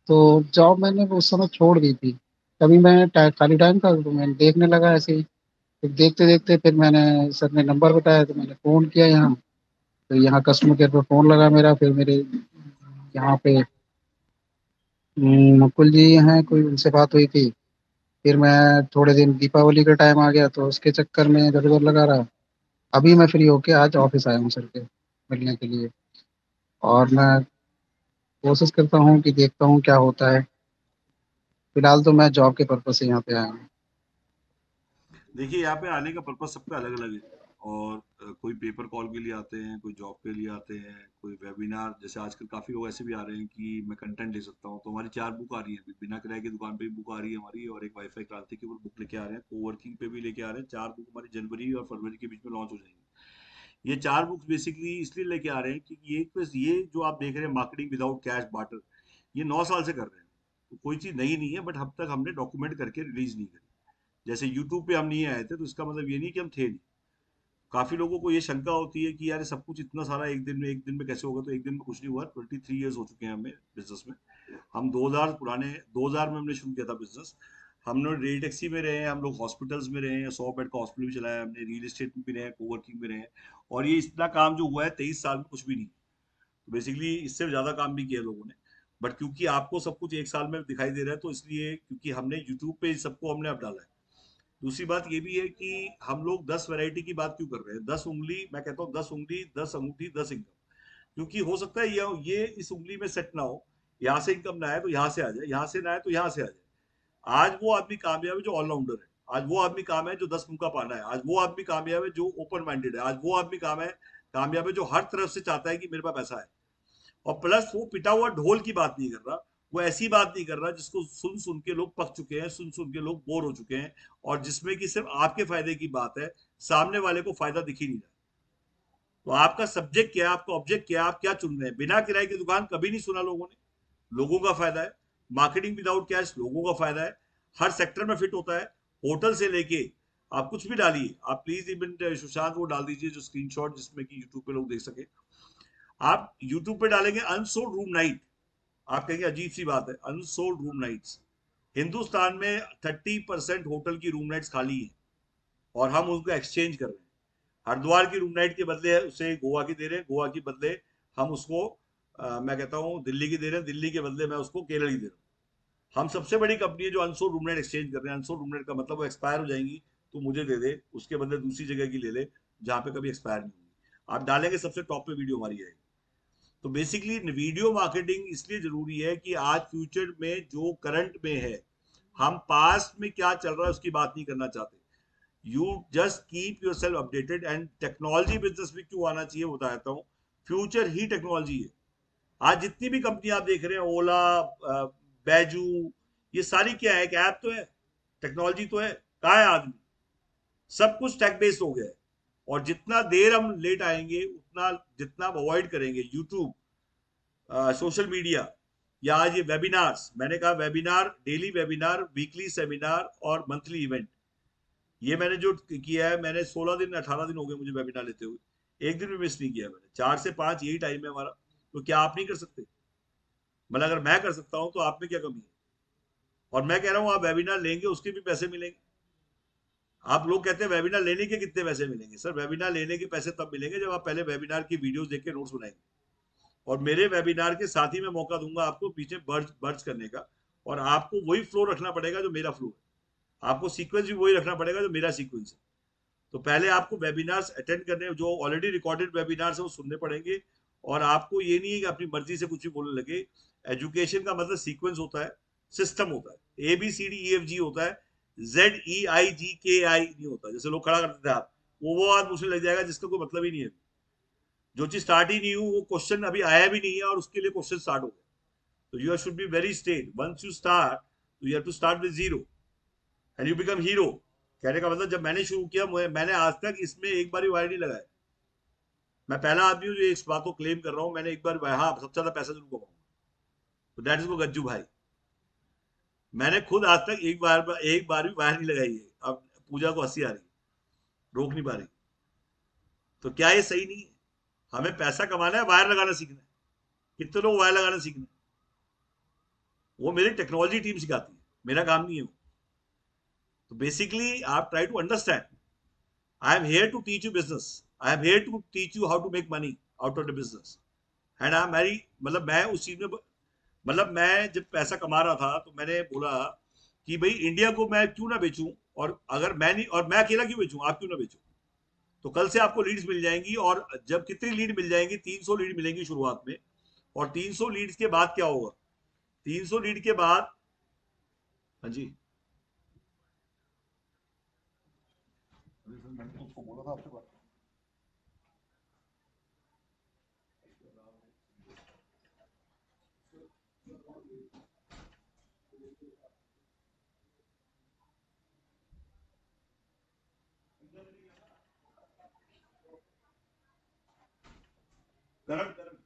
तो जॉब मैंने उस समय छोड़ दी थी। तभी मैं खाली टाइम था तो मैं देखने लगा ऐसे ही। फिर देखते देखते फिर मैंने, सर ने नंबर बताया तो मैंने फ़ोन किया यहाँ। तो यहाँ कस्टमर केयर पर फ़ोन लगा मेरा। फिर मेरे यहाँ पे मुकुल जी हैं, कोई उनसे बात हुई थी। फिर मैं थोड़े दिन, दीपावली का टाइम आ गया तो उसके चक्कर में इधर उधर लगा रहा। अभी मैं फ्री होके आज ऑफिस आया हूँ सर के मिलने के लिए। और मैं कोशिश करता हूँ कि देखता हूँ क्या होता है। फिलहाल तो मैं जॉब के पर्पज से यहाँ पे आया हूँ। देखिए, यहाँ पे आने का पर्पज सबका अलग अलग है। और कोई पेपर कॉल के लिए आते हैं, कोई जॉब के लिए आते हैं, कोई वेबिनार, जैसे आजकल काफ़ी लोग ऐसे भी आ रहे हैं कि मैं कंटेंट ले सकता हूँ, तो हमारी 4 बुक आ रही है, बिना किराए की दुकान पे भी बुक आ रही है हमारी, और एक वाईफाई क्रांति के ऊपर बुक लेके आ रहे हैं, कोवर्किंग पे भी लेके आ रहे हैं। 4 बुक हमारी जनवरी और फरवरी के बीच में लॉन्च हो जाएंगी। ये 4 बुक्स बेसिकली इसलिए लेके आ रहे हैं कि ये जो आप देख रहे हैं मार्केटिंग विदाउट कैश बार्टर, ये 9 साल से कर रहे हैं, तो कोई चीज़ नई नहीं है, बट अब तक हमने डॉक्यूमेंट करके रिलीज नहीं करी। जैसे यूट्यूब पे हम नहीं आए थे, तो इसका मतलब ये नहीं कि हम थे नहीं। काफी लोगों को ये शंका होती है कि यार सब कुछ इतना सारा एक दिन में कैसे होगा, तो एक दिन में कुछ नहीं हुआ। 23 ईयर्स हो चुके हैं हमें बिजनेस में। हम 2000 में हमने शुरू किया था बिजनेस। हमने रेल टैक्सी में रहे हैं, हम लोग हॉस्पिटल्स में रहे हैं, 100 बेड का हॉस्पिटल भी चलाया हमने, रियल एस्टेट में भी रहे हैं, कोवर्किंग में रहे हैं। और ये इतना काम जो हुआ है 23 साल में कुछ भी नहीं। तो बेसिकली इससे ज्यादा काम भी किया लोगों ने, बट क्योंकि आपको सब कुछ एक साल में दिखाई दे रहा है, तो इसलिए क्योंकि हमने यूट्यूब पे सबको हमने अब डाला है। दूसरी बात ये भी है कि हम लोग 10 वैरायटी की बात क्यों कर रहे हैं? 10 उंगली, मैं कहता हूँ 10 उंगली, 10 अंगूठी, 10 इनकम। क्योंकि हो सकता है ये इस उंगली में सेट ना हो, यहाँ से इनकम ना आए तो यहाँ से आ जाए, यहाँ से ना आए तो यहाँ से आ जाए। आज वो आदमी कामयाब है जो ऑलराउंडर है। आज वो आदमी काम है जो 10 मुंह का पाना है। आज वो आदमी कामयाब है जो ओपन माइंडेड है। आज वो आदमी कामयाब है जो हर तरफ से चाहता है कि मेरे पास पैसा है। और प्लस वो पिटा हुआ ढोल की बात नहीं कर रहा, वो ऐसी बात नहीं कर रहा जिसको सुन सुन के लोग पक चुके हैं, सुन सुन के लोग बोर हो चुके हैं, और जिसमें कि सिर्फ आपके फायदे की बात है, सामने वाले को फायदा दिख ही नहीं रहा। तो आपका सब्जेक्ट क्या है, आपका ऑब्जेक्ट क्या है, आप क्या चुन रहे हैं? बिना किराए की दुकान कभी नहीं सुना लोगों ने, लोगों का फायदा है। मार्केटिंग विदाउट कैश, लोगों का फायदा है। हर सेक्टर में फिट होता है, होटल से लेके आप कुछ भी डालिए। आप प्लीज इवन सुशांत वो डाल दीजिए जो स्क्रीनशॉट, जिसमें कि यूट्यूब पे लोग देख सके। आप यूट्यूब पे डालेंगे अनसोल्ड रूम नाइट, आप कहेंगे अजीब सी बात है, अनसोल्ड रूम नाइट्स। हिंदुस्तान में 30% होटल की रूम नाइट्स खाली है, और हम उनको एक्सचेंज कर रहे हैं। हरिद्वार की रूम नाइट के बदले उसे गोवा की दे रहे हैं, गोवा के बदले हम उसको मैं कहता हूँ दिल्ली की दे रहे हैं, दिल्ली के बदले मैं उसको केरल की दे रहा हूँ। हम सबसे बड़ी कंपनी है जो अनसोल्ड रूम नाइट एक्सचेंज कर रहे हैं। अनसोल्ड रूम नाइट का मतलब वो एक्सपायर हो जाएंगी, तो मुझे दे दे, उसके बदले दूसरी जगह की ले ले जहाँ पे कभी एक्सपायर नहीं होगी। आप डालेंगे सबसे टॉप पे वीडियो हमारी आएगी। तो बेसिकली वीडियो मार्केटिंग इसलिए जरूरी है कि आज फ्यूचर में जो करंट में है, हम पास्ट में क्या चल रहा है उसकी बात नहीं करना चाहते। You just keep your self updated. And technology business में क्यों आना चाहिए बताता हूँ। फ्यूचर ही टेक्नोलॉजी है। आज जितनी भी कंपनी आप देख रहे हैं, ओला, बैजू, ये सारी क्या है? एक ऐप तो है, टेक्नोलॉजी तो है। कहाँ है आदमी? सब कुछ टेक बेस्ड हो गया है। और जितना देर हम लेट आएंगे, उतना जितना अवॉइड करेंगे यूट्यूब, सोशल मीडिया, या आज ये वेबिनार्स, मैंने कहा webinar, daily webinar, weekly seminar और मंथली इवेंट, ये मैंने जो किया है, मैंने 16 दिन 18 दिन हो गए मुझे वेबिनार लेते हुए, एक दिन भी मिस नहीं किया मैंने। 4 से 5 यही टाइम है हमारा। तो क्या आप नहीं कर सकते? मतलब अगर मैं कर सकता हूं तो आप में क्या कमी है? और मैं कह रहा हूं आप वेबिनार लेंगे उसके भी पैसे मिलेंगे। आप लोग कहते हैं वेबिनार लेने के कितने पैसे मिलेंगे? सर वेबिनार लेने के पैसे तब मिलेंगे जब आप पहले वेबिनार की वीडियोस देख के नोट्स बनाएंगे, और मेरे वेबिनार के साथ ही मैं मौका दूंगा आपको पीछे बर्ज बर्ज करने का। और आपको वही फ्लो रखना पड़ेगा जो मेरा फ्लो है, आपको सीक्वेंस भी वही रखना पड़ेगा जो मेरा सीक्वेंस है। तो पहले आपको वेबिनार्स अटेंड करने, जो ऑलरेडी रिकॉर्डेड वेबिनार्स है वो सुनने पड़ेंगे। और आपको ये नहीं है कि अपनी मर्जी से कुछ भी बोलने लगे। एजुकेशन का मतलब सीक्वेंस होता है, सिस्टम होता है, ABCDEFG होता है, ZEIGKI नहीं होता। जैसे लोग खड़ा करते थे हाथ, वो हाथ पूछने लग जाएगा जिसका कोई मतलब ही नहीं है। जो चीज स्टार्ट ही नहीं हुई, वो क्वेश्चन अभी आया भी नहीं है और उसके लिए क्वेश्चन स्टार्ट हो गया। तो you should be very straight. Once you start, you have to start with zero and you become hero. कहने का मतलब, जब मैंने शुरू किया, मैंने आज तक इसमें एक बार भी वायर नहीं लगाया। मैं पहला आदमी हूँ जो इस बात को क्लेम कर रहा हूँ, मैंने एक बार, हाँ, सबसे ज्यादा पैसा जरूर कमाऊंगा, तो दैट इज वो गज्जू भाई। मैंने खुद आज तक एक बार भी वायर नहीं लगाई है। अब पूजा को हंसी आ रही, रोक नहीं पा रही। तो क्या ये सही नहीं है? हमें पैसा कमाना है, वायर लगाना सीखना है। कितने लोग वायर लगाना सीखना है? वो मेरी टेक्नोलॉजी टीम सिखाती है, मेरा काम नहीं है वो। तो बेसिकली आप try to understand, I am here to teach you business, I am here to teach you how to make money out of the business. And I am very, मतलब मैं उस चीज में, मतलब मैं जब पैसा कमा रहा था तो मैंने बोला कि भाई इंडिया को मैं क्यों ना बेचूं, और अगर मैं नहीं, और मैं अकेला क्यों बेचूं, आप क्यों ना बेचूं। तो कल से आपको लीड्स मिल जाएंगी, और जब कितनी लीड मिल जाएंगी, 300 लीड मिलेंगी शुरुआत में। और 300 लीड्स के बाद क्या होगा? 300 लीड के बाद, हाँ जी, मैंने तो उसको बोला था आपसे बात। गरम गरम।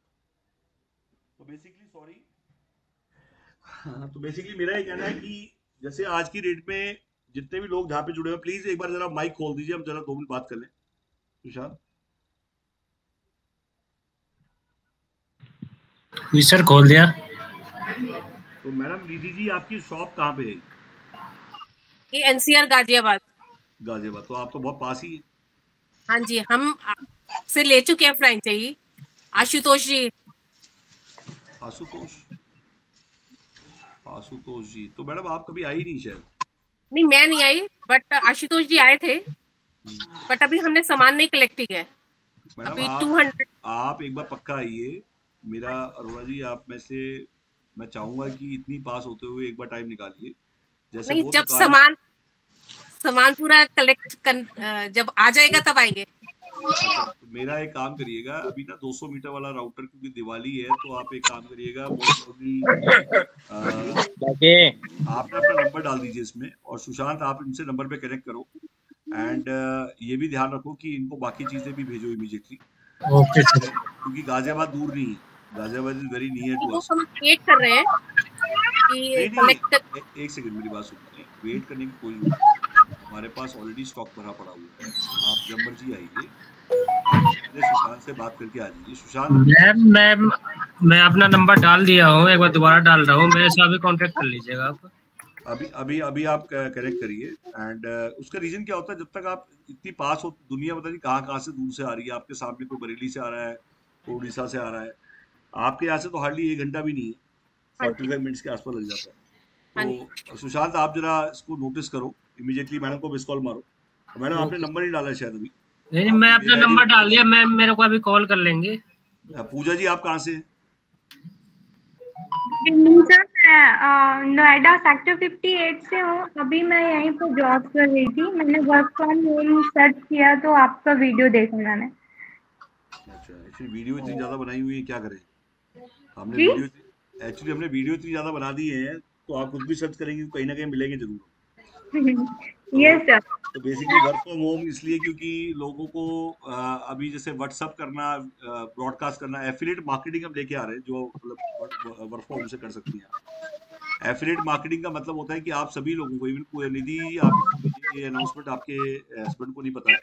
तो बेसिकली सॉरी, हाँ, तो बेसिकली मेरा ये कहना है कि जैसे आज की डेट में जितने भी लोग जहाँ पे जुड़े हुए, प्लीज एक बार जरा माइक खोल दीजिए, हम जरा 2 मिनट बात कर लें। सुशांत। जी सर, खोल दिया। तो मैडम निधि जी, आपकी शॉप कहाँ पे है? ये एनसीआर गाजियाबाद। गाजियाबाद, तो आप तो बहुत पास ही है। हाँ जी, हम आपसे ले चुके हैं फ्रेंचाइजी। आशुतोष जी। आशुतोष, आशुतोष जी, तो मैडम आप कभी आई नहीं शायद। नहीं, मैं नहीं आई, बट आशुतोष जी आए थे, बट अभी हमने सामान नहीं कलेक्ट किया है। मैडम अभी आप 200 आप एक बार पक्का आइए। मेरा अरोड़ा जी, आप में से मैं चाहूंगा कि इतनी पास होते हुए एक बार टाइम निकालिए। जैसे नहीं, वो जब दुकान, सामान पूरा जब आ जाएगा तब आएंगे। अच्छा, तो मेरा एक काम करिएगा, अभी ना 200 मीटर वाला राउटर, क्योंकि दिवाली है, तो आप एक काम करिएगा, मोस्ट आपने अपना नंबर डाल दीजिए इसमें, और सुशांत आप इनसे नंबर पे कनेक्ट करो। एंड ये भी ध्यान रखो कि इनको बाकी चीजें भी भेजो इमीडिएटली, ओके सर। क्योंकि गाजियाबाद दूर नहीं है, Ghaziabad is very near to us. हम वेट कर रहे हैं कि नहीं कलेक्ट। एक सेकंड, मेरी बात सुनिए, वेट करने की कोई जरूरत नहीं, हमारे पास ऑलरेडी स्टॉक भरा पड़ा हुआ है। आप जब मर्जी आइए, सुशांत से बात करके आ जाइए। सुशांत, मैं अपना नंबर डाल दिया हूँ, एक बार दोबारा डाल रहा हूँ, मेरे साथ भी कांटेक्ट कर लीजिएगा आप। अभी आप कनेक्ट करिए। एंड उसका रीजन क्या होता है, जब तक आप इतनी पास हो, दुनिया पता नहीं कहाँ से दूर से आ रही है आपके सामने, कोई बरेली से आ रहा है, कोई उड़ीसा से आ रहा है, आपके यहाँ से तो हार्डली 1 घंटा भी नहीं है, 45 मिनट्स के आसपास लग जाता है। तो सुशांत, आप जरा इसको नोटिस करो, इमीडिएटली मैडम को मिस कॉल मारो। मैडम आपने नंबर नहीं डाला है शायद अभी। नहीं, मैं अपना नंबर डाल दिया, मैं मेरे को अभी कॉल कर लेंगे। पूजा जी, आप कहाँ से हैं? सर, मैं नोएडा सेक्टर 58 से हूँ। अभी मैं यहीं पर जॉब कर रही थी, मैंने वर्क फ्रॉम होम सर्च किया तो आपका वीडियो देखा मैंने। अच्छा, एक्चुअली वीडियो इतनी ज्यादा बनाई हुई है, क्या करें हमने जी? हमने वीडियो इतनी ज्यादा बना दी है, तो आप कुछ भी सर्च करेंगे तो कहीं ना कहीं मिलेंगे जरूर। Yes sir. तो बेसिकली वर्क फ्रॉम होम इसलिए क्योंकि लोगों को अभी जैसे व्हाट्सअप करना, ब्रॉडकास्ट करना, एफिलिएट मार्केटिंग हम लेके आ रहे हैं, जो मतलब वर्क फ्रॉम होम से कर सकती हैं आप। एफिलिएट मार्केटिंग का मतलब होता है कि आप सभी लोगों को, इवन निधि, आप ये अनाउंसमेंट आपके हस्बैंड को नहीं पता है,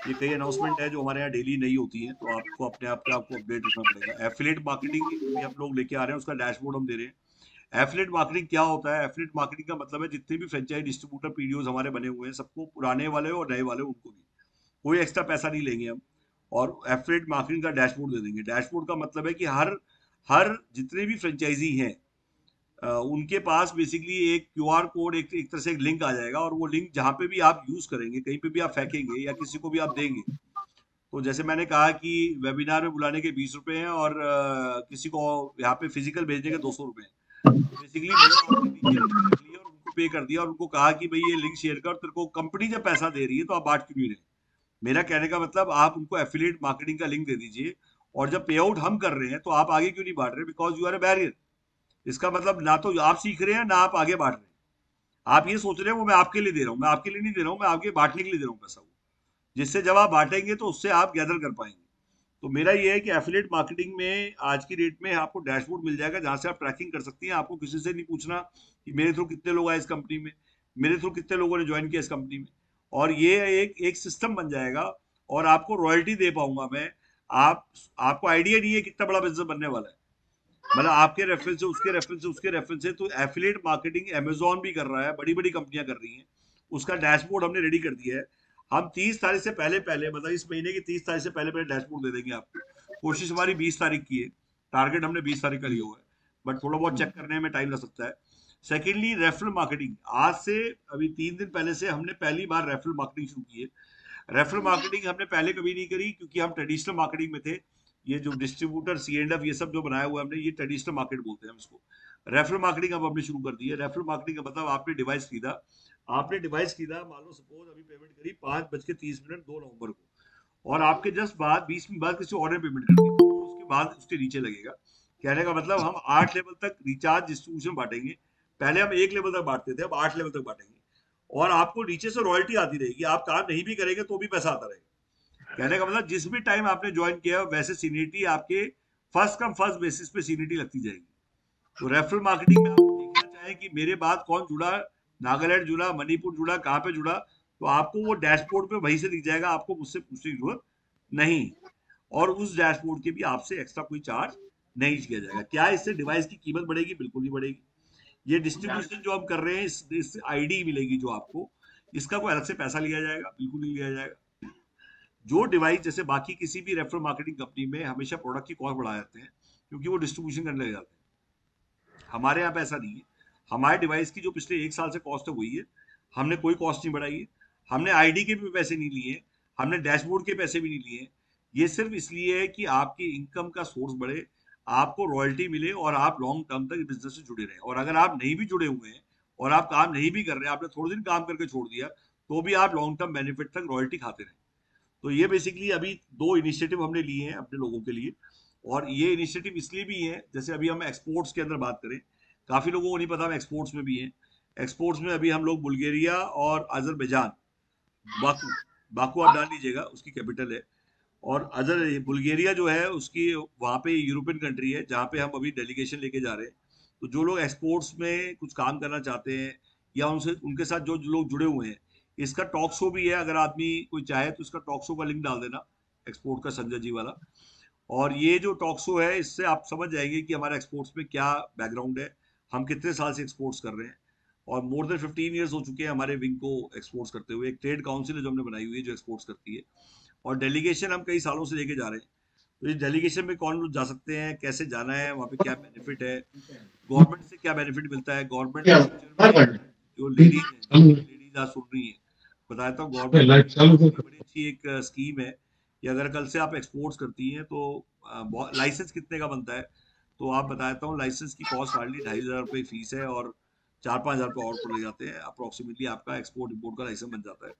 ये कई अनाउंसमेंट है जो हमारे यहाँ डेली नहीं होती है, तो आपको अपने आप पे आपको अपडेट रखना पड़ेगा। एफिलिएट मार्केटिंग भी हम लोग लेके आ रहे हैं, उसका डैशबोर्ड हम दे रहे हैं। एफिलिएट मार्केटिंग क्या होता है? एफिलिएट मार्केटिंग का मतलब है जितने भी फ्रेंचाइज डिस्ट्रीब्यूटर पीडीओज हमारे बने हुए हैं, सबको, पुराने वाले और नए वाले, उनको भी कोई एक्स्ट्रा पैसा नहीं लेंगे हम, और एफिलिएट मार्केटिंग का डैशबोर्ड दे देंगे। डैशबोर्ड का मतलब है कि हर हर जितने भी फ्रेंचाइजी हैं, उनके पास बेसिकली एक क्यूआर कोड, एक तरह से एक लिंक आ जाएगा, और वो लिंक जहाँ पे भी आप यूज करेंगे, कहीं पे भी आप फेंकेंगे या किसी को भी आप देंगे, तो जैसे मैंने कहा कि वेबिनार में बुलाने के 20 रुपए हैं, और किसी को यहाँ पे फिजिकल भेजने के 200 रुपए हैं। बेसिकली और उनको पे कर दिया और उनको कहा कि भाई ये लिंक शेयर कर, तेरे को कंपनी जब पैसा दे रही है तो आप बांट क्यों नहीं रहे। मेरा कहने का मतलब, आप उनको एफिलिएट मार्केटिंग का लिंक दे दीजिए, और जब पे आउट हम कर रहे हैं तो आप आगे क्यों नहीं बांट रहे, because you are a barrier. इसका मतलब ना तो आप सीख रहे हैं, ना आप आगे बांट रहे हैं। आप ये सोच रहे हैं वो मैं आपके लिए दे रहा हूँ, मैं आपके लिए नहीं दे रहा हूँ, मैं आपके बांटने के लिए दे रहा हूँ पैसा, जिससे जब आप बांटेंगे तो उससे आप गैदर कर पाएंगे। तो मेरा ये है कि एफिलिएट मार्केटिंग में आज की डेट में आपको डैशबोर्ड मिल जाएगा, जहां से आप ट्रैकिंग कर सकती हैं। आपको किसी से नहीं पूछना कि मेरे थ्रू कितने लोग आए इस कंपनी में, मेरे थ्रू कितने लोगों ने ज्वाइन किया इस कंपनी में, और ये एक सिस्टम बन जाएगा, और आपको रॉयल्टी दे पाऊंगा मैं। आपको आइडिया नहीं है कितना बड़ा बिजनेस बनने वाला है, मतलब आपके रेफरेंस से, उसके रेफरेंस से, उसके रेफरेंस से। तो एफिलिएट मार्केटिंग अमेजोन भी कर रहा है, बड़ी बड़ी कंपनियां कर रही हैं, उसका डैशबोर्ड हमने रेडी कर दिया है। हम 30 तारीख से पहले मतलब इस महीने की 30 तारीख से पहले डैशबोर्ड दे देंगे आपको। कोशिश हमारी 20 तारीख की है, टारगेट हमने 20 तारीख का लिया हुआ है, बट थोड़ा बहुत चेक करने में टाइम लग सकता है। सेकेंडली, रेफरल मार्केटिंग, आज से अभी 3 दिन पहले से हमने पहली बार रेफरल मार्केटिंग शुरू की है। रेफरल मार्केटिंग हमने पहले कभी नहीं करी, क्योंकि हम ट्रेडिशनल मार्केटिंग में थे। ये जो डिस्ट्रीब्यूटर, C&F, ये सब जो बनाया हुआ है हमने, ये ट्रेडिशनल मार्केट बोलते हैं हम इसको। रेफरल मार्केटिंग अब हमने शुरू कर दी है। रेफरल मार्केटिंग का मतलब, आपने डिवाइस खरीदा, मान लो सपोज अभी पेमेंट करी 5:30 2 नवंबर को, और आपके जस्ट बाद 20 मिनट बाद किसी और ने पेमेंट कर दी, तो उसके बाद उसके नीचे लगेगा। कहने का मतलब, हम 8 लेवल तक रिचार्ज डिस्ट्रीब्यूशन बांटेंगे। पहले हम 1 लेवल तक बांटते थे, अब 8 लेवल तक बांटेंगे, और आपको नीचे से रॉयल्टी आती रहेगी, आप काम नहीं भी करेंगे तो भी पैसा आता रहेगा। कहने का मतलब जिस भी टाइम आपने ज्वाइन किया वैसे सीनियरिटी आपके फर्स्ट कम फर्स्ट बेसिस पे सीनियरिटी लगती जाएगी। तो रेफरल मार्केटिंग में आप देखना चाहें कि मेरे बाद कौन जुड़ा, नागालैंड जुड़ा, मणिपुर जुड़ा, कहाँ पे जुड़ा, तो आपको वो डैशबोर्ड पे वहीं से दिख जाएगा, आपको मुझसे पूछने की जरूरत नहीं। और उस डैशबोर्ड के भी आपसे एक्स्ट्रा कोई चार्ज नहीं किया जाएगा। क्या इससे डिवाइस की कीमत बढ़ेगी? बिल्कुल नहीं बढ़ेगी। ये डिस्ट्रीब्यूशन जो हम कर रहे हैं, इस आईडी मिलेगी जो आपको, इसका कोई अलग से पैसा लिया जाएगा? बिल्कुल नहीं लिया जाएगा। जो डिवाइस जैसे बाकी किसी भी रेफरल मार्केटिंग कंपनी में हमेशा प्रोडक्ट की कॉस्ट बढ़ा जाते हैं क्योंकि वो डिस्ट्रीब्यूशन करने लग जाते हैं, हमारे यहाँ पे ऐसा नहीं है। हमारे डिवाइस की जो पिछले 1 साल से कॉस्ट है वही है, हमने कोई कॉस्ट नहीं बढ़ाई है, हमने आईडी के भी पैसे नहीं लिए, हमने डैशबोर्ड के पैसे भी नहीं लिए। ये सिर्फ इसलिए है कि आपकी इनकम का सोर्स बढ़े, आपको रॉयल्टी मिले और आप लॉन्ग टर्म तक बिजनेस से जुड़े रहें। और अगर आप नहीं भी जुड़े हुए हैं और आप काम नहीं भी कर रहे हैं, आपने थोड़े दिन काम करके छोड़ दिया, तो भी आप लॉन्ग टर्म बेनिफिट तक रॉयल्टी खाते रहें। तो ये बेसिकली अभी 2 इनिशिएटिव हमने लिए हैं अपने लोगों के लिए, और ये इनिशिएटिव इसलिए भी है, जैसे अभी हम एक्सपोर्ट्स के अंदर बात करें, काफी लोगों को नहीं पता हम एक्सपोर्ट्स में भी हैं। एक्सपोर्ट्स में अभी हम लोग बुल्गारिया और अजरबैजान, बाकू, बाकू आप डाल लीजिएगा, उसकी कैपिटल है। और बुल्गारिया जो है उसकी, वहाँ पे यूरोपियन कंट्री है जहाँ पे हम अभी डेलीगेशन लेके जा रहे हैं। तो जो लोग एक्सपोर्ट्स में कुछ काम करना चाहते हैं या उनसे उनके साथ जो लोग जुड़े हुए हैं, इसका टॉक शो भी है, अगर आदमी कोई चाहे तो इसका टॉक शो का लिंक डाल देना, एक्सपोर्ट का, संजय जी वाला। और ये जो टॉक शो है, इससे आप समझ जाएंगे कि हमारा एक्सपोर्ट्स में क्या बैकग्राउंड है, हम कितने साल से एक्सपोर्ट्स कर रहे हैं। और मोर देन 15 ईयर्स हो चुके हैं हमारे विंग को एक्सपोर्ट्स करते हुए। एक ट्रेड काउंसिल है जो हमने बनाई हुई है जो एक्सपोर्ट्स करती है, और डेलीगेशन हम कई सालों से लेके जा रहे हैं। तो इस डेलीगेशन में कौन लोग जा सकते हैं, कैसे जाना है, वहाँ पे क्या बेनिफिट है, गवर्नमेंट से क्या बेनिफिट मिलता है, गवर्नमेंट जो लेडीज आज सुन रही है, बताता हूँ, गवर्नमेंट बड़ी अच्छी एक स्कीम है कि अगर कल से आप एक्सपोर्ट्स करती हैं तो लाइसेंस कितने का बनता है, तो आप बताता हूँ, लाइसेंस की कॉस्ट हार्डली 2,500 रुपये फीस है, और 4-5 हज़ार रुपये और पड़ जाते हैं, अप्रोक्सीमेटली आपका एक्सपोर्ट इंपोर्ट का लाइसेंस बन जाता है।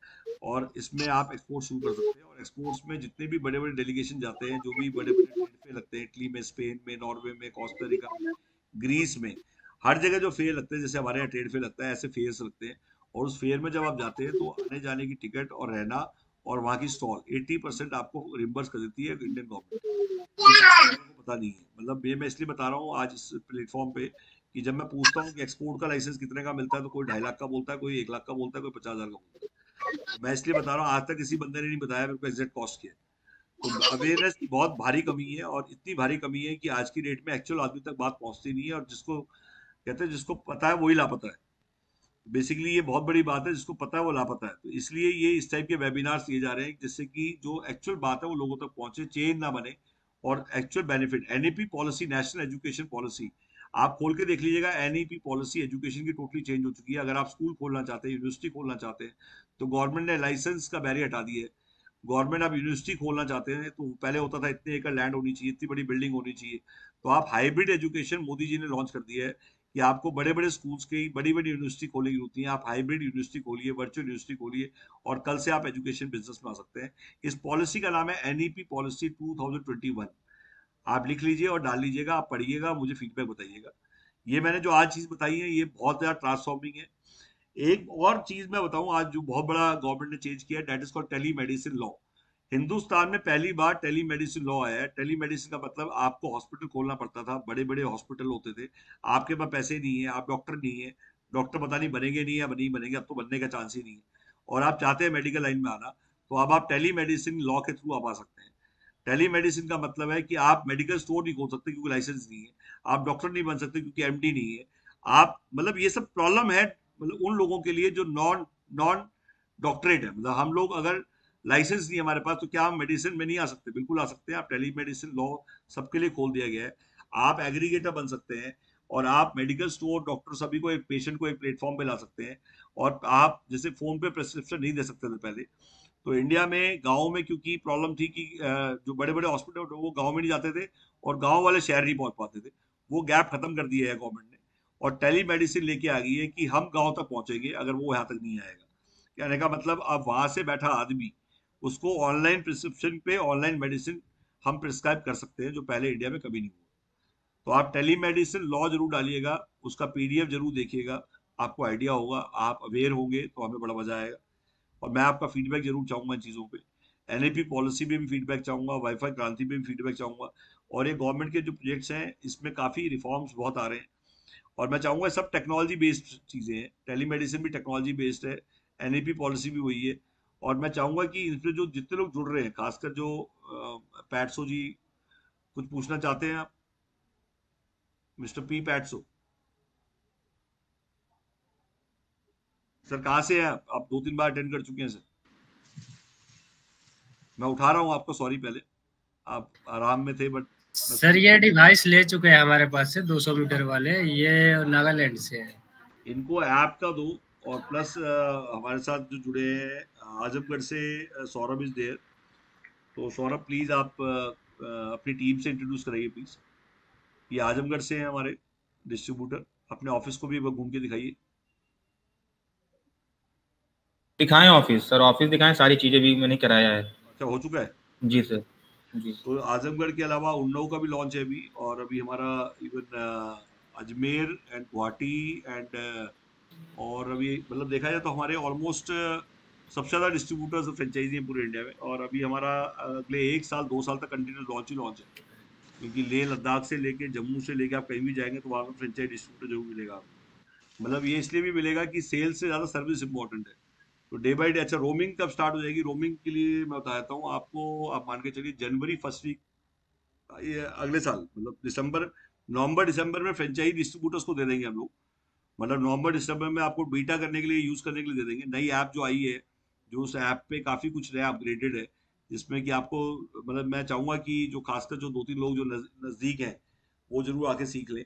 और इसमें आप एक्सपोर्ट शुरू कर सकते हैं। और एक्सपोर्ट्स में जितने भी बड़े बड़े डेलीगेशन जाते हैं, जो भी बड़े बड़े ट्रेड फेयर लगते हैं, इटली में, स्पेन में, नॉर्वे में, कोस्टारिका में, ग्रीस में, हर जगह जो फेयर लगते हैं, जैसे हमारे यहाँ ट्रेड फेयर लगता है, ऐसे फेयर्स लगते हैं। और उस फेयर में जब आप जाते हैं तो आने जाने की टिकट और रहना और वहाँ की स्टॉल 80% आपको रिम्बर्स कर देती है इंडियन गवर्नमेंट। पता नहीं है, मतलब ये मैं इसलिए बता रहा हूँ आज इस प्लेटफॉर्म पे कि जब मैं पूछता हूँ कि एक्सपोर्ट का लाइसेंस कितने का मिलता है, तो कोई 2.5 लाख का बोलता है, कोई 1 लाख का बोलता है, कोई 50,000 का बोलता है। तो मैं इसलिए बता रहा हूँ, आज तक किसी बंदे ने नहीं बताया मेरे को एग्जैक्ट कॉस्ट क्या है। तो अवेयरनेस की बहुत भारी कमी है, और इतनी भारी कमी है कि आज की डेट में एक्चुअल आदमी तक बात पहुंचती नहीं है, और जिसको कहते हैं जिसको पता है वही लापता है। बेसिकली ये बहुत बड़ी बात है, जिसको पता है वो लापता है। तो इसलिए ये इस टाइप के वेबिनार्स दिए जा रहे हैं जिससे कि जो एक्चुअल बात है वो लोगों तक पहुंचे, चेन ना बने, और actual benefit. NEP policy, national education policy, आप खोल के देख लीजिएगा, एनईपी पॉलिसी एजुकेशन की टोटली चेंज हो चुकी है। अगर आप स्कूल खोलना चाहते हैं, यूनिवर्सिटी खोलना चाहते हैं, तो गवर्नमेंट ने लाइसेंस का बैरियर हटा दिया है। गवर्नमेंट आप यूनिवर्सिटी खोलना चाहते हैं तो पहले होता था इतने एकड़ लैंड होनी चाहिए, इतनी बड़ी बिल्डिंग होनी चाहिए। तो आप हाइब्रिड एजुकेशन मोदी जी ने लॉन्च कर दिया है कि आपको बड़े बड़े स्कूल्स की बड़ी बड़ी यूनिवर्सिटी खोलने की जरूरत नहीं है, आप हाइब्रिड यूनिवर्सिटी खोलिए, वर्चुअल यूनिवर्सिटी खोलिए, और कल से आप एजुकेशन बिजनेस में आ सकते हैं। इस पॉलिसी का नाम है एनईपी पॉलिसी 2021। आप लिख लीजिए और डाल लीजिएगा, आप पढ़िएगा, मुझे फीडबैक बताइएगा। ये मैंने जो आज चीज बताई है ये बहुत ज्यादा ट्रांसफॉर्मिंग है। एक और चीज मैं बताऊं आज जो बहुत बड़ा गवर्नमेंट ने चेंज किया है, that is called telemedicine law. Hindustan में पहली बार टेली मेडिसिन लॉ आया है। टेली मेडिसिन का मतलब आपको हॉस्पिटल खोलना पड़ता था, बड़े बड़े हॉस्पिटल होते थे, आपके पास पैसे नहीं है, आप डॉक्टर नहीं है, डॉक्टर पता नहीं बनेंगे नहीं या नहीं बनेंगे, अब तो बनने का चांस ही नहीं है, और आप चाहते हैं मेडिकल लाइन में आना, तो अब आप टेली मेडिसिन लॉ के थ्रू आप आ सकते हैं। टेली मेडिसिन का मतलब है कि आप मेडिकल स्टोर नहीं खोल सकते क्योंकि लाइसेंस नहीं है, आप डॉक्टर नहीं बन सकते क्योंकि एमडी नहीं है, आप, मतलब ये सब प्रॉब्लम है मतलब उन लोगों के लिए जो नॉन नॉन डॉक्टरेट है। मतलब हम लोग अगर लाइसेंस नहीं है हमारे पास, तो क्या हम मेडिसिन में नहीं आ सकते? बिल्कुल आ सकते हैं। आप टेली मेडिसिन लॉ सबके लिए खोल दिया गया है, आप एग्रीगेटर बन सकते हैं, और आप मेडिकल स्टोर, डॉक्टर, सभी को, एक पेशेंट को एक प्लेटफॉर्म पे ला सकते हैं। और आप जैसे फोन पे प्रेस्क्रिप्शन नहीं दे सकते थे पहले, तो इंडिया में गाँव में क्योंकि प्रॉब्लम थी कि जो बड़े बड़े हॉस्पिटल वो गाँव में नहीं जाते थे और गाँव वाले शहर नहीं पहुंच पाते थे, वो गैप खत्म कर दिया है गवर्नमेंट ने, और टेली मेडिसिन लेके आ गई है कि हम गाँव तक पहुंचेंगे अगर वो यहाँ तक नहीं आएगा। कहने का मतलब अब वहां से बैठा आदमी, उसको ऑनलाइन प्रिस्क्रिप्शन पे ऑनलाइन मेडिसिन हम प्रिस्क्राइब कर सकते हैं, जो पहले इंडिया में कभी नहीं हुआ। तो आप टेलीमेडिसिन लॉ जरूर डालिएगा, उसका पीडीएफ जरूर देखिएगा, आपको आइडिया होगा, आप अवेयर होंगे तो हमें बड़ा मजा आएगा। और मैं आपका फीडबैक जरूर चाहूंगा इन चीज़ों पे। एनईपी पॉलिसी में भी फीडबैक चाहूंगा, वाईफाई क्रांति में भी फीडबैक चाहूंगा। और ये गवर्नमेंट के जो प्रोजेक्ट्स हैं इसमें काफ़ी रिफॉर्म्स बहुत आ रहे हैं, और मैं चाहूंगा सब टेक्नोलॉजी बेस्ड चीज़ें हैं। टेलीमेडिसिन भी टेक्नोलॉजी बेस्ड है, एनईपी पॉलिसी भी वही है। और मैं चाहूंगा कि इसमें जो जितने लोग जुड़ रहे हैं, खासकर जो पैट्सो जी, कुछ पूछना चाहते हैं आप? मिस्टर पी पैट्सो सर, कहाँ से हैं आप 2-3 बार अटेंड कर चुके हैं सर। मैं उठा रहा हूँ आपको, सॉरी, पहले आप आराम में थे, बट सर ये डिवाइस ले चुके हैं हमारे पास से 200 मीटर वाले, ये नागालैंड से है। इनको ऐप का दो, और प्लस हमारे साथ जो जुड़े हैं आजमगढ़ से सौरभ इज देयर। तो सौरभ प्लीज आप अपनी टीम से इंट्रोड्यूस कराइए प्लीज। ये आजमगढ़ से हैं हमारे डिस्ट्रीब्यूटर, अपने ऑफिस को भी घूम के दिखाइए। दिखाएं ऑफिस सर, ऑफिस दिखाएं, सारी चीजें भी मैंने कराया है। अच्छा, हो चुका है जी सर जी। तो आजमगढ़ के अलावा उन्नाव का भी लॉन्च है अभी, और अभी हमारा even Ajmer and Guwahati and और अभी मतलब देखा जाए तो हमारे ऑलमोस्ट सबसे ज़्यादा डिस्ट्रीब्यूटर्स फ्रेंचाइजी हैं पूरे इंडिया में। और अभी हमारा अगले 1 साल 2 साल तक कंटिन्यू लॉन्च ही लॉन्च है, क्योंकि लेह लद्दाख से लेके जम्मू से लेके आप कहीं भी जाएंगे तो वहाँ पर फ्रेंचाइजी डिस्ट्रीब्यूटर जरूर मिलेगा आपको। मतलब ये इसलिए भी मिलेगा कि सेल से ज़्यादा सर्विस इंपॉर्टेंट है। तो डे बाई डे। अच्छा, रोमिंग कब स्टार्ट हो जाएगी? रोमिंग के लिए मैं बताता हूँ आपको, आप मान के चलिए जनवरी फर्स्ट वीक ये अगले साल, मतलब नवंबर दिसंबर में फ्रेंचाइजी डिस्ट्रीब्यूटर्स को दे देंगे हम लोग। मतलब नवंबर दिसंबर में आपको बीटा करने के लिए, यूज करने के लिए दे देंगे। नई ऐप जो आई है, जो उस ऐप पे काफी कुछ नया अपग्रेडेड है, जिसमें कि आपको मतलब मैं चाहूंगा कि जो खासकर जो 2-3 लोग जो नजदीक हैं वो जरूर आके सीख लें,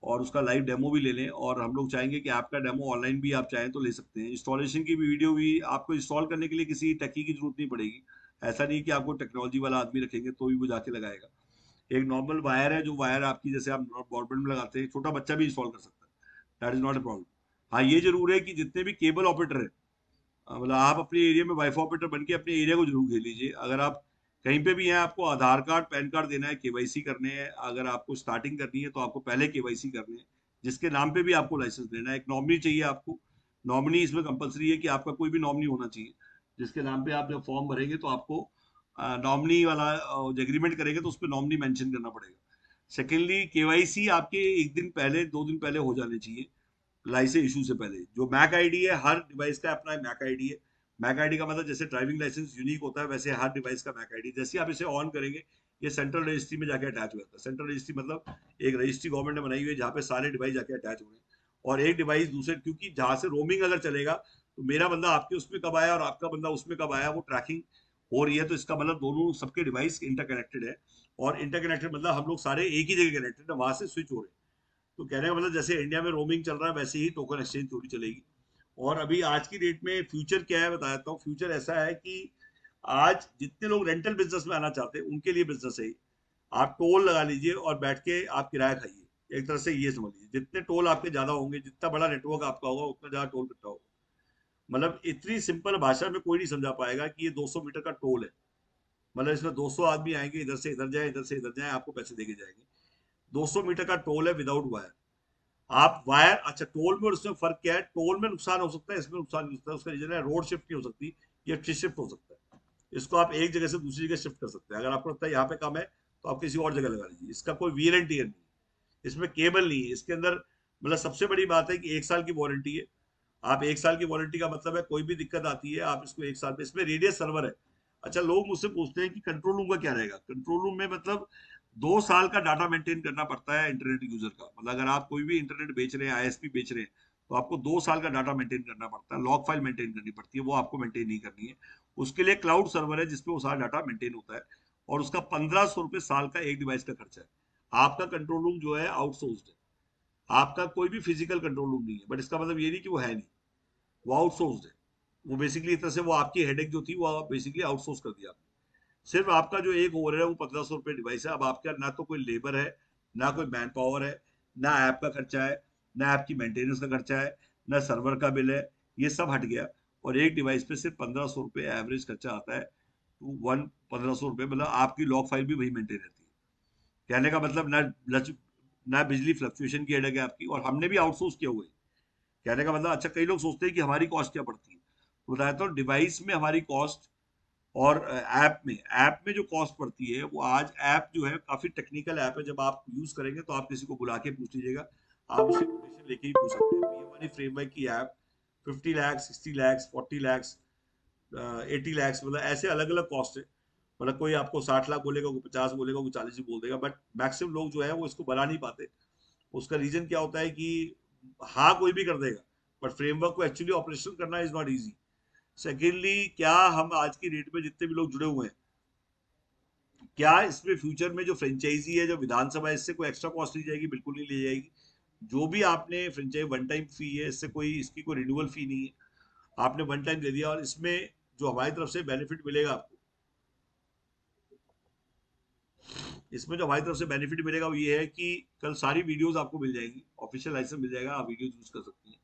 और उसका लाइव डेमो भी ले लें। और हम लोग चाहेंगे कि ऐप का डेमो ऑनलाइन भी आप चाहें तो ले सकते हैं। इंस्टॉलेशन की भी वीडियो भी आपको इंस्टॉल करने के लिए किसी टेकी की जरूरत नहीं पड़ेगी। ऐसा नहीं कि आपको टेक्नोलॉजी वाला आदमी रखेंगे तो भी वो जाके लगाएगा। एक नॉर्मल वायर है, जो वायर आपकी जैसे आप ब्रॉडबैंड में लगाते हैं, छोटा बच्चा भी इंस्टॉल कर सकता है, that is not a problem. हाँ, ये जरूर है कि जितने भी केबल ऑपरेटर है, मतलब आप अपने एरिया में वाईफाई ऑपरेटर बन के अपने एरिया को जरूर घेर लीजिए। अगर आप कहीं पे भी हैं, आपको आधार कार्ड पैन कार्ड देना है, केवाईसी करने हैं। अगर आपको स्टार्टिंग करनी है तो आपको पहले केवाईसी करने हैं, जिसके नाम पे भी आपको लाइसेंस देना है। एक नॉमिनी चाहिए आपको, नॉमिनी इसमें कंपलसरी है कि आपका कोई भी नॉमिनी होना चाहिए, जिसके नाम पे आप जब फॉर्म भरेंगे तो आपको नॉमिनी वाला जो एग्रीमेंट करेंगे तो उस पर नॉमिनी मेंशन करना पड़ेगा। सेकेंडली, केवाईसी आपके 1 दिन पहले 2 दिन पहले हो जाने चाहिए, लाइसेंस इशू से पहले। जो मैक आईडी है, हर डिवाइस का अपना मैक आईडी है। मैक आईडी का मतलब जैसे ड्राइविंग लाइसेंस यूनिक होता है, वैसे हर डिवाइस का मैक आईडी। जैसे आप इसे ऑन करेंगे, ये सेंट्रल रजिस्ट्री में जाके अटैच हो जाता है। सेंट्रल रजिस्ट्री मतलब एक रजिस्ट्री गवर्नमेंट ने बनाई हुई है, जहाँ पे सारे डिवाइस जाके अटैच हो रहे हैं। और एक डिवाइस दूसरे, क्योंकि जहाँ से रोमिंग अगर चलेगा तो मेरा बंदा आपके उसमें कब आया और आपका बंदा उसमें कब आया, वो ट्रैकिंग हो रही है। तो इसका मतलब दोनों सबके डिवाइस इंटरकनेक्टेड है। और इंटरकनेक्टेड मतलब हम लोग सारे एक ही जगह कनेक्टेड है, वहां से स्विच हो रहे हैं। तो कहने का मतलब जैसे इंडिया में रोमिंग चल रहा है, वैसे ही टोकन एक्सचेंज थोड़ी चलेगी। और अभी आज की डेट में फ्यूचर क्या है बता देता हूँ। फ्यूचर ऐसा है कि आज जितने लोग रेंटल बिजनेस में आना चाहते हैं उनके लिए बिजनेस है। आप टोल लगा लीजिए और बैठ के आप किराया खाइए। एक तरह से ये समझ लीजिए, जितने टोल आपके ज्यादा होंगे, जितना बड़ा नेटवर्क आपका होगा, उतना ज्यादा टोल कटता होगा। मतलब इतनी सिंपल भाषा में कोई नहीं समझा पाएगा कि ये 200 मीटर का टोल है। मतलब इसमें 200 आदमी आएंगे, इधर से इधर जाए, इधर से इधर जाए, आपको पैसे देके जाएंगे। 200 मीटर का टोल है विदाउट वायर। आप वायर, अच्छा टोल में और उसमें फर्क क्या है? टोल में नुकसान हो सकता है, इसमें नुकसान नहीं हो सकता। उसका रीजन है रोड शिफ्ट नहीं हो सकती, ये ट्री शिफ्ट हो सकता है। इसको आप एक जगह से दूसरी जगह शिफ्ट कर सकते हैं। अगर आपको लगता है यहाँ पे कम है तो आप किसी और जगह लगा लीजिए। इसका कोई वीर एंड टीयर नहीं, इसमें केबल नहीं है इसके अंदर। मतलब सबसे बड़ी बात है कि 1 साल की वारंटी है। आप 1 साल की वारंटी का मतलब है कोई भी दिक्कत आती है आप इसको 1 साल में। इसमें रेडियस सर्वर है। अच्छा, लोग मुझसे पूछते हैं कि कंट्रोल रूम का क्या रहेगा। कंट्रोल रूम में मतलब 2 साल का डाटा मेंटेन करना पड़ता है इंटरनेट यूजर का। मतलब अगर आप कोई भी इंटरनेट बेच रहे हैं, आईएसपी बेच रहे हैं, तो आपको 2 साल का डाटा मेंटेन करना पड़ता है। लॉग फाइल मेंटेन करनी पड़ती है, वो आपको मेंटेन नहीं करनी है। उसके लिए क्लाउड सर्वर है जिसपे वो सारा डाटा मेंटेन होता है, और उसका 1500 रुपये साल का एक डिवाइस का खर्चा है। आपका कंट्रोल रूम जो है आउटसोर्स्ड है, आपका कोई भी फिजिकल कंट्रोल रूम नहीं है। बट इसका मतलब ये नहीं कि वो है नहीं, वो आउटसोर्स्ड है। वो बेसिकली इस तरह से वो आपकी हेडेक जो थी वो बेसिकली आउटसोर्स कर दिया आपने। सिर्फ आपका जो एक ओवर है वो 1500 रुपये डिवाइस है। अब आपका ना तो कोई लेबर है, ना कोई मैन पावर है, ना ऐप का खर्चा है, ना ऐप की मेंटेनेंस का खर्चा है, ना सर्वर का बिल है। ये सब हट गया, और एक डिवाइस पे सिर्फ 1500 रुपये एवरेज खर्चा आता है। टू वन 1500 रुपये, मतलब आपकी लॉग फाइल भी वही मेंटेन रहती है। कहने का मतलब ना बिजली फ्लक्चुएशन की हेडेक है आपकी, और हमने भी आउटसोर्स किया हुआ है। कहने का मतलब, अच्छा कई लोग सोचते हैं कि हमारी कॉस्ट क्या पड़ती है, तो बताया तो डिवाइस में हमारी कॉस्ट और ऐप में जो कॉस्ट पड़ती है, वो आज ऐप जो है काफी टेक्निकल ऐप है, जब आप यूज करेंगे तो आप किसी को बुला के पूछ लीजिएगा, आप उससे इन्फॉर्मेशन लेके ही पूछ सकते हैं। पीएम वानी फ्रेमवर्क की ऐप 50 लाख, 60 लाख, 40 लाख, 80 लाख, मतलब ऐसे अलग अलग कॉस्ट है। मतलब कोई आपको 60 लाख बोलेगा, कोई 50 बोलेगा, कोई 40 ही बोल देगा, बट मैक्सिमम लोग जो है वो इसको बना नहीं पाते। उसका रीजन क्या होता है कि हाँ कोई भी कर देगा, बट फ्रेमवर्क को एक्चुअली ऑपरेशन करना इज नॉट इजी। सेकेंडली, क्या हम आज की डेट में जितने भी लोग जुड़े हुए हैं, क्या इसमें फ्यूचर में जो फ्रेंचाइजी है, जो विधानसभा है, इससे कोई एक्स्ट्रा कॉस्ट ली जाएगी? बिल्कुल नहीं ली जाएगी। जो भी आपने फ्रेंचाइजी वन टाइम फी है, इससे कोई इसकी कोई रिन्यूअल फी नहीं है, आपने वन टाइम दे दिया। और इसमें जो हमारी तरफ से बेनिफिट मिलेगा आपको, इसमें जो हमारी तरफ से बेनिफिट मिलेगा वो ये है कि कल सारी वीडियोस आपको मिल जाएंगी, ऑफिशियल लाइसेंस मिल जाएगा, आप वीडियोस यूज कर सकती हैं।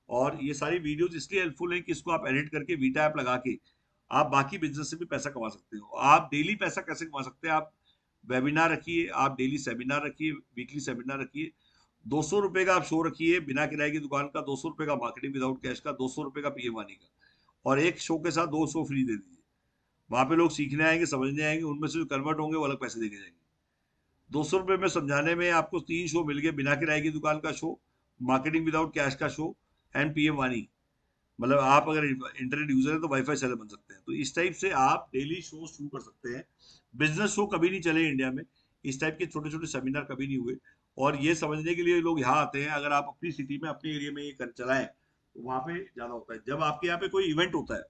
और ये सारी वीडियोस इसलिए हेल्पफुल है कि इसको आप एडिट करके वीटा ऐप लगा के आप बाकी बिजनेस से भी पैसा कमा सकते हो। आप डेली पैसा कैसे कमा सकते हैं? आप वेबिनार रखिए, आप डेली सेमिनार रखिए, वीकली सेमिनार रखिए, 200 रुपए का आप शो रखिए बिना किराए की दुकान का, 200 रुपए का मार्केटिंग विदाउट कैश का, 200 रुपए का पीएम वानी का, और एक शो के साथ 2 शो फ्री दे दीजिए। वहां पे लोग सीखने आएंगे, समझने आएंगे, उनमें से जो कन्वर्ट होंगे वो अलग पैसे देके जाएंगे। 200 रुपए में समझाने में आपको 3 शो मिल गए, बिना किराए की दुकान का शो, मार्केटिंग विदाउट कैश का शो, एंड पीएम वानी। मतलब आप अगर इंटरनेट यूजर है तो वाईफाई सेलर बन सकते हैं। तो इस टाइप से आप डेली शो शुरू कर सकते हैं। बिजनेस शो कभी नहीं चले इंडिया में, इस टाइप के छोटे छोटे सेमिनार कभी नहीं हुए, और ये समझने के लिए लोग यहाँ आते हैं। अगर आप अपनी सिटी में, अपने एरिया में ये कर चलाएं तो वहाँ पे ज्यादा होता है। जब आपके यहाँ पे कोई इवेंट होता है,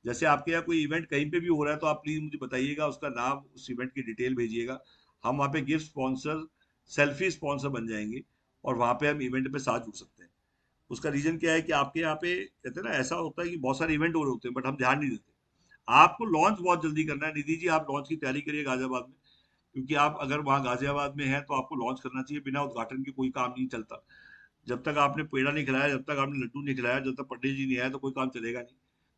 जैसे आपके यहाँ कोई इवेंट कहीं पे भी हो रहा है, तो आप प्लीज मुझे बताइएगा, उसका नाम, उस इवेंट की डिटेल भेजिएगा। हम वहाँ पे गिफ्ट स्पॉन्सर, सेल्फी स्पॉन्सर बन जाएंगे, और वहाँ पे हम इवेंट पे साथ जुड़ सकते हैं। उसका रीजन क्या है कि आपके यहाँ पे कहते हैं ना, ऐसा होता है कि बहुत सारे इवेंट हो रहे होते हैं बट हम ध्यान नहीं देते। आपको लॉन्च बहुत जल्दी करना है। निधि जी, आप लॉन्च की तैयारी करिए गाजियाबाद में, क्योंकि आप अगर वहाँ गाजियाबाद में हैं तो आपको लॉन्च करना चाहिए। बिना उद्घाटन के कोई काम नहीं चलता। जब तक आपने पेड़ा नहीं खिलाया, जब तक आपने लड्डू नहीं खिलाया, जब तक पंडित जी नहीं आए, तो कोई काम चलेगा नहीं।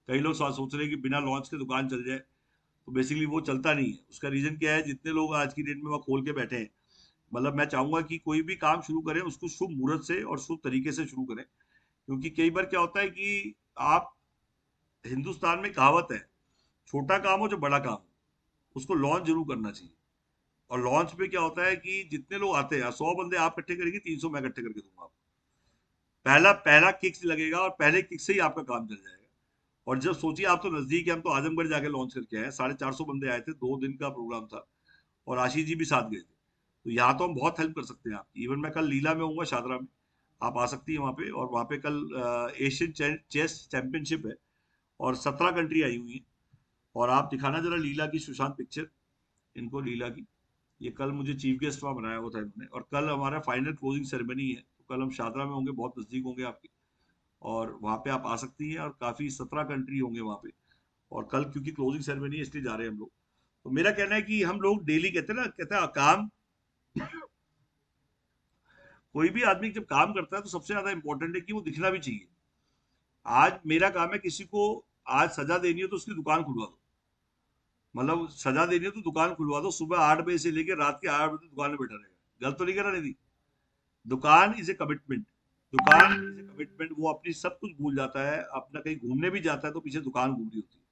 कई लोग सोच रहे हैं कि बिना लॉन्च के दुकान चल जाए, तो बेसिकली वो चलता नहीं है। उसका रीजन क्या है? जितने लोग आज की डेट में वहाँ खोल के बैठे हैं, मतलब मैं चाहूंगा कि कोई भी काम शुरू करें उसको शुभ मुहूर्त से और शुभ तरीके से शुरू करें। क्योंकि कई बार क्या होता है कि आप, हिंदुस्तान में कहावत है, छोटा काम हो जो बड़ा काम हो, उसको लॉन्च जरूर करना चाहिए। और लॉन्च पे क्या होता है कि जितने लोग आते हैं, 100 बंदे आप इकट्ठे करेंगे, 300 मैं इकट्ठे करके दूंगा आपको। पहला पहला किक लगेगा और पहले किक से ही आपका काम चल जाएगा। और जब सोचिए, आप तो नजदीक है, हम तो आजमगढ़ जाके लॉन्च करके आए, 450 बंदे आए थे, 2 दिन का प्रोग्राम था, और आशीष जी भी साथ गए थे। तो यहाँ तो हम बहुत हेल्प कर सकते हैं आपकी। इवन मैं कल लीला में हूँ, शादरा में, आप आ सकती है वहाँ पे। और वहाँ पे कल एशियन चेस चैंपियनशिप है, और 17 कंट्री आई हुई है। और आप दिखाना जरा लीला की सुशांत पिक्चर, इनको लीला की। ये कल मुझे चीफ गेस्ट वहाँ बनाया हुआ था इन्होंने। और कल हमारा फाइनल क्लोजिंग सेरेमनी है, तो कल हम शादरा में होंगे, बहुत नजदीक होंगे आपके, और वहाँ पे आप आ सकती हैं। और काफी 17 कंट्री होंगे वहाँ पे। और कल क्योंकि क्लोजिंग सेरेमनी है, इसलिए जा रहे हैं हम लोग। तो मेरा कहना है कि हम लोग डेली कहते हैं ना, कहते हैं काम, कोई भी आदमी जब काम करता है तो सबसे ज्यादा इंपॉर्टेंट है कि वो दिखना भी चाहिए। आज मेरा काम है, किसी को आज सजा देनी हो तो उसकी दुकान खुलवा दो। मतलब सजा देनी हो तो दुकान खुलवा दो, सुबह 8 बजे से लेकर रात के 8 बजे दुकान में बैठा रहेगा। गलत तो नहीं कर रहा निधि? दुकान इज ए कमिटमेंट, दुकान इज ए कमिटमेंट। वो अपनी सब कुछ भूल जाता है, अपना कहीं घूमने भी जाता है तो पीछे दुकान घूम रही होती है,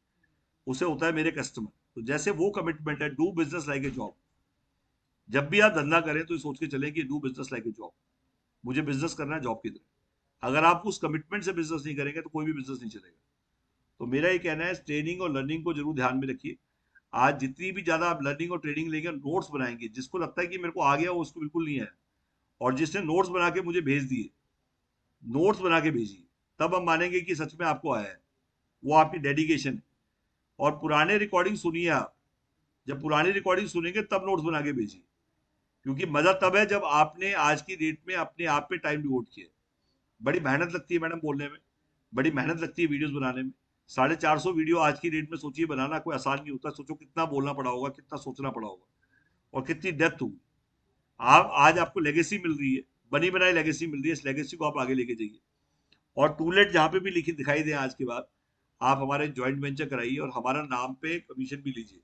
उसे होता है मेरे कस्टमर। तो जैसे वो कमिटमेंट है, do business like a job. जब भी आप धंधा करें तो सोच के चलें कि do business like a job, मुझे बिजनेस करना है जॉब की तरह। अगर आप उस कमिटमेंट से बिजनेस नहीं करेंगे तो कोई भी बिजनेस नहीं चलेगा। तो मेरा ये कहना है, ट्रेनिंग और लर्निंग को जरूर ध्यान में रखिए। आज जितनी भी ज्यादा आप लर्निंग और ट्रेनिंग लेंगे, नोट्स बनाएंगे, जिसको लगता है कि मेरे को आ गया, वो उसको बिल्कुल नहीं आया, और जिसने नोट्स बना के मुझे भेज दिए, नोट्स बना के भेजिए, तब हम मानेंगे कि सच में आपको आया है। वो आपकी डेडिकेशन है। और पुराने रिकॉर्डिंग सुनिए आप, जब पुरानी रिकॉर्डिंग सुनेंगे तब नोट्स बना के भेजिए। क्योंकि मजा तब है जब आपने आज की डेट में अपने आप पे टाइम डिवोट किया। बड़ी मेहनत लगती है मैडम बोलने में, बड़ी मेहनत लगती है वीडियोस बनाने में। 450 वीडियो आज की डेट में सोचिए बनाना कोई आसान नहीं होता। सोचो कितना बोलना पड़ा होगा, कितना सोचना पड़ा होगा, और कितनी डेप्थ होगी। आप आज आपको लेगेसी मिल रही है, बनी बनाई लेगेसी मिल रही है। इस लेगेसी को आप आगे लेके जाइए। और टूलेट जहाँ पे भी लिखी दिखाई दे आज के बाद, आप हमारे ज्वाइंट वेंचर कराइए और हमारा नाम पे कमीशन भी लीजिए।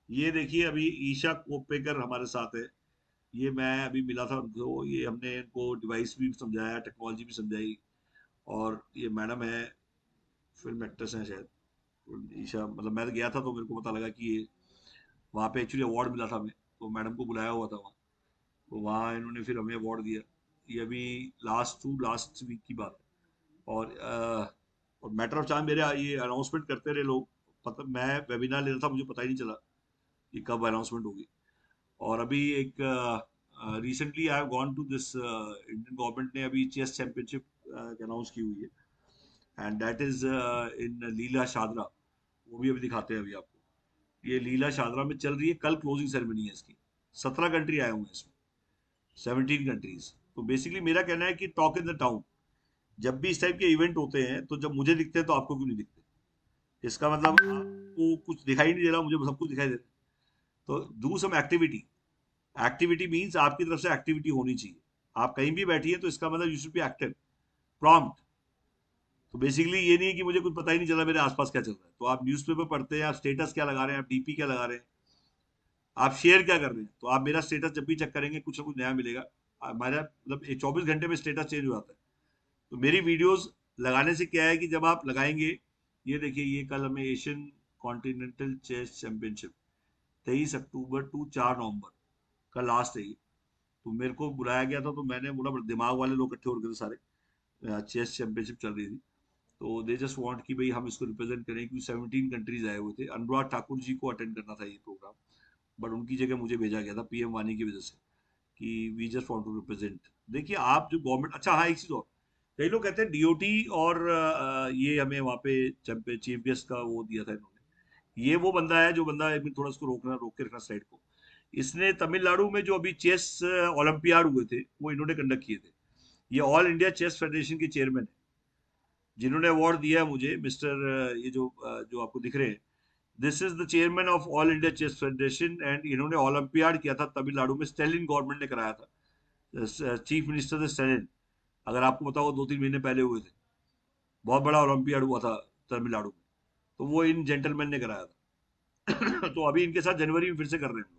ये देखिए, अभी ईशा कोपेकर हमारे साथ है, ये मैं अभी मिला था उनको, ये हमने इनको डिवाइस भी समझाया, टेक्नोलॉजी भी समझाई, और ये मैडम है, फिल्म एक्ट्रेस हैं शायद, ईशा, मतलब मैं गया था तो मेरे को पता लगा कि ये वहाँ पे एक्चुअली अवार्ड मिला था हमें, तो मैडम को बुलाया हुआ था वहाँ, तो वहाँ इन्होंने फिर हमें अवार्ड दिया। ये अभी लास्ट वीक की बात है। और मैटर ऑफ टाइम मेरे ये अनाउंसमेंट करते रहे लोग, पता मैं वेबिनार ले रहा था, मुझे पता ही नहीं चला कि कब अनाउंसमेंट होगी। और अभी एक recently I have gone to this, Indian government ने अभी चेस चैंपियनशिप अनाउंस की हुई है, and that is in Leela Shahdara, वो भी अभी दिखाते हैं अभी आपको। ये लीला शादरा में चल रही है, कल क्लोजिंग सेरेमनी है इसकी। 17 कंट्री आए हुए हैं इसमें, 17 कंट्रीज। तो बेसिकली मेरा कहना है कि टॉक इन द टाउन, जब भी इस टाइप के इवेंट होते हैं तो जब मुझे दिखते हैं तो आपको क्यों नहीं दिखते? इसका मतलब आपको कुछ दिखाई नहीं दे रहा, मुझे सब कुछ दिखाई दे रहा है। तो do some activity. Activity means आपकी तरफ से एक्टिविटी होनी चाहिए। आप कहीं भी बैठिए तो इसका मतलब you should be active, prompt. तो बेसिकली ये नहीं है कि मुझे कुछ पता ही नहीं चला मेरे आसपास क्या चल रहा है। तो आप न्यूज़पेपर पढ़ते हैं, आप स्टेटस क्या लगा रहे हैं, आप डीपी क्या लगा रहे हैं, आप शेयर क्या कर रहे हैं, तो आप मेरा स्टेटस जब भी चेक करेंगे कुछ ना कुछ नया मिलेगा। हमारा मतलब 24 घंटे में स्टेटस चेंज हो जाता है। तो मेरी वीडियोस लगाने से क्या है कि जब आप लगाएंगे, ये देखिए, ये कल हमें Asian continental chess championship 23 October to 4 November का लास्ट है ये। तो मेरे को बुलाया गया था, तो मैंने बोला, दिमाग वाले लोग इकट्ठे हो गए थे सारे, चेस चैंपियनशिप चल रही थी, तो दे जस्ट वांट कि भाई हम इसको रिप्रेजेंट करें, क्योंकि 17 कंट्रीज आए हुए थे। अनुराग ठाकुर जी को अटेंड करना था ये प्रोग्राम, बट उनकी जगह मुझे भेजा गया था पीएम वानी की वजह से, कि we just want to represent. देखिए आप जो गवर्नमेंट, अच्छा हाँ एक चीज और, कई लोग कहते हैं डीओटी और ये हमें वहाँ पे चीफ गेस्ट का वो दिया था इन्होंने। ये वो बंदा है जो बंदा, एक मिनट थोड़ा इसको रोक के रखना साइड को। इसने तमिलनाडु में जो अभी चेस ओलंपियाड हुए थे वो इन्होंने कंडक्ट किए थे। ये ऑल इंडिया चेस फेडरेशन के चेयरमैन है, जिन्होंने अवार्ड दिया है मुझे, मिस्टर ये जो आपको दिख रहे हैं, this is the chairman of all India chess federation. And इन्होंने ओलंपियाड किया था तमिलनाडु में, स्टेलिन गवर्नमेंट ने कराया था, चीफ मिनिस्टर से स्टेलिन, अगर आपको बताओ 2-3 महीने पहले हुए थे, बहुत बड़ा ओलंपियाड हुआ था तमिलनाडु में, तो वो इन जेंटलमैन ने कराया था। तो अभी इनके साथ जनवरी में फिर से कर रहे हैं हम लोग।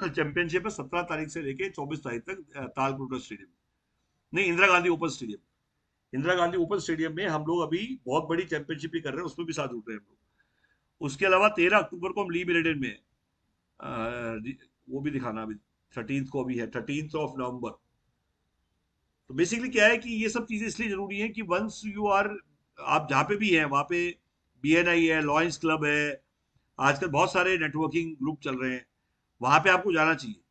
चैंपियनशिप है 17 तारीख से लेके 24 तारीख तक, तालकटोरा स्टेडियम, नहीं Indira Gandhi open stadium, Indira Gandhi open stadium में हम लोग अभी बहुत बड़ी चैंपियनशिप ही कर रहे हैं, उसमें भी साथ जुड़ रहे हैं हम लोग। उसके अलावा 13 अक्टूबर को हम ली मेरिडियन में, वो भी दिखाना अभी, 13 को अभी है, 13 ऑफ नवंबर। तो बेसिकली क्या है कि ये सब चीजें इसलिए जरूरी है कि वंस यू आर, आप जहाँ पे भी हैं वहाँ पे BNI है, लॉयंस क्लब है, आजकल बहुत सारे नेटवर्किंग ग्रुप चल रहे हैं, वहाँ पे आपको जाना चाहिए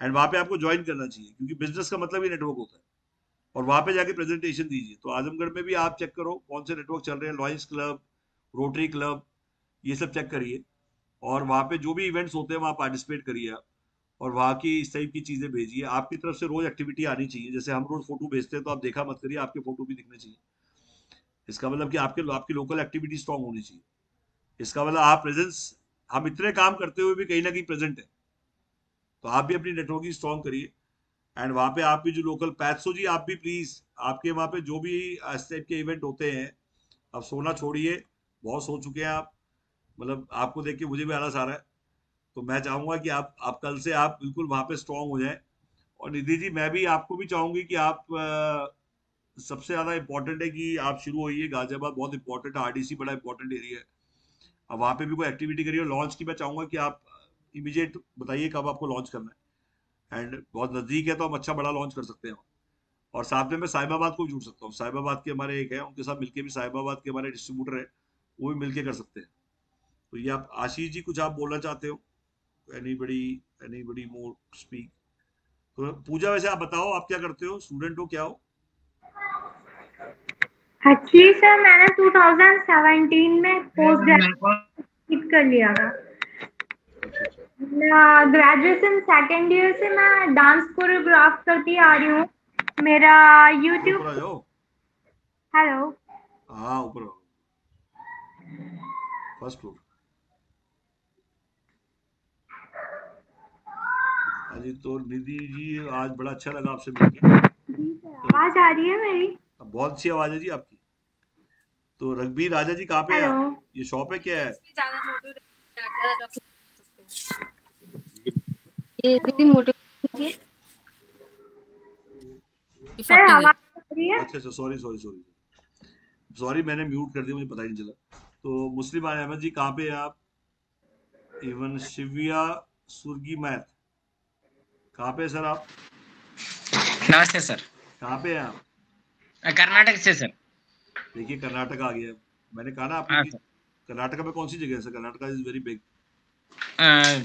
एंड वहाँ पे आपको ज्वाइन करना चाहिए, क्योंकि बिजनेस का मतलब ही नेटवर्क होता है। और वहाँ पे जाके प्रेजेंटेशन दीजिए। तो आजमगढ़ में भी आप चेक करो कौन से नेटवर्क चल रहे हैं, लॉयंस क्लब, रोटरी क्लब, ये सब चेक करिए, और वहाँ पे जो भी इवेंट्स होते हैं वहाँ पार्टिसिपेट करिए आप, और वहाँ की इस टाइप की चीजें भेजिए। आपकी तरफ से रोज एक्टिविटी आनी चाहिए, जैसे हम रोज फोटो भेजते हैं तो आप देखा मत करिए, आपके फोटो भी दिखने चाहिए। इसका मतलब कि आपकी लोकल एक्टिविटी स्ट्रांग होनी चाहिए। इसका मतलब आप प्रेजेंस, हम इतने काम करते हुए भी कहीं ना कहीं प्रेजेंट है, तो आप भी अपनी नेटवर्किंग स्ट्रांग करिए। एंड वहाँ पे आप भी जो लोकल, पैथ्सो जी आप भी प्लीज, आपके वहाँ पे जो भी इस टाइप के इवेंट होते हैं, अब सोना छोड़िए, बहुत सो चुके हैं आप, मतलब आपको देख के मुझे भी आलस आ रहा है। तो मैं चाहूंगा कि आप कल से आप बिल्कुल वहाँ पे स्ट्रांग हो जाएं। और निधि जी, मैं भी आपको भी चाहूंगी कि आप सबसे ज्यादा इंपॉर्टेंट है कि आप शुरू होइए। गाजियाबाद बहुत इंपॉर्टेंट है, RDC बड़ा इंपॉर्टेंट एरिया है, अब वहाँ पे भी कोई एक्टिविटी करिए। लॉन्च की मैं चाहूंगा कि आप इमीडिएट बताइए कब आपको लॉन्च करना है, एंड बहुत नजदीक है तो हम अच्छा बड़ा लॉन्च कर सकते हैं। और साथ में मैं साहिबाबाद को भी जोड़ सकता हूँ, साहिबाबाद के हमारे एक है, उनके साथ मिलके भी, साहिबाबाद के हमारे डिस्ट्रीब्यूटर है, वो भी मिलके कर सकते हैं। तो ये आप, आशीष जी कुछ आप बोलना चाहते हो? एनीबडी मोर स्पीक? तो पूजा, वैसे आप बताओ, आप क्या करते हो, स्टूडेंट हो, क्या हो? एक्चुअली सर मैंने 2017 में पोस्ट ग्रेजुएट कर लिया था। ग्रेजुएशन सेकेंड ईयर से मैं डांस कोरियोग्राफ करती आ रही हूँ। मेरा यूट्यूब, हेलो, हाँ ऊपर फर्स्ट फ्लोर। अजी तो निधि जी, आज बड़ा अच्छा लगा आपसे मिलके। आवाज आ रही है मेरी? बहुत अच्छी आवाज है जी आपकी। तो रघबीर राजा जी कहाँ पे है? ये शॉप है क्या है? दीदी मोटिवेट कीजिए। सर 40 आवाज आ रही है? अच्छा, सॉरी मैंने म्यूट कर दिया, मुझे पता ही नहीं चला। तो मुस्लिम अहमद जी कहाँ पे हैं आप? इवन शिविया सुर्गी मैथ कहाँ पे है सर आप? नमस्ते सर। कहाँ पे हैं आप? कर्नाटक से सर। देखिए कर्नाटक आ गया। मैंने कहा ना आपको हाँ कि सर। कर्नाटक में कौन सी जगह है sir? Karnataka is very big.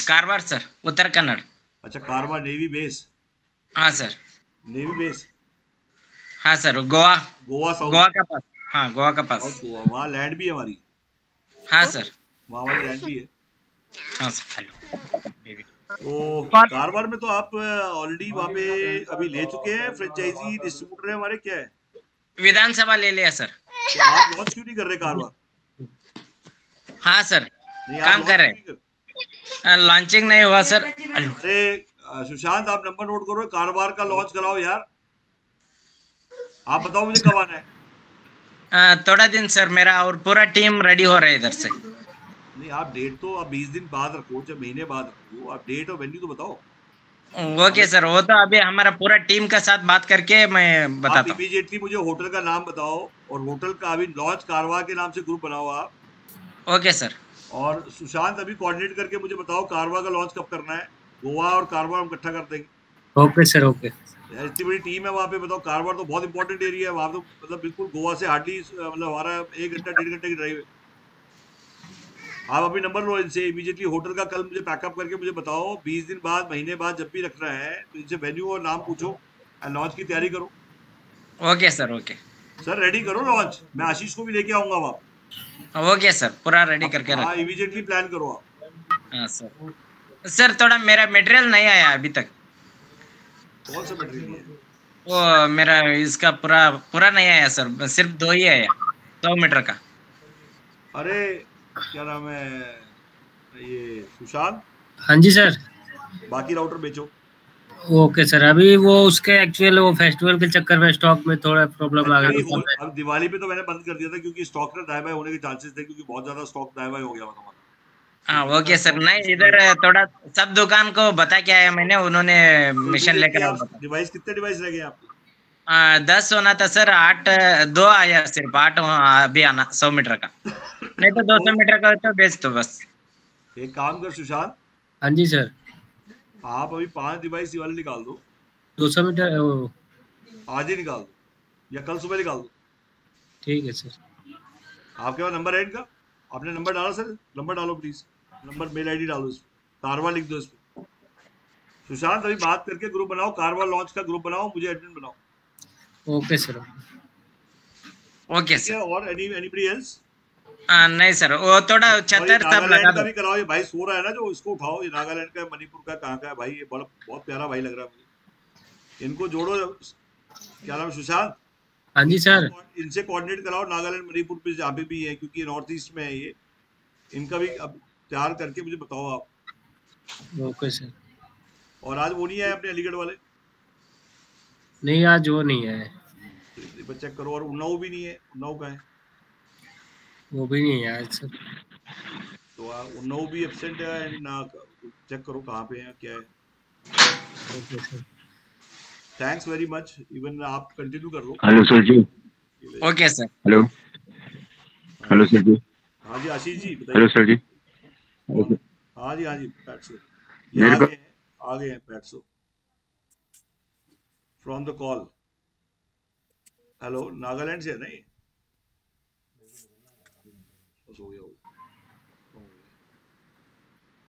Karwar sir, Uttar Kannada. अच्छा, कारवार नेवी बेस। हाँ सर। Navy base. हाँ सर, गोवा। गोवा साउथ। गोवा का पास। हाँ, गोवा का पास। साउथ गोवा, वहाँ लैंड भी है हमारी। हाँ सर। वहाँ हमारी लैंड भी है। हाँ सर। हेलो। तो कारवार में तो आप ऑलरेडी वहाँ पे अभी ले चुके हैं, फ्रेंचाइजी डिस्ट्रीब्यूटर है हमारे, क्या है? विधानसभा ले लिया सर। तो आप लॉन्च क्यों नहीं कर रहे कारवार? हाँ सर, नहीं, काम कर रहे। लॉन्चिंग नहीं हुआ सर। अरे सुशांत, आप नंबर नोट करो, कारवार का लॉन्च कराओ यार। आप बताओ मुझे कब आना है? थोड़ा दिन सर, मेरा और पूरा टीम रेडी हो रहा है इधर से। नहीं, आप डेट तो आप 20 दिन बाद रखो, चाहे महीने बाद रखो, आप डेट और वेन्यू तो बताओ। ओके सर, वो तो अभी हमारा पूरा टीम का साथ बात करके मैं बताता हूँ। आप इमीडिएटली मुझे होटल का नाम बताओ, और होटल का अभी लॉन्च कारवार के नाम से ग्रुप बनाओ आप। Okay sir. और सुशांत अभी कोऑर्डिनेट करके मुझे बताओ कारवार का लॉन्च कब करना है। गोवा और कारवार हम इकट्ठा कर देंगे। Okay sir, okay. यार इतनी बड़ी टीम है वहाँ पे, बताओ। कारवार तो बहुत इंपॉर्टेंट एरिया है वहाँ, तो मतलब बिल्कुल गोवा से हार्डली मतलब हमारा 1 घंटा 1.5 घंटे की ड्राइव है। आप अभी नंबर लो इनसे इमीडिएटली, होटल का कल मुझे पैकअप करके मुझे बताओ। 20 दिन बाद, महीने बाद जब भी रखना है, तो इनसे वेन्यू और नाम पूछो और लॉन्च की तैयारी करो। Okay sir, okay sir ready करो लॉन्च। मैं आशीष को भी लेके आऊंगा वहाँ। ओके सर, पूरा रेडी करके हाँ, रखो। इमीडिएटली प्लान करो आप। हाँ सर। सर थोड़ा मेरा मटेरियल नहीं आया अभी तक। कौन सा मटेरियल है? वो मेरा इसका पूरा नहीं आया सर, सिर्फ 2 ही आया, 100 मीटर का। अरे क्या नाम है ये सुशांत? हाँ जी सर। बाकी राउटर बेचो। ओके सर, अभी वो उसके एक्चुअल वो फेस्टिवल के चक्कर में स्टॉक में थोड़ा प्रॉब्लम आ गई। अब दिवाली पे तो मैंने बंद कर दिया था, क्योंकि स्टॉक ना दाएं बाएं होने के चांसेस थे, क्योंकि बहुत ज्यादा स्टॉक दाएं बाएं हो गया था। हाँ ओके सर। नहीं, इधर थोड़ा सब दुकान को बता के आया मैंने, उन्होंने मिशन लेकर आया। डिवाइस कितने डिवाइस रह गए आपके? 10 होना था सर, 2 आया, सिर्फ 8 अभी आना 100 मीटर का। नहीं तो 200 मीटर का तो बेच दो बस। एक काम कर सुशांत। हाँ जी सर। आप अभी 5 डिवाइस वाले निकाल दो। 200 मीटर आज ही निकाल दो, या कल सुबह निकाल दो। ठीक है सर। आपके पास नंबर है इनका? आपने नंबर डाला सर? नंबर डालो प्लीज, नंबर, मेल आईडी डालो इसमें, कारवा लिख दो इसमें। सुशांत अभी बात करके ग्रुप बनाओ, कारवा लॉन्च का ग्रुप बनाओ, मुझे एडमिन बनाओ। Okay sir. Okay sir. और एनीबडी एल्स? नहीं सर, वो थोड़ा छतर सब लगा दो। भी कराओ। ये भाई सो रहा है ना जो, इसको उठाओ। ये नागालैंड का, मणिपुर का, कहाँ का है भाई? ये बड़ा बहुत प्यारा भाई लग रहा है मुझे। इनको जोड़ो। क्या नाम है सुशांत? हाँ जी सर। इनसे कोऑर्डिनेट कराओ, नागालैंड मणिपुर पे जहाँ पे भी है, क्योंकि नॉर्थ ईस्ट में है ये। इनका भी अब तैयार करके मुझे बताओ आप। Okay sir. और आज वो नहीं आए अपने अलीगढ़ वाले? नहीं, आज वो नहीं है। चेक करो। और उन्नाव भी नहीं है। उन्नाव का है? वो भी नहीं है आज सर। तो उन्नाव भी एब्सेंट है। एंड चेक करो कहाँ पे है, क्या है। Okay sir. Thanks very much. Even आप कंटिन्यू कर लो। Hello sir ji. Okay sir. Hello hello sir ji. हाँ जी आशीष जी बताइए। Hello sir ji. हाँ जी, हाँ जी, पैट्सो मेरे को आ गए हैं पैट्सो from the call. Hello, Nagaland से है ना ये? हो गया।